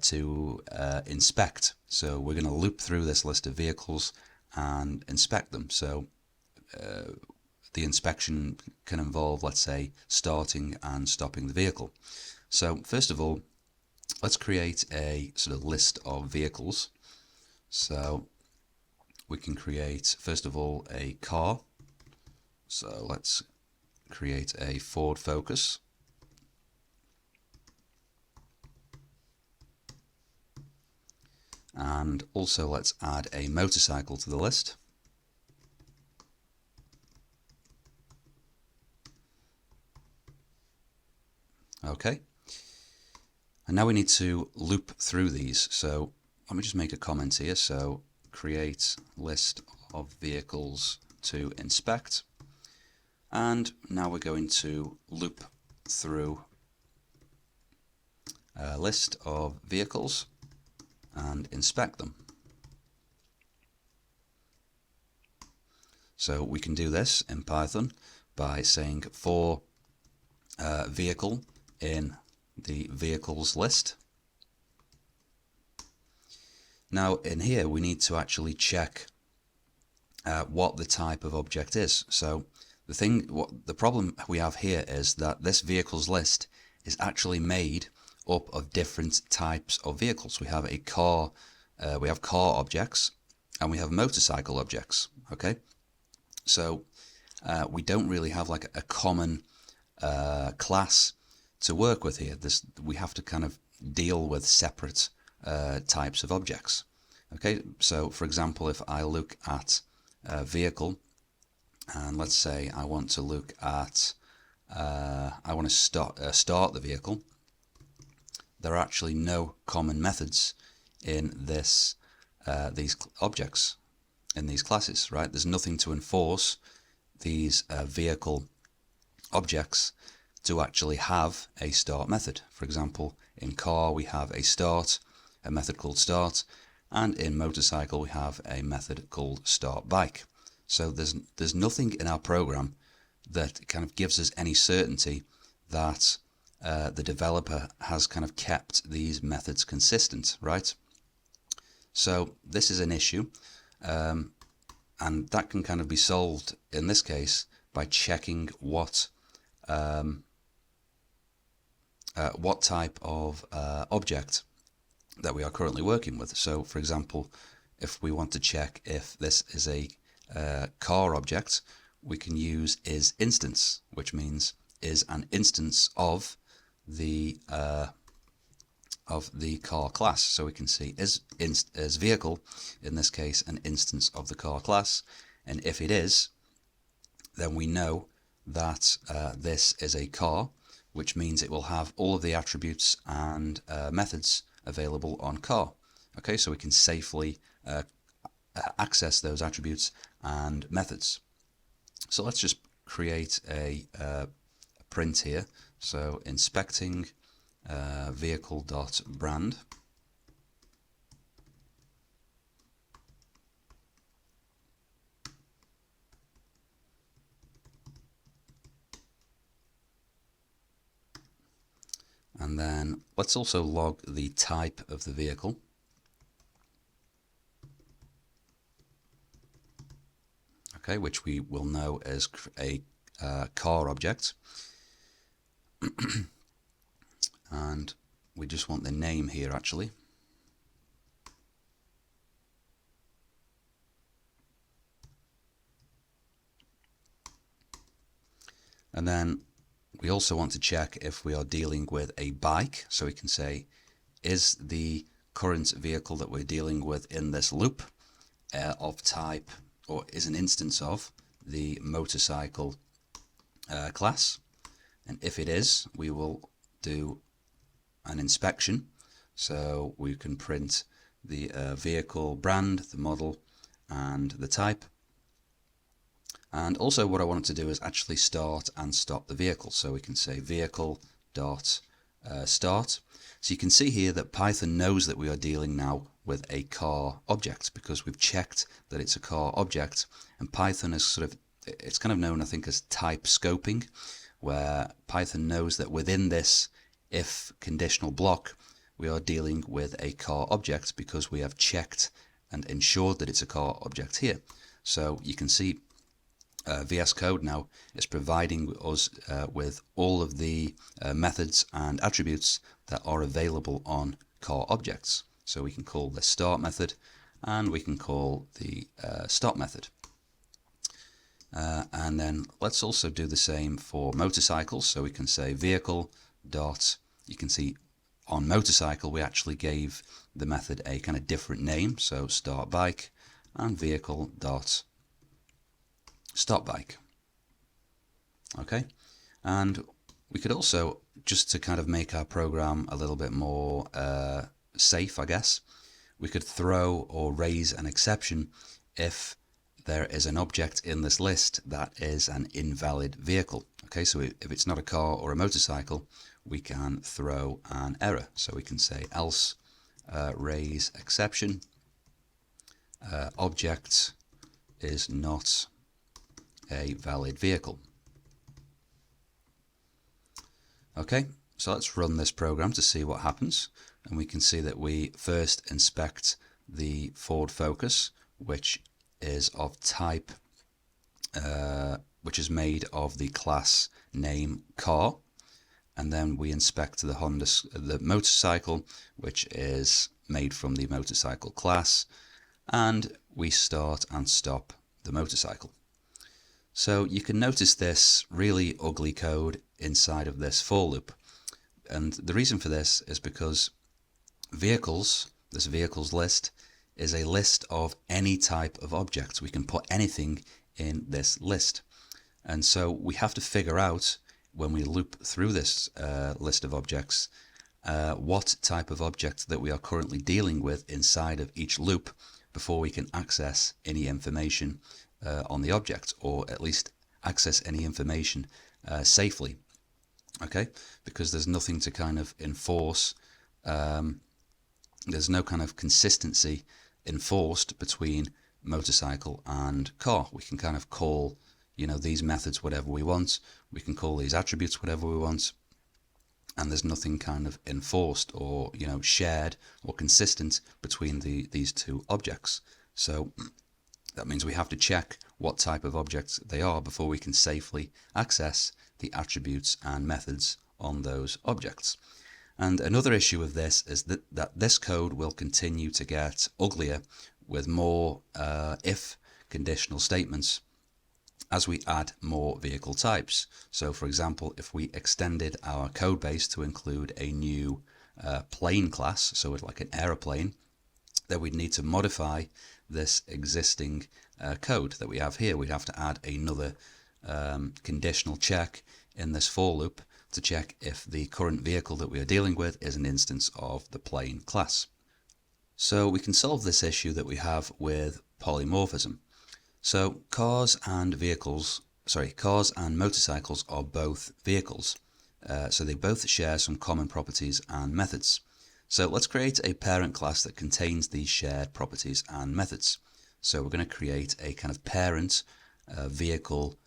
to inspect. So we're going to loop through this list of vehicles and inspect them. So the inspection can involve, let's say, starting and stopping the vehicle. So first of all, let's create a sort of list of vehicles. So we can create, first of all, a car. So let's create a Ford Focus. And also let's add a motorcycle to the list. Okay. And now we need to loop through these. So let me just make a comment here. So create list of vehicles to inspect. And now we're going to loop through a list of vehicles and inspect them. So we can do this in Python by saying for vehicle in the vehicles list. Now in here we need to actually check what the type of object is. So the problem we have here is that this vehicles list is actually made up of different types of vehicles. We have a car, we have car objects, and we have motorcycle objects. Okay, so we don't really have like a common class to work with here. We have to kind of deal with separate types of objects. Okay, so for example, if I look at a vehicle, and let's say I want to look at, I want to start the vehicle, there are actually no common methods in these objects, in these classes, right? There's nothing to enforce these vehicle objects to actually have a start method. For example, in car we have a start, a method called start, and in motorcycle we have a method called start bike. So there's nothing in our program that kind of gives us any certainty that the developer has kind of kept these methods consistent, right? So this is an issue, and that can kind of be solved in this case by checking what type of object that we are currently working with. So, for example, if we want to check if this is a car object, we can use isInstance, which means is an instance of the car class. So we can see is vehicle, in this case, an instance of the car class, and if it is, then we know that this is a car, which means it will have all of the attributes and methods available on car. Okay, so we can safely access those attributes and methods. So let's just create a print here. So inspecting vehicle.brand. And then let's also log the type of the vehicle. Okay, which we will know as a car object. And we just want the name here actually. And then we also want to check if we are dealing with a bike, so we can say, is the current vehicle that we're dealing with in this loop of type, or is an instance of, the motorcycle class? And if it is, we will do an inspection. So we can print the vehicle brand, the model, and the type. And also what I wanted to do is actually start and stop the vehicle. So we can say vehicle.start. So you can see here that Python knows that we are dealing now with a car object because we've checked that it's a car object. And Python is it's kind of known, I think, as type scoping, where Python knows that within this if conditional block, we are dealing with a car object because we have checked and ensured that it's a car object here. So you can see VS Code now is providing us with all of the methods and attributes that are available on car objects. So we can call the start method and we can call the stop method. And then let's also do the same for motorcycles. So we can say vehicle dot, you can see on motorcycle we actually gave the method a kind of different name. So start bike and vehicle dot stop bike. Okay, and we could also, just to kind of make our program a little bit more safe, I guess, we could throw or raise an exception if there is an object in this list that is an invalid vehicle. Okay, so if it's not a car or a motorcycle, we can throw an error. So we can say else raise exception, object is not a valid vehicle. Okay, so let's run this program to see what happens. And we can see that we first inspect the forward focus, which is of type, which is made of the class name car. And then we inspect the motorcycle, which is made from the motorcycle class. And we start and stop the motorcycle. So you can notice this really ugly code inside of this for loop. And the reason for this is because vehicles, this vehicles list, is a list of any type of object. We can put anything in this list. And so we have to figure out, when we loop through this list of objects, what type of object that we are currently dealing with inside of each loop before we can access any information on the object, or at least access any information safely. Okay, because there's nothing to kind of enforce, there's no kind of consistency enforced between motorcycle and car. We can kind of call, these methods whatever we want. We can call these attributes whatever we want. And there's nothing kind of enforced or, shared or consistent between these two objects. So that means we have to check what type of objects they are before we can safely access the attributes and methods on those objects. And another issue of this is that this code will continue to get uglier with more if conditional statements as we add more vehicle types. So for example, if we extended our code base to include a new plane class, so it's like an aeroplane, then we'd need to modify this existing code that we have here. We'd have to add another conditional check in this for loop to check if the current vehicle that we are dealing with is an instance of the plane class. So we can solve this issue that we have with polymorphism. So cars and motorcycles are both vehicles. So they both share some common properties and methods. So let's create a parent class that contains these shared properties and methods. So we're going to create a kind of parent vehicle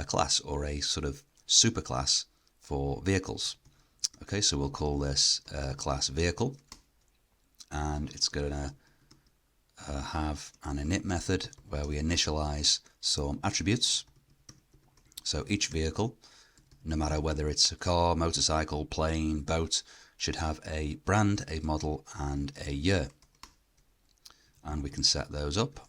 class, or a sort of superclass for vehicles. Okay, so we'll call this class vehicle, and it's going to have an init method where we initialize some attributes. So each vehicle, no matter whether it's a car, motorcycle, plane, boat, should have a brand, a model, and a year. And we can set those up.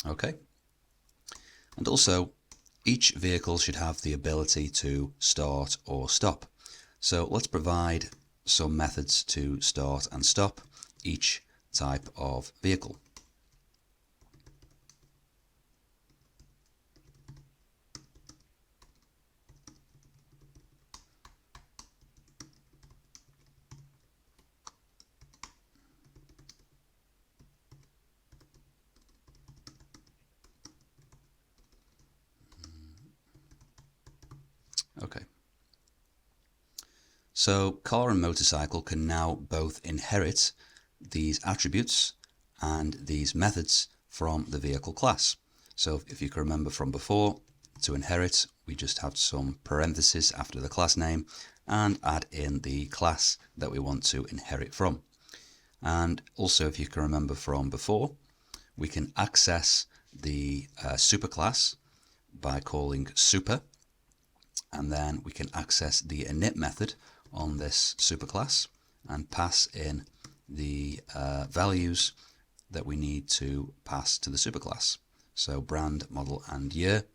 Okay. And also, each vehicle should have the ability to start or stop. So let's provide some methods to start and stop each type of vehicle. Okay. So car and motorcycle can now both inherit these attributes and these methods from the vehicle class. So if you can remember from before, to inherit, we just have some parentheses after the class name and add in the class that we want to inherit from. And also, if you can remember from before, we can access the superclass by calling super, and then we can access the init method on this superclass and pass in the values that we need to pass to the superclass. So brand, model, and year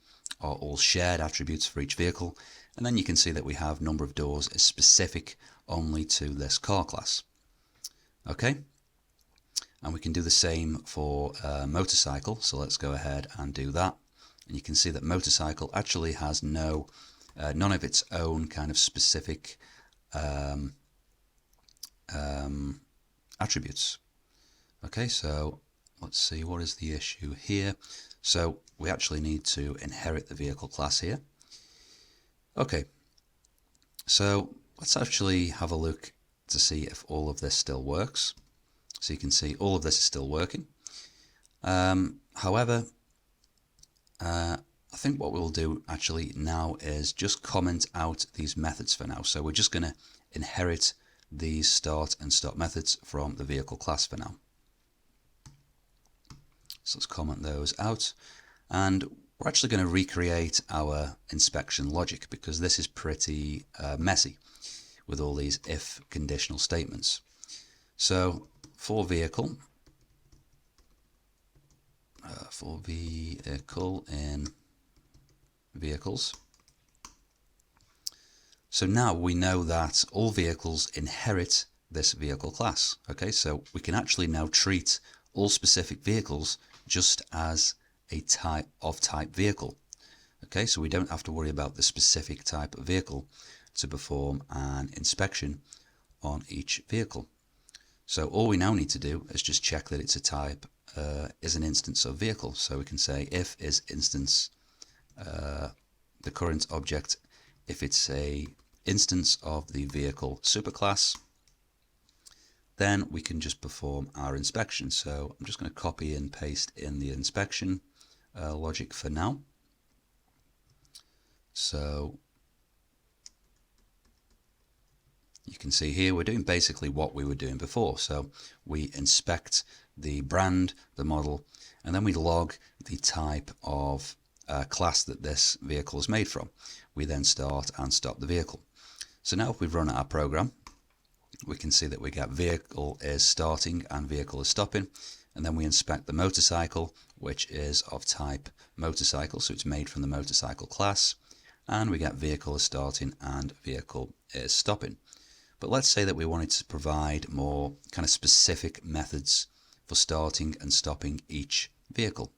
are all shared attributes for each vehicle, and then you can see that we have number of doors is specific only to this car class. Okay, and we can do the same for motorcycle, so let's go ahead and do that. And you can see that motorcycle actually has none of its own kind of specific attributes. Okay, so let's see, what is the issue here? So we actually need to inherit the vehicle class here. Okay, so let's actually have a look to see if all of this still works. So you can see all of this is still working. However, I think what we'll do actually now is just comment out these methods for now. So we're just going to inherit these start and stop methods from the vehicle class for now. So let's comment those out, and we're actually going to recreate our inspection logic because this is pretty messy with all these if conditional statements. So for vehicle in vehicles. So now we know that all vehicles inherit this vehicle class. Okay, so we can actually now treat all specific vehicles just as a type vehicle. Okay, so we don't have to worry about the specific type of vehicle to perform an inspection on each vehicle. So all we now need to do is just check that it's a type, is an instance of vehicle. So we can say if is instance the current object, if it's a instance of the vehicle superclass, then we can just perform our inspection. So I'm just going to copy and paste in the inspection logic for now. So you can see here we're doing basically what we were doing before. So we inspect the brand, the model, and then we log the type of class that this vehicle is made from. We then start and stop the vehicle. So now if we run our program, we can see that we get vehicle is starting and vehicle is stopping, and then we inspect the motorcycle, which is of type motorcycle, so it's made from the motorcycle class, and we get vehicle is starting and vehicle is stopping. But let's say that we wanted to provide more kind of specific methods for starting and stopping each vehicle.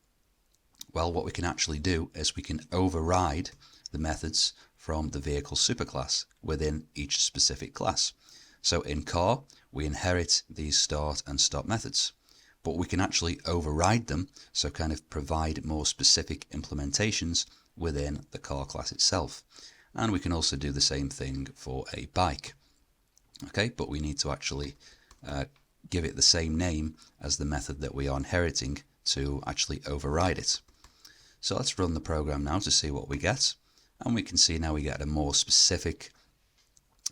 Well, what we can actually do is we can override the methods from the vehicle superclass within each specific class. So in car, we inherit these start and stop methods, but we can actually override them, so kind of provide more specific implementations within the car class itself. And we can also do the same thing for a bike. Okay, but we need to actually give it the same name as the method that we are inheriting to actually override it. So let's run the program now to see what we get. And we can see now we get a more specific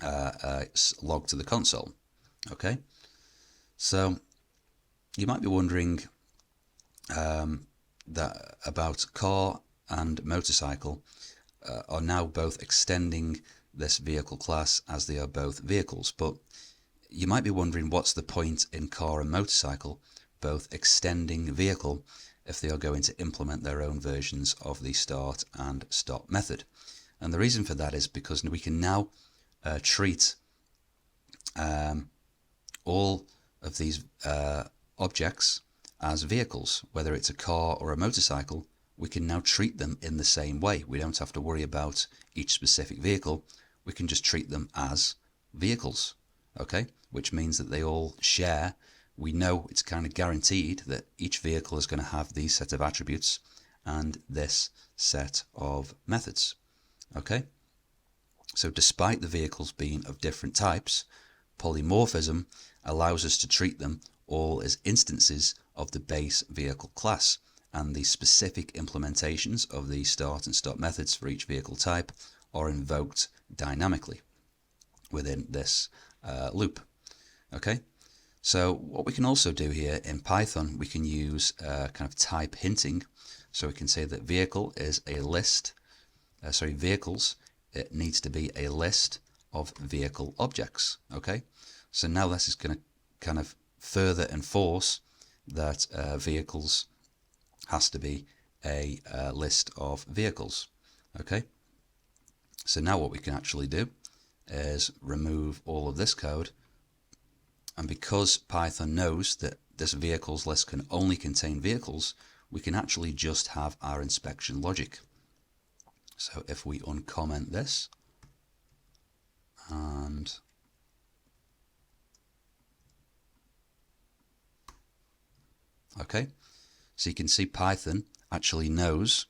log to the console. Okay, so you might be wondering that about car and motorcycle are now both extending this vehicle class as they are both vehicles, but you might be wondering what's the point in car and motorcycle both extending vehicle if they are going to implement their own versions of the start and stop method. And the reason for that is because we can now treat all of these objects as vehicles. Whether it's a car or a motorcycle, we can now treat them in the same way. We don't have to worry about each specific vehicle. We can just treat them as vehicles, okay? Which means that they all share. We know it's kind of guaranteed that each vehicle is going to have these set of attributes and this set of methods, okay? So despite the vehicles being of different types, polymorphism allows us to treat them all as instances of the base vehicle class, and the specific implementations of the start and stop methods for each vehicle type are invoked dynamically within this loop. Okay, so what we can also do here in Python, we can use kind of type hinting. So we can say that vehicle is a list, vehicles, it needs to be a list of vehicle objects. Okay, so now this is going to kind of further enforce that vehicles has to be a list of vehicles. Okay, so now what we can actually do is remove all of this code, and because Python knows that this vehicles list can only contain vehicles, we can actually just have our inspection logic. So if we uncomment this and okay, so you can see Python actually knows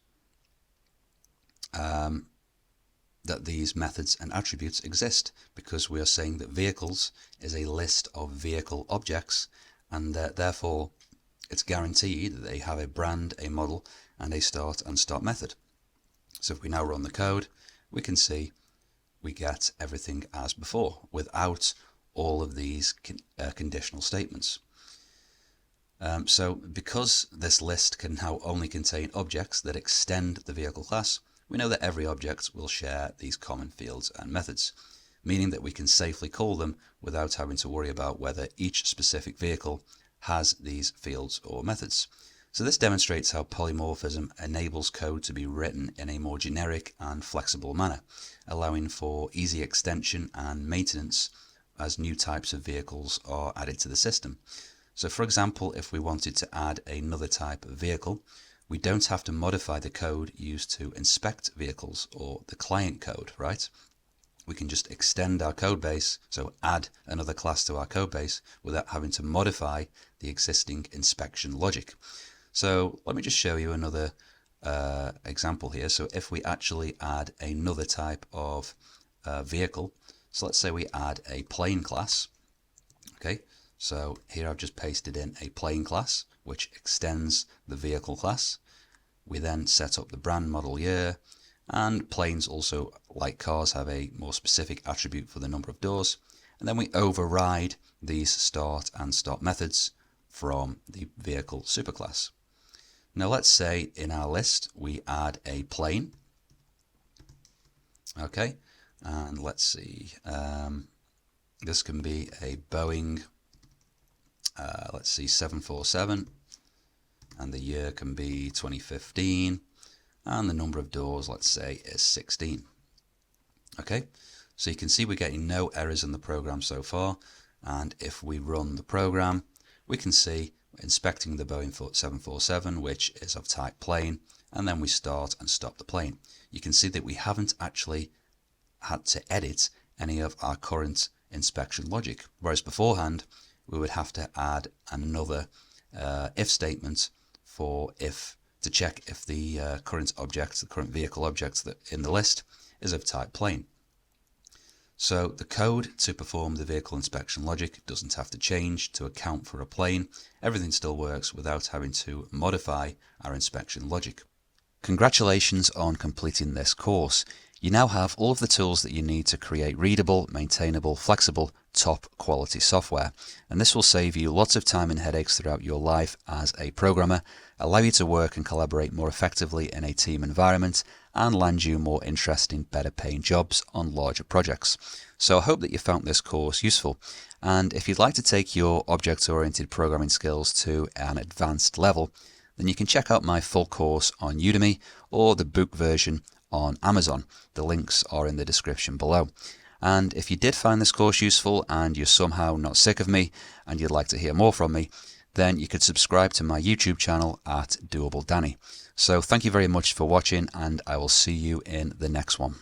that these methods and attributes exist, because we are saying that vehicles is a list of vehicle objects, and that therefore it's guaranteed that they have a brand, a model, and a start and stop method. So if we now run the code, we can see we get everything as before without all of these conditional statements. So because this list can now only contain objects that extend the vehicle class, we know that every object will share these common fields and methods, meaning that we can safely call them without having to worry about whether each specific vehicle has these fields or methods. So this demonstrates how polymorphism enables code to be written in a more generic and flexible manner, allowing for easy extension and maintenance as new types of vehicles are added to the system. So for example, if we wanted to add another type of vehicle, we don't have to modify the code used to inspect vehicles or the client code, right? We can just extend our code base, so add another class to our code base without having to modify the existing inspection logic. So let me just show you another example here. So if we actually add another type of vehicle. So let's say we add a plane class. Okay, so here I've just pasted in a plane class, which extends the vehicle class. We then set up the brand, model, year, and planes also, like cars, have a more specific attribute for the number of doors. And then we override these start and stop methods from the vehicle superclass. Now let's say in our list we add a plane. Okay, and let's see, this can be a Boeing, let's see, 747, and the year can be 2015, and the number of doors, let's say, is 16. Okay, so you can see we're getting no errors in the program so far, and if we run the program, we can see we're inspecting the Boeing 747, which is of type plane, and then we start and stop the plane. You can see that we haven't actually had to edit any of our current inspection logic, whereas beforehand we would have to add another if statement for if to check if the current object, the current vehicle object that in the list is of type plane. So the code to perform the vehicle inspection logic doesn't have to change to account for a plane. Everything still works without having to modify our inspection logic. Congratulations on completing this course. You now have all of the tools that you need to create readable, maintainable, flexible, top quality software. And this will save you lots of time and headaches throughout your life as a programmer, allow you to work and collaborate more effectively in a team environment, and land you more interesting, better paying jobs on larger projects. So I hope that you found this course useful. And if you'd like to take your object-oriented programming skills to an advanced level, then you can check out my full course on Udemy or the book version on Amazon. The links are in the description below. And if you did find this course useful and you're somehow not sick of me and you'd like to hear more from me, then you could subscribe to my YouTube channel at Doable Danny. So thank you very much for watching, and I will see you in the next one.